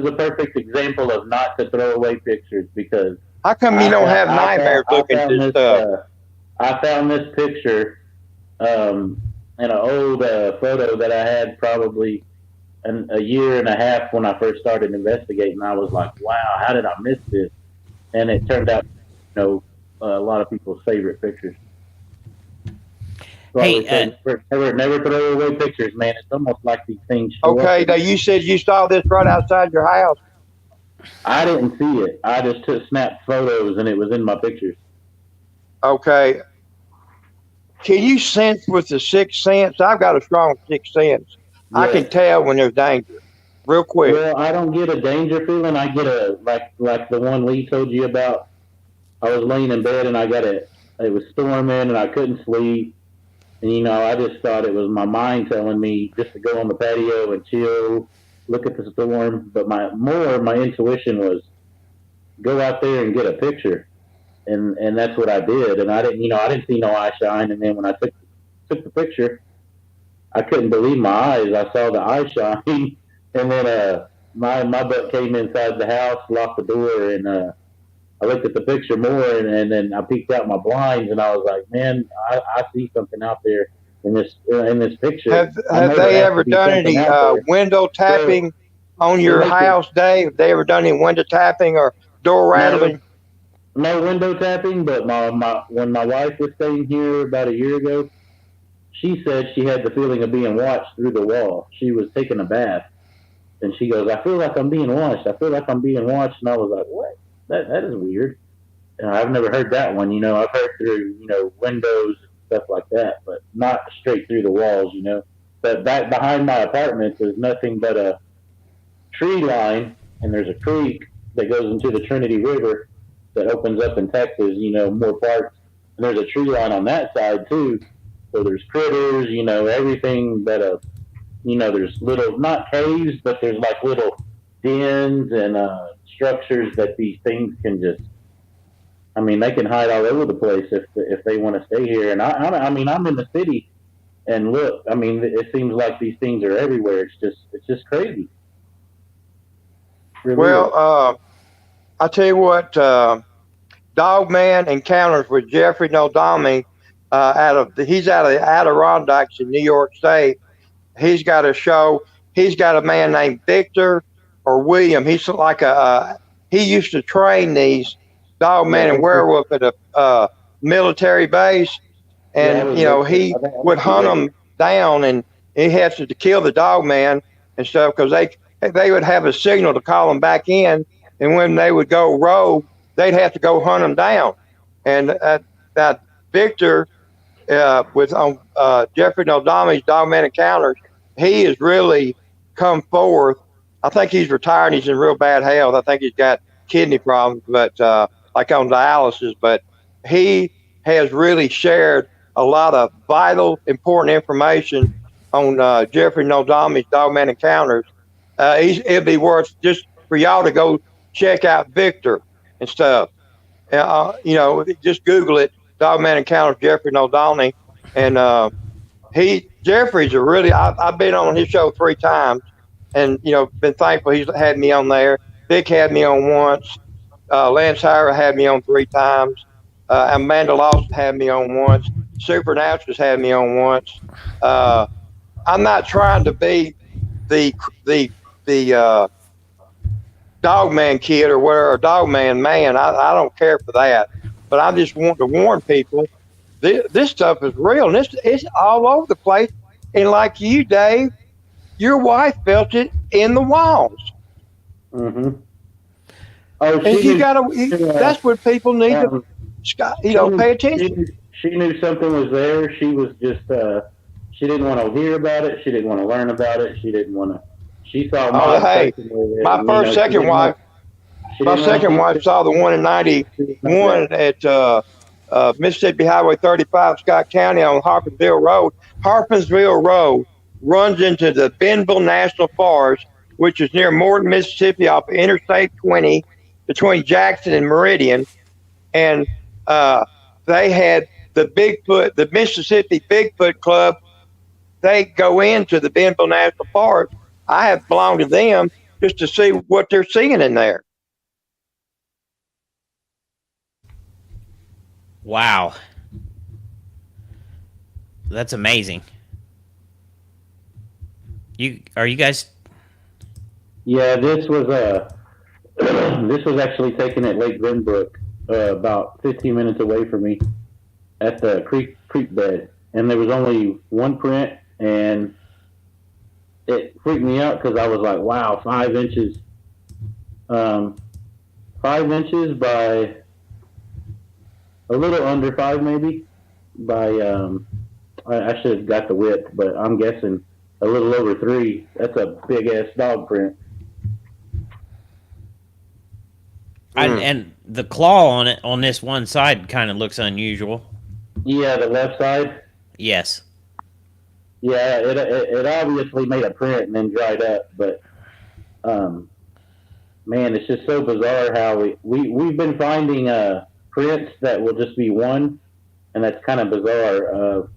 a perfect example of not to throw away pictures because. How come you don't have nightmares looking at this stuff? I found this picture in an old photo that I had probably a year and a half when I first started investigating. I was like, wow, how did I miss this? And it turned out, a lot of people's favorite pictures. So hey, never throw away pictures, man. It's almost like these things. Okay, now you said you saw this right outside your house. I didn't see it. I just snapped photos, and it was in my pictures. Okay. Can you sense with the sixth sense? I've got a strong sixth sense. Yeah. I can tell when there's danger, real quick. Well, I don't get a danger feeling. I get a like the one Lee told you about. I was laying in bed and it was storming and I couldn't sleep. And, I just thought it was my mind telling me just to go on the patio and chill, look at the storm. But my intuition was go out there and get a picture. And that's what I did. And I didn't see no eye shine. And then when I took the picture, I couldn't believe my eyes. I saw the eye shine. And then my butt came inside the house, locked the door, and I looked at the picture more, and then I peeked out my blinds, and I was like, "Man, I see something out there in this picture." Have they ever done any window tapping on your house, Dave? Have they ever done any window tapping or door rattling? No window tapping, but when my wife was staying here about a year ago, she said she had the feeling of being watched through the wall. She was taking a bath, and she goes, "I feel like I'm being watched. I feel like I'm being watched." And I was like, "What? That is weird." I've never heard that one. I've heard through windows and stuff like that, but not straight through the walls. But back behind my apartment is nothing but a tree line, and there's a creek that goes into the Trinity River that opens up in Texas. More parts, and there's a tree line on that side too. So there's critters, everything but there's little, not caves, but there's like little dens and structures that these things can just, they can hide all over the place if they want to stay here. And I'm in the city, and look, it seems like these things are everywhere. It's just crazy. Really. Well, I'll tell you what, Dogman Encounters with Jeffrey Noldami, he's out of the Adirondacks in New York State. He's got a show. He's got a man named Victor or William. He's like he used to train these dogman and werewolf at a military base, and he would hunt them down, and he has to kill the dogman and stuff because they would have a signal to call them back in, and when they would go rogue, they'd have to go hunt them down. And that Victor with Jeffrey Noldami's Dogman Encounters, he has really come forth I think he's retired. He's in real bad health. I think he's got kidney problems, but like on dialysis. But he has really shared a lot of vital, important information on Jeffrey Nozdami's Dogman Encounters. It'd be worth just for y'all to go check out Victor and stuff. Just Google it, Dogman Encounters Jeffrey Nozdami, and Jeffrey's a really. I've been on his show 3 times, and been thankful he's had me on there. Vic had me on once. Lance Hire had me on 3 times. Amanda Lawson had me on once. Supernaturals had me on once. I'm not trying to be the Dogman kid or whatever, Dogman man. I don't care for that, but I just want to warn people. This stuff is real, and it's all over the place. And like you, Dave, your wife felt it in the walls. Mm-hmm. Oh, and you that's what people need to, pay attention. She knew something was there. She was just, she didn't want to hear about it. She didn't want to learn about it. She didn't want to. She saw my second wife saw the one in 91 at Mississippi Highway 35, Scott County on Harpinsville Road. Harpinsville Road runs into the Bentonville National Forest, which is near Morton, Mississippi, off Interstate 20 between Jackson and Meridian. And they had the Mississippi Bigfoot Club. They go into the Bentonville National Forest. I have belonged to them just to see what they're seeing in there. Wow. That's amazing. Are you guys? Yeah, this was this was actually taken at Lake Glenbrook, about 15 minutes away from me, at the creek bed, and there was only one print, and it freaked me out because I was like, wow, 5 inches, 5 inches by a little under 5 maybe, by I should have got the width, but I'm guessing a little over 3. That's a big ass dog print. And the claw on it on this one side kind of looks unusual. Yeah, the left side. Yes. Yeah, it obviously made a print and then dried up, but man, it's just so bizarre how we've been finding prints that will just be one, and that's kind of bizarre.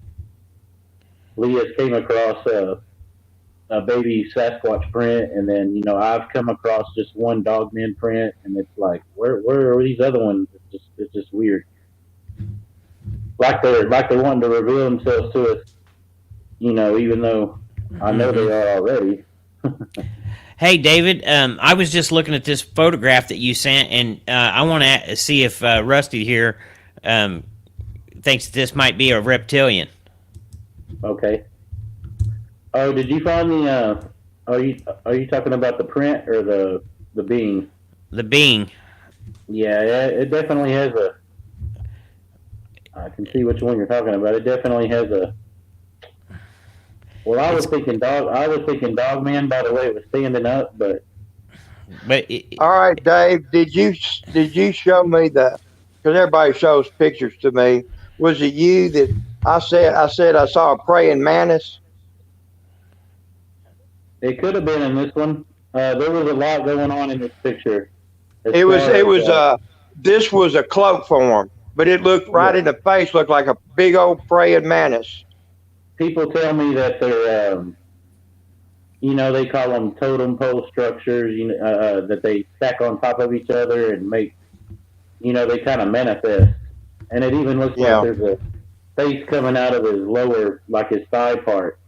Leah's came across a baby Sasquatch print, and then I've come across just one Dogman print, and it's like, where are these other ones? It's just weird. Like they're wanting to reveal themselves to us, even though I know they are already. Hey, David, I was just looking at this photograph that you sent, and I want to see if Rusty here thinks this might be a reptilian. Okay. Oh, did you find the? Are you talking about the print or the being? The being. Yeah, it definitely has a. I can see which one you're talking about. It definitely has a. Well, I was thinking Dogman by the way it was standing up, but. All right, Dave. Did you show me that? Because everybody shows pictures to me. Was it you that I said I saw a praying mantis? It could have been in this one. There was a lot going on in this picture. This was a cloak form, but it looked right in the face, looked like a big old praying mantis. People tell me that they're, they call them totem pole structures, that they stack on top of each other and make, they kind of manifest. And it even looks like there's a face coming out of his lower, like his thigh part.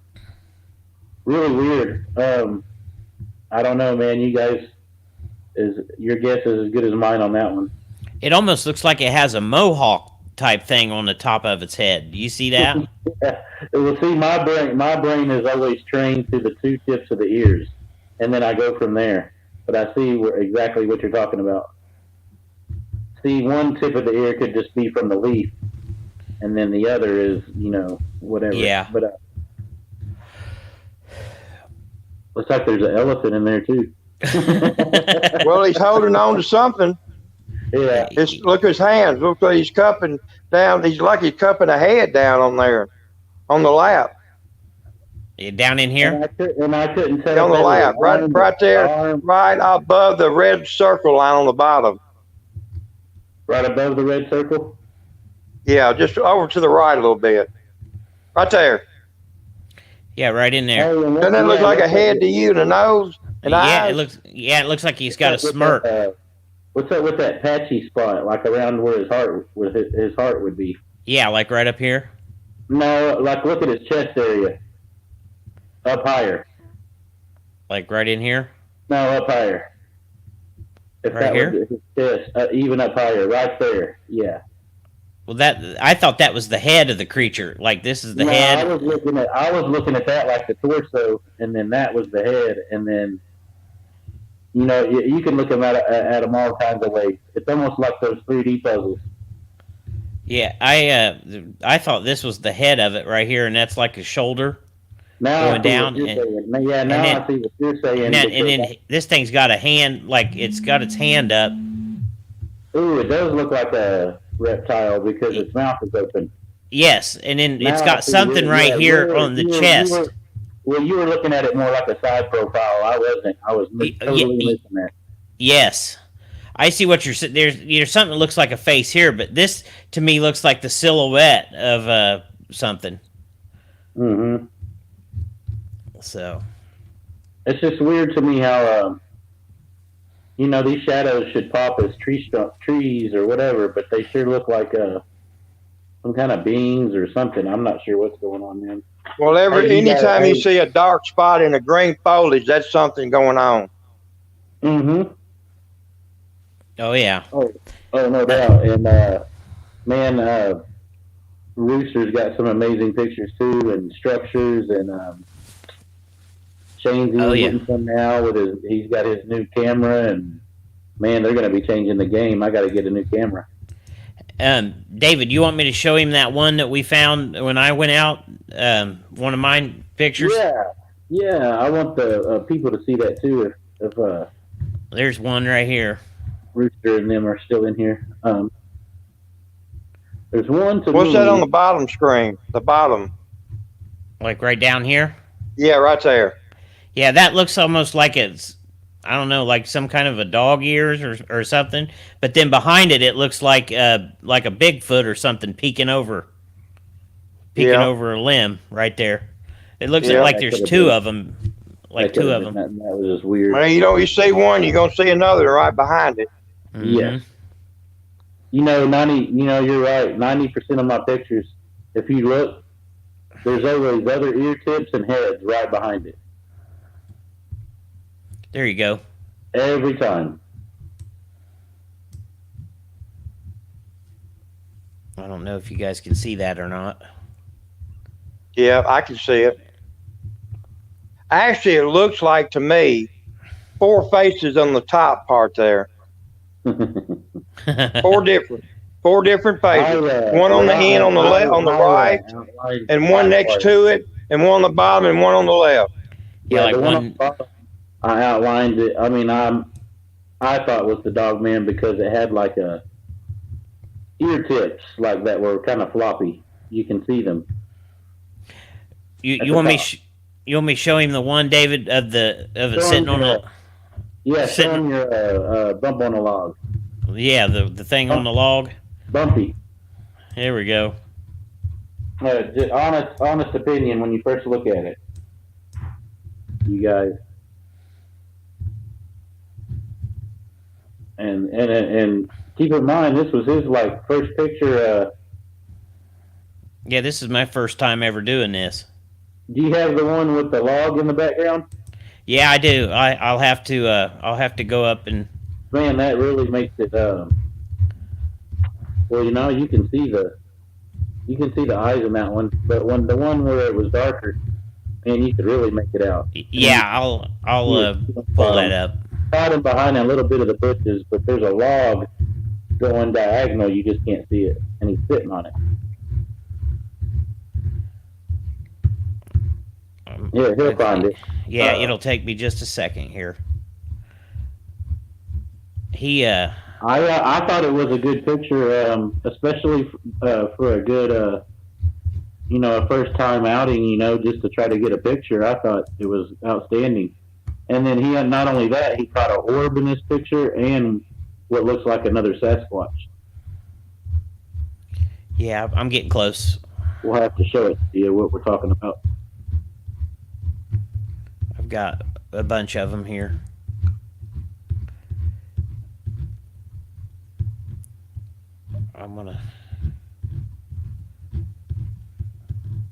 Really weird. I don't know, man. You guys, your guess is as good as mine on that one. It almost looks like it has a mohawk type thing on the top of its head. Do you see that? Yeah. Well, see, my brain is always trained to the 2 tips of the ears, and then I go from there. But I see exactly what you're talking about. See, one tip of the ear could just be from the leaf, and then the other is, whatever. Yeah. But looks like there's an elephant in there too. Well, he's holding on to something. Yeah. Look at his hands. Look like he's cupping down. He's like he's cupping a head down on there, on the lap. Down in here? And I couldn't tell. On the lap, right there, arm, right above the red circle line on the bottom. right above the red circle. Yeah, just over to the right a little bit. Right there. Yeah, right in there. Oh, Doesn't that look like a head to you and a nose and eyes? It looks like he's got a smirk. What's up with that patchy spot, like around where his heart would be? Yeah, like right up here. No, like look at his chest area. Up higher. Like right in here. No, up higher. If right that here. Was his chest, even up higher, right there. Yeah. Well, I thought that was the head of the creature. Like this is the head. I was looking at that like the torso, and then that was the head, and then you can look at them all kinds of ways. It's almost like those 3D puzzles. Yeah, I thought this was the head of it right here, and that's like his shoulder going down. I see what you're saying. And then this thing's got a hand, like it's got its hand up. Ooh, it does look like a reptile because its mouth is open. Yes, and then it's got something right here on the chest. You were looking at it more like a side profile. I wasn't. I was totally missing that. Yes. I see what you're saying. There's something that looks like a face here, but this to me looks like the silhouette of something. Mm-hmm. So it's just weird to me how these shadows should pop as trees or whatever, but they sure look like some kind of beings or something. I'm not sure what's going on, man. Well, anytime you see a dark spot in a green foliage, that's something going on. Mm-hmm. Oh yeah. Oh, no doubt. And man, Rooster's got some amazing pictures too, and structures, and Shane's getting some now with he's got his new camera, and man, they're going to be changing the game. I got to get a new camera. David, you want me to show him that one that we found when I went out? One of my pictures. Yeah. I want the people to see that too. If there's one right here. Rooster and them are still in here. There's one to. What's that on the bottom screen? The bottom. Like right down here. Yeah, right there. Yeah, that looks almost like it's, I don't know, like some kind of a dog ears or something. But then behind it, it looks like a Bigfoot or something peeking over a limb right there. It looks like there's two of them. Like two of them. That was just weird. Well, you see one, you're gonna see another right behind it. Mm-hmm. Yes. You're right. 90% of my pictures, if you look, there's always other ear tips and heads right behind it. There you go. Every time. I don't know if you guys can see that or not. Yeah, I can see it. Actually, it looks like to me 4 faces on the top part there. 4 different faces. One on the end on the left, on the right, and one next to it, and one on the bottom, and one on the left. Yeah, like one. I outlined it. I mean, I thought it was the Dogman because it had like a ear tips like that were kind of floppy. You can see them. You want me? You want me to show him the one, David, of it sitting on a? Yeah, show him your bump on a log. Yeah, the thing on the log. Bumpy. Here we go. Honest opinion when you first look at it, you guys. And keep in mind, this was his first picture. Yeah, this is my first time ever doing this. Do you have the one with the log in the background? Yeah, I do. I'll have to go up and. Man, that really makes it. Well, you can see the eyes in that one, but the one where it was darker, man, you could really make it out. Yeah, I'll pull that up. Hiding behind a little bit of the bushes, but there's a log going diagonal. You just can't see it, and he's sitting on it. Yeah, he'll find it. Yeah, it'll take me just a second here. I thought it was a good picture, especially for a good a first time outing. Just to try to get a picture. I thought it was outstanding. And then he had not only that, he caught an orb in this picture and what looks like another Sasquatch. Yeah, I'm getting close. We'll have to show it to you what we're talking about. I've got a bunch of them here.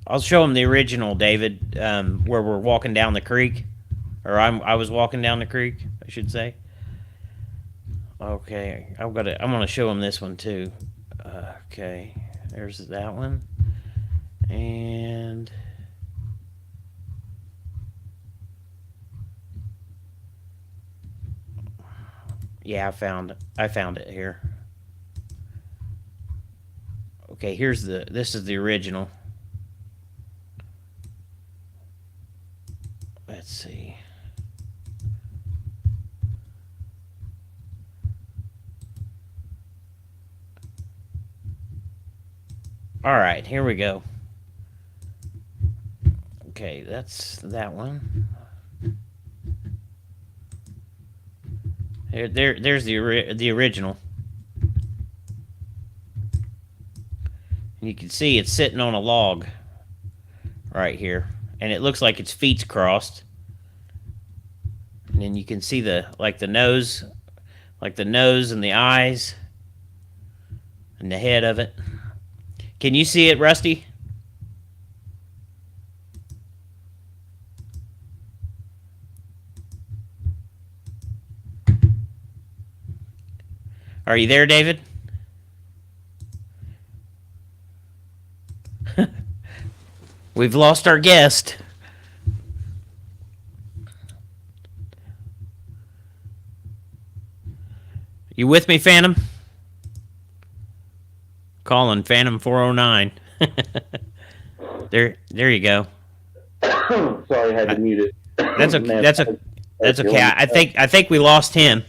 I'll show him the original, David, where we're walking down the creek, or I was walking down the creek, I should say. Okay, I'm gonna show him this one too. Okay, there's that one, and yeah, I found it here. Okay, this is the original. Let's see. All right, here we go. Okay, that's that one. There's the original. And you can see it's sitting on a log right here, and it looks like its feet's crossed. And then you can see the nose and the eyes and the head of it. Can you see it, Rusty? Are you there, David? We've lost our guest. You with me, Phantom? Calling Phantom 409. There you go. Sorry, I had to mute it. That's okay. I think we lost him.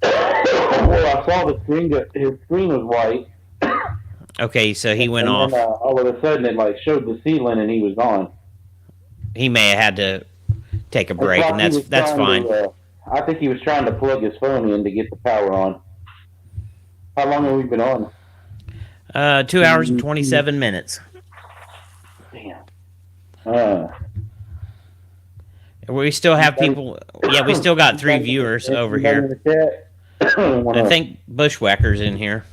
Well, I saw the screen. His screen was white. Okay, so he went off. Then, all of a sudden, it showed the ceiling, and he was gone. He may have had to take a break, and that's fine. I think he was trying to plug his phone in to get the power on. How long have we been on? 2 hours and 27 minutes. Damn. We still have people. Yeah, we still got 3 viewers over here. I think Bushwhacker's in here.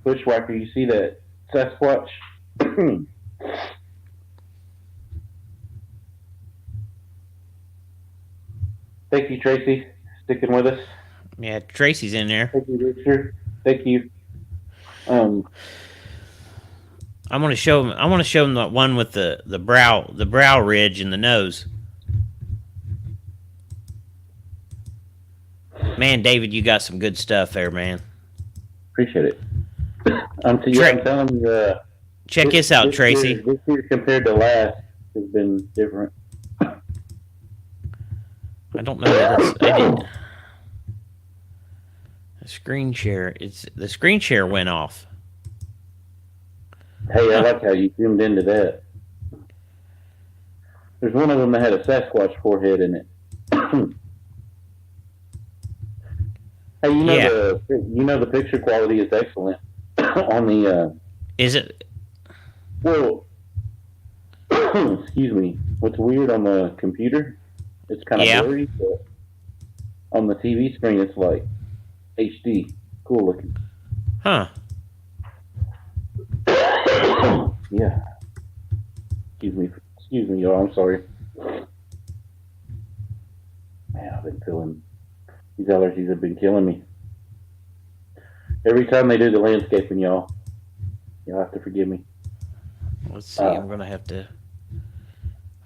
Bushwhacker, you see that Sasquatch? Thank you, Tracy, sticking with us. Yeah, Tracy's in there. Thank you, Richard. Thank you. I want to show him the one with the brow ridge and the nose. Man, David, you got some good stuff there, man. Appreciate it. I'm telling you. Check this out, Tracy. This year compared to last has been different. I don't know that I didn't. The screen share went off. Hey, I like how you zoomed into that. There's one of them that had a Sasquatch forehead in it. Hey, the picture quality is excellent on the. Is it? Well, excuse me. What's weird on the computer? It's kind of blurry, but on the TV screen, it's like HD, cool looking. Huh. Yeah. Excuse me, y'all. I'm sorry. Man, I've been feeling these allergies have been killing me. Every time they do the landscaping, y'all have to forgive me. Let's see. I'm gonna have to.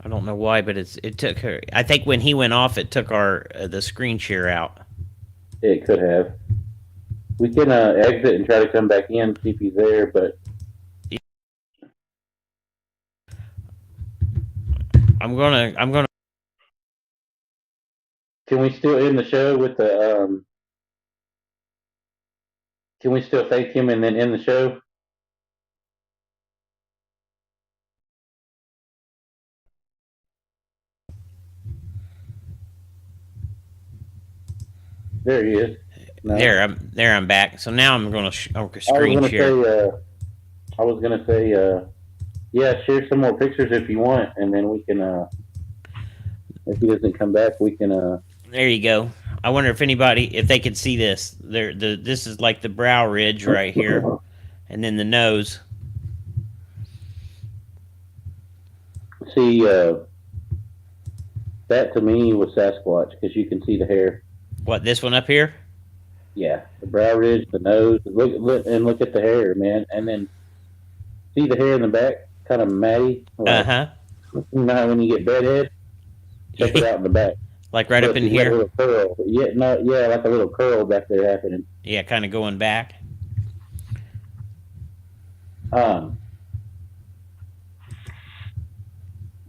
I don't know why, but it took her. I think when he went off, it took the screen share out. It could have. We can exit and try to come back in, see if he's there, but. I'm gonna Can we still end the show with the? Can we still thank him and then end the show? There he is. No. There I'm back. So now I'm going to screen share. I was gonna say, yeah, share some more pictures if you want, and then we can. If he doesn't come back, we can. There you go. I wonder if they could see this. This is like the brow ridge right here, and then the nose. See, that to me was Sasquatch because you can see the hair. What, this one up here? Yeah, the brow ridge, the nose. Look at the hair, man, and then see the hair in the back, kind of matty. Like, You know how when you get bedhead, check it out in the back. Like right up in here. A little curl. Yeah, like a little curl back there happening. Yeah, kind of going back.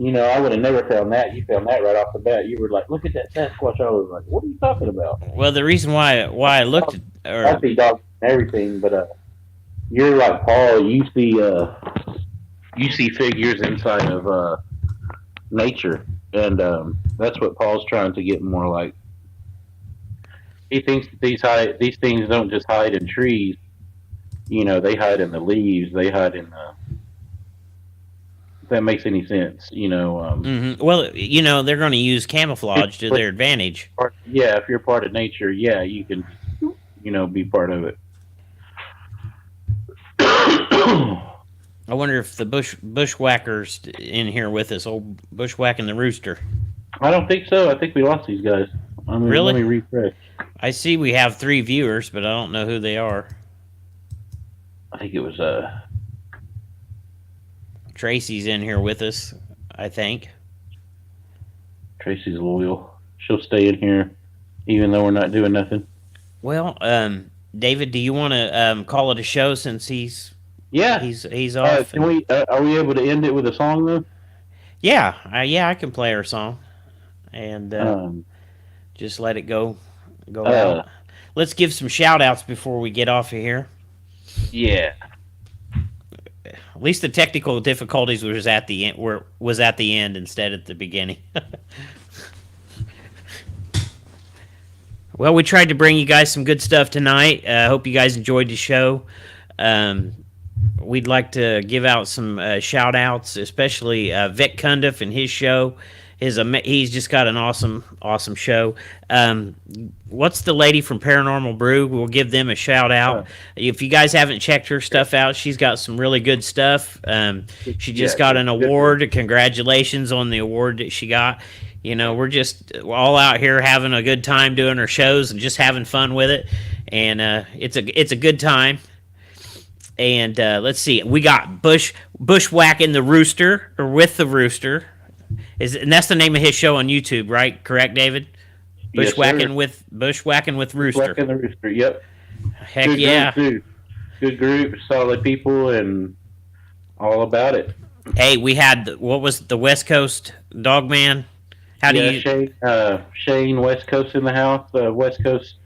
You know, I would have never found that. You found that right off the bat. You were like, "Look at that Sasquatch." I was like, "What are you talking about?" Well, the reason why I looked at, I see dogs and everything, but you're like Paul. You see figures inside of nature, and that's what Paul's trying to get more like. He thinks that these things don't just hide in trees. You know, they hide in the leaves. They hide in the. If that makes any sense, you know. Well, you know, they're going to use camouflage to their advantage. Yeah, if you're part of nature, yeah, you can, you know, be part of it. I wonder if the bushwhackers in here with us, old bushwhacking the rooster. I don't think so. I think we lost these guys. Really? Let me refresh. I see we have 3 viewers, but I don't know who they are. I think it was Tracy's in here with us, I think. Tracy's loyal. She'll stay in here even though we're not doing nothing. Well, David, do you want to call it a show since he's off? Can we? Are we able to end it with a song though? Yeah, I can play our song, and just let it go out. Let's give some shout outs before we get off of here. Yeah. At least the technical difficulties was at the end instead at the beginning. Well, we tried to bring you guys some good stuff tonight. I hope you guys enjoyed the show. We'd like to give out some shout outs, especially Vic Cundiffs and his show. He's just got an awesome show. What's the lady from Paranormal Brew? We'll give them a shout out. If you guys haven't checked her stuff out, she's got some really good stuff. She just got an award. Congratulations on the award that she got. You know, we're just all out here having a good time doing our shows and just having fun with it. And it's a good time. And let's see, we got Bushwhacking the Rooster, or with the Rooster. And that's the name of his show on YouTube, right? Correct, David? Bushwhacking with Rooster. Bushwhacking the Rooster. Yep. Heck good yeah! Group, good group, solid people, and all about it. Hey, we had what was the West Coast Dogman? Shane West Coast in the house? West Coast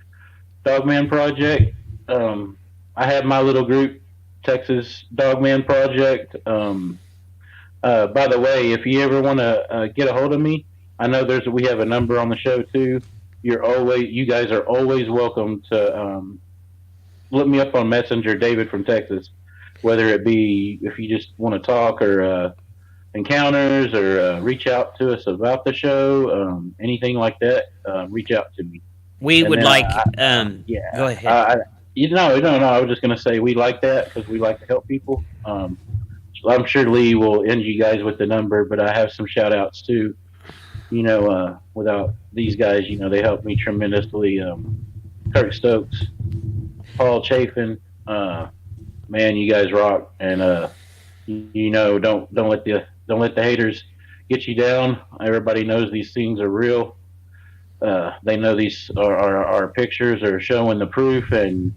Dogman Project. I have my little group, Texas Dogman Project. By the way, if you ever want to get a hold of me, I know we have a number on the show too. You guys are always welcome to look me up on Messenger, David from Texas. Whether it be if you just want to talk or encounters or reach out to us about the show, anything like that, reach out to me. We would like. Yeah. Go ahead. No. I was just going to say we like that because we like to help people. I'm sure Lee will end you guys with the number, but I have some shout outs too. You know, without these guys, you know, they helped me tremendously. Kirk Stokes, Paul Chafin, man, you guys rock. And, you know, don't let the haters get you down. Everybody knows these things are real. They know these are pictures are showing the proof, and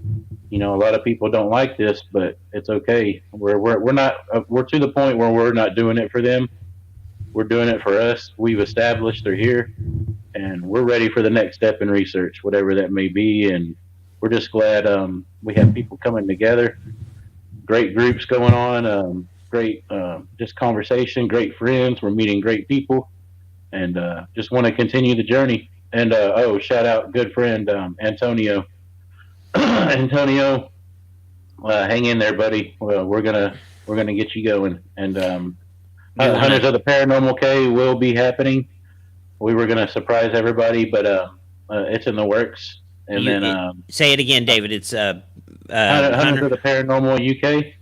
you know a lot of people don't like this, but it's okay. We're to the point where we're not doing it for them. We're doing it for us. We've established they're here, and we're ready for the next step in research, whatever that may be. And we're just glad we have people coming together, great groups going on, great just conversation, great friends. We're meeting great people, and just want to continue the journey. And shout out good friend Antonio. Antonio, hang in there, buddy. Well, we're gonna get you going. And Hunters of the Paranormal K will be happening. We were gonna surprise everybody, but it's in the works. And say it again, David. It's Hunters of the Paranormal UK.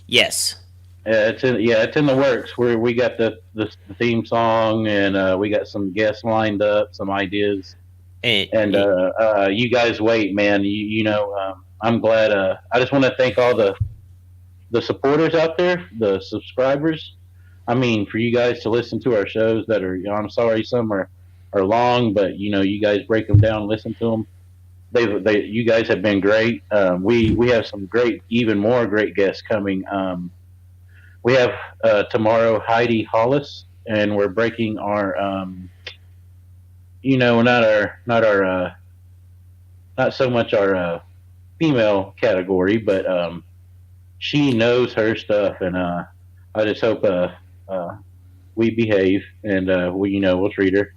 Yes. It's in the works. We got the theme song, and we got some guests lined up, some ideas. And you guys wait, man. I'm glad. I just want to thank all the supporters out there, the subscribers. I mean, for you guys to listen to our shows that are, I'm sorry, some are long, but you guys break them down, listen to them. You guys have been great. We have some even more great guests coming. We have tomorrow Heidi Hollis, and we're breaking our, not so much our female category, but she knows her stuff, and I just hope we behave, and we'll treat her,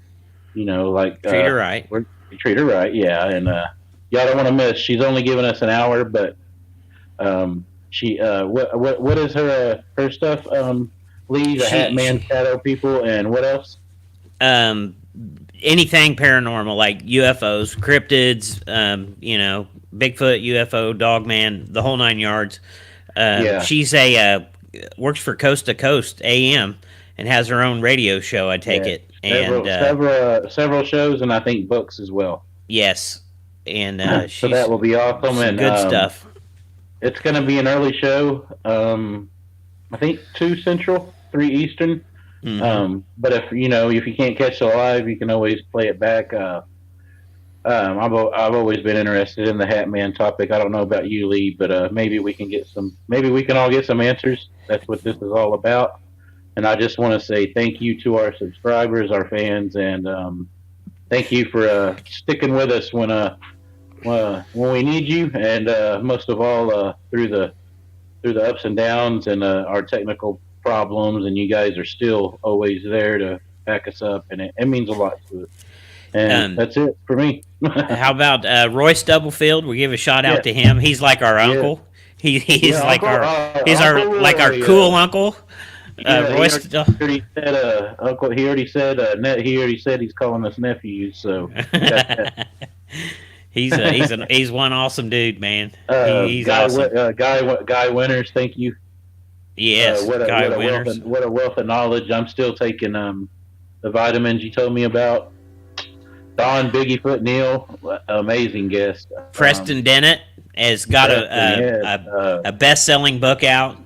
like treat her right. We treat her right, yeah. And y'all don't want to miss. She's only giving us an hour, but she what is her stuff? Lee, the Hat Man, Shadow People, and what else? Anything paranormal, like UFOs, cryptids, Bigfoot, UFO, Dogman, the whole 9 yards. She's works for Coast to Coast AM and has her own radio show. I take it, and several shows, and I think books as well. Yes, and so that will be awesome and good stuff. It's going to be an early show. I think 2 Central, 3 Eastern. Mm-hmm. But if you can't catch it live, you can always play it back. I've always been interested in the Hat Man topic. I don't know about you, Lee, but maybe we can all get some answers. That's what this is all about. And I just want to say thank you to our subscribers, our fans, and thank you for sticking with us when we need you, and most of all through the ups and downs and our technical problems. And you guys are still always there to back us up, and it means a lot to us. And that's it for me. How about Royce Stubblefield? We give a shout out to him. He's like our uncle. He's like our cool uncle. Royce. He already said he's calling us nephews. So he's one awesome dude, man. He's awesome. Guy Winters, thank you. Yes, what a wealth of knowledge. I'm still taking the vitamins you told me about. Don Biggiefoot Neal, amazing guest. Preston Dennett has got a best-selling book out.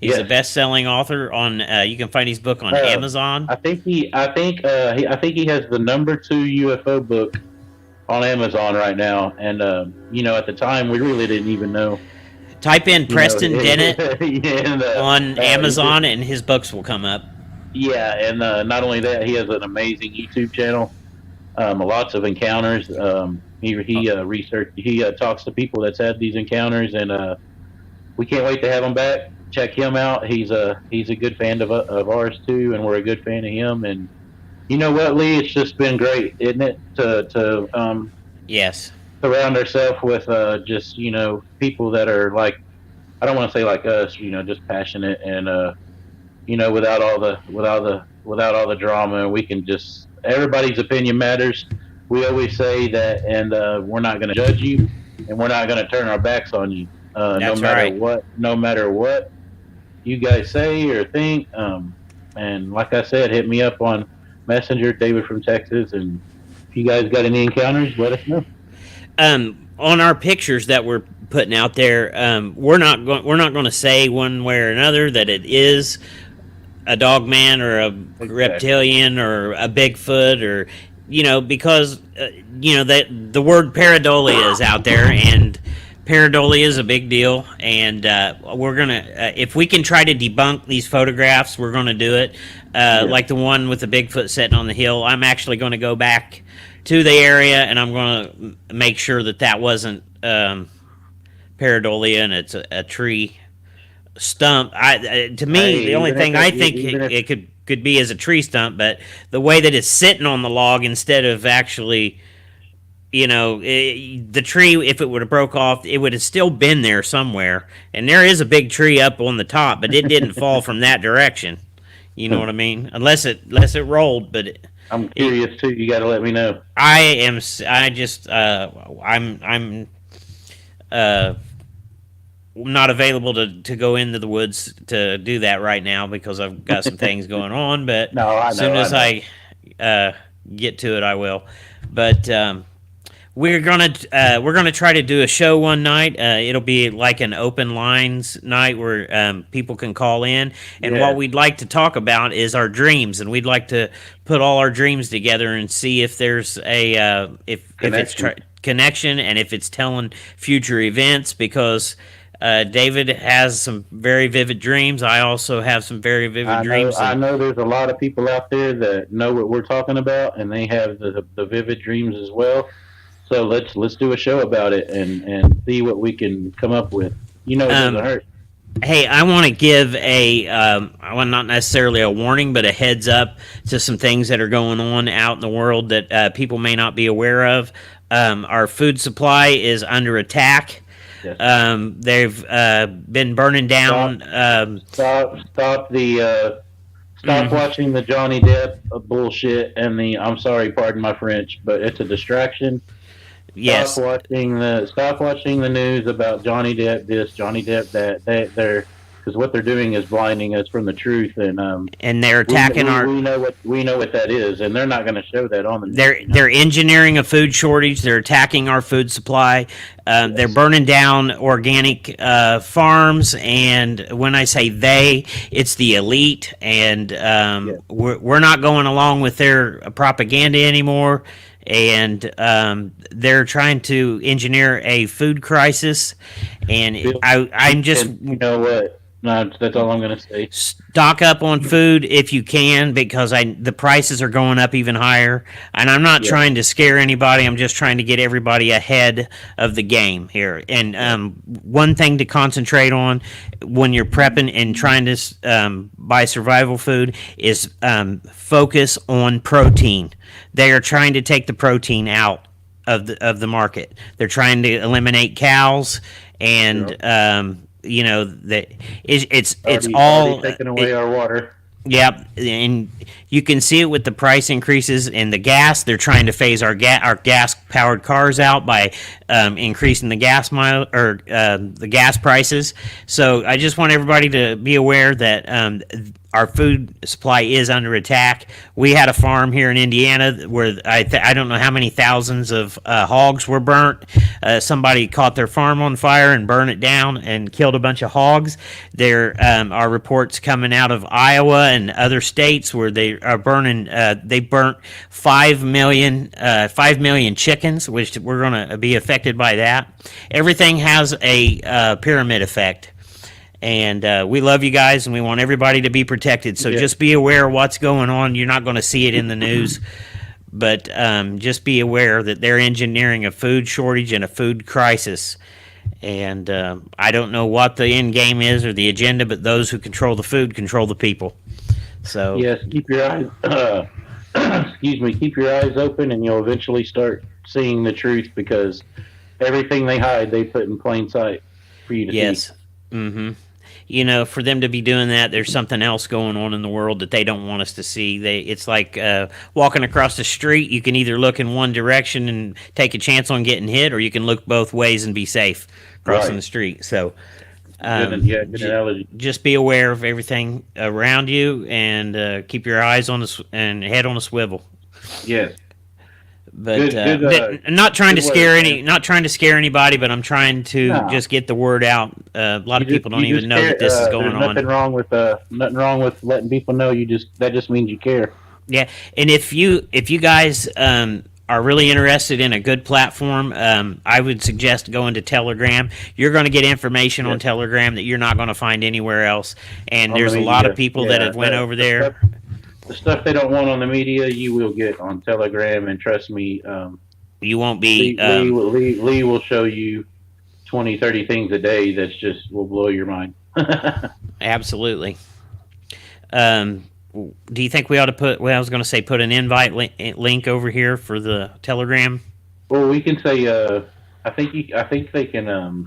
He's a best-selling author on. You can find his book on Amazon. I think he has the number 2 UFO book on Amazon right now. And at the time we really didn't even know. Type in Preston Dennett on Amazon, and his books will come up. Yeah, and not only that, he has an amazing YouTube channel. Lots of encounters. He talks to people that's had these encounters, and we can't wait to have him back. Check him out. He's a good fan of ours too, and we're a good fan of him. And you know what, Lee? It's just been great, isn't it? To yes, surround ourselves with just people that are like, I don't want to say like us, just passionate and without all the drama. We can just, everybody's opinion matters. We always say that, and we're not going to judge you, and we're not going to turn our backs on you. No matter what you guys say or think. And like I said, hit me up on Messenger, David from Texas, and if you guys got any encounters, let us know. On our pictures that we're putting out there, we're not going to say one way or another that it is a Dogman or a reptilian or a Bigfoot, or because that the word pareidolia is out there, and pareidolia is a big deal, and we're gonna if we can try to debunk these photographs, we're gonna do it. Like the one with the Bigfoot sitting on the hill. I'm actually going to go back to the area, and I'm going to make sure that wasn't pareidolia and it's a tree stump. To me, Hey, the only even thing if I it- think even if- it could be is a tree stump, but the way that it's sitting on the log instead of actually, the tree, if it would have broke off, it would have still been there somewhere. And there is a big tree up on the top, but it didn't fall from that direction. You know what I mean? Unless it rolled, but I'm curious too. You got to let me know. I'm not available to go into the woods to do that right now because I've got some things going on. But No, I know, as soon as I get to it, I will. But we're gonna try to do a show one night. It'll be like an open lines night where people can call in, and Yeah. what we'd like to talk about is our dreams, and we'd like to put all our dreams together and see if there's a if it's connection and if it's telling future events because. David has some very vivid dreams. I also have some very vivid dreams. I know there's a lot of people out there that know what we're talking about, and they have the vivid dreams as well. So let's do a show about it and see what we can come up with. It doesn't hurt. Hey, I want to give well, not necessarily a warning, but a heads up to some things that are going on out in the world that people may not be aware of. Our food supply is under attack. Yes. They've been burning down. Stop Mhm. watching the Johnny Depp bullshit and I'm sorry, pardon my French, but it's a distraction. Yes. Stop watching the news about Johnny Depp this, Johnny Depp that. They're because what they're doing is blinding us from the truth, and they're attacking we know what that is, and they're not going to show that on the news. They're engineering a food shortage. They're attacking our food supply. They're burning down organic farms, and when I say they, it's the elite, and we're not going along with their propaganda anymore. And they're trying to engineer a food crisis, and I'm just you know what? No, that's all I'm going to say. stock up on food if you can because the prices are going up even higher. And I'm not trying to scare anybody. I'm just trying to get everybody ahead of the game here. And one thing to concentrate on when you're prepping and trying to buy survival food is focus on protein. They are trying to take the protein out of the market. They're trying to eliminate cows and that it's all taking away our water. Yep, and you can see it with the price increases in the gas. They're trying to phase our gas powered cars out by increasing the gas the gas prices. So I just want everybody to be aware that our food supply is under attack. We had a farm here in Indiana where I don't know how many thousands of hogs were burnt. Somebody caught their farm on fire and burned it down and killed a bunch of hogs. There are reports coming out of Iowa and other states where they are burning. They burnt 5 million chickens, which we're going to be affected by that. Everything has a pyramid effect. And we love you guys, and we want everybody to be protected. So just be aware of what's going on. You're not going to see it in the news, but just be aware that they're engineering a food shortage and a food crisis. And I don't know what the end game is or the agenda, but those who control the food control the people. So yes, keep your eyes. Keep your eyes open, and you'll eventually start seeing the truth because everything they hide, they put in plain sight for you to see. Yes. Mm-hmm. For them to be doing that, there's something else going on in the world that they don't want us to see. It's like walking across the street. You can either look in one direction and take a chance on getting hit, or you can look both ways and be safe crossing the street. So, good analogy. Just be aware of everything around you and keep your eyes on and head on a swivel. Yes. But not trying to scare anybody, but I'm trying to just get the word out. A lot of people don't even know that this is going on. Nothing wrong with letting people know. That just means you care. Yeah, and if you guys are really interested in a good platform, I would suggest going to Telegram. You're going to get information on Telegram that you're not going to find anywhere else. And there's a lot of people that have went over there. the stuff they don't want on the media, you will get on Telegram, and trust me, You won't be. Lee will show you 20, 30 things a day that's just will blow your mind. Absolutely. Do you think we ought to put? Well, I was going to say put an invite link over here for the Telegram. Well, we can say. I think they can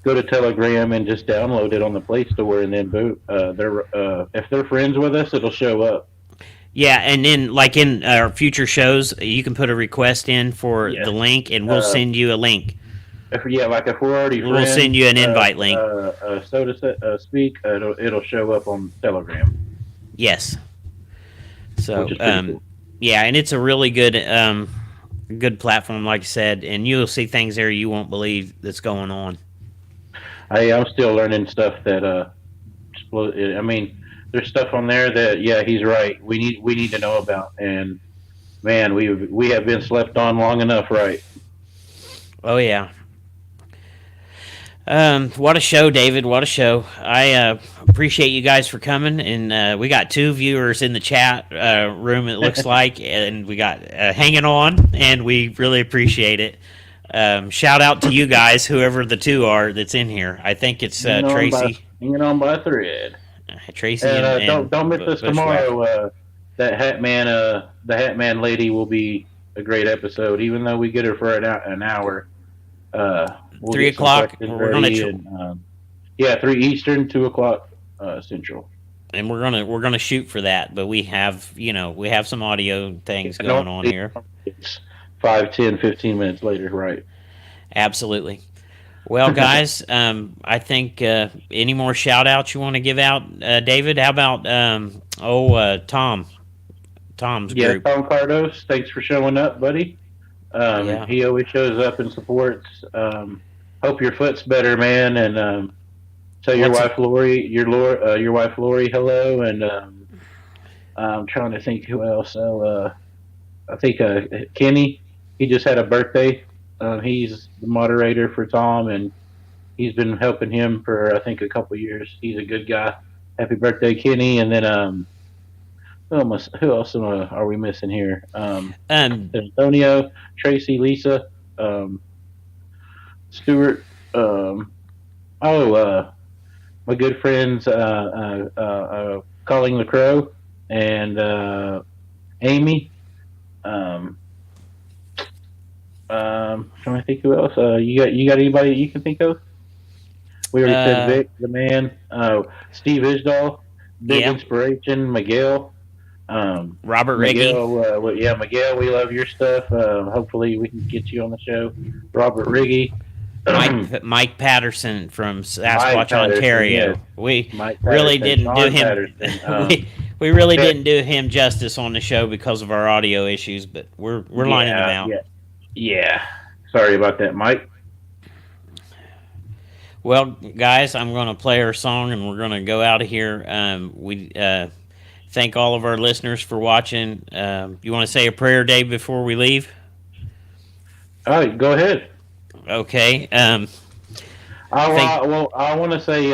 go to Telegram and just download it on the Play Store, and then boot. If they're friends with us, it'll show up. Yeah, and then like in our future shows, you can put a request in for the link, and we'll send you a link. If we're already friends, we'll send you an invite link. So to speak, it'll show up on Telegram. Yes. So, cool. Yeah, and it's a really good, good platform, like I said, and you'll see things there you won't believe that's going on. Hey, I'm still learning stuff that I mean, there's stuff on there that he's right. We need to know about, and man, we have been slept on long enough, right? Oh yeah. What a show, David! What a show! I appreciate you guys for coming, and we got 2 viewers in the chat room. It looks like, and we got hanging on, and we really appreciate it. Shout out to you guys, whoever the 2 are that's in here. I think it's Tracy. Hanging on by a thread. Tracy, and don't miss us tomorrow. The Hat Man lady will be a great episode, even though we get her for an hour. We'll 3 o'clock. We're gonna 3 Eastern, 2 o'clock Central. And we're gonna shoot for that, but we have some audio things going on here. It's 5, 10, 15 minutes later, right? Absolutely. Well, guys, I think any more shout outs you want to give out, David? How about Tom? Tom's group. Tom Cardos, thanks for showing up, buddy. He always shows up and supports. Hope your foot's better, man, and tell your wife Lori, your wife Lori, hello. And I'm trying to think who else. I think Kenny. He just had a birthday. He's the moderator for Tom, and he's been helping him for I think a couple years. He's a good guy. Happy birthday, Kenny! And then who else are we missing here? Antonio, Tracy, Lisa, Stuart. My good friends, Calling the Crow, and Amy. Trying to think who else. You got anybody you can think of? We already said Vic, the man. Steve Isdall, big inspiration. Miguel. Robert Riggy. Miguel, we love your stuff. Hopefully we can get you on the show. Robert Riggy. Mike Patterson from Sasquatch, Ontario. We really didn't do him. We really didn't do him justice on the show because of our audio issues, but we're lining them out. Yeah. Sorry about that, Mike. Well, guys, I'm going to play our song and we're going to go out of here. We thank all of our listeners for watching. You want to say a prayer, Dave, before we leave? All right, go ahead. Okay. I want to say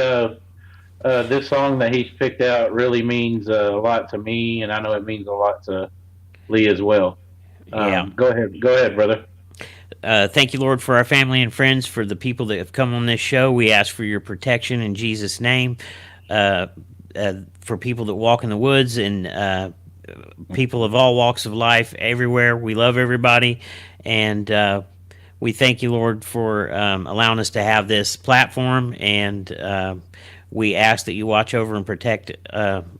this song that he's picked out really means a lot to me, and I know it means a lot to Lee as well. Go ahead, brother. Thank you, Lord, for our family and friends, for the people that have come on this show. We ask for your protection in Jesus' name. For people that walk in the woods and people of all walks of life everywhere. We love everybody. And we thank you, Lord, for allowing us to have this platform. And we ask that you watch over and protect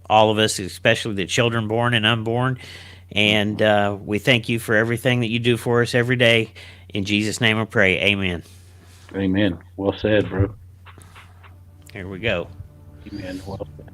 all of us, especially the children born and unborn. And we thank you for everything that you do for us every day. In Jesus' name I pray. Amen. Amen. Well said, bro. Here we go. Amen. Well said.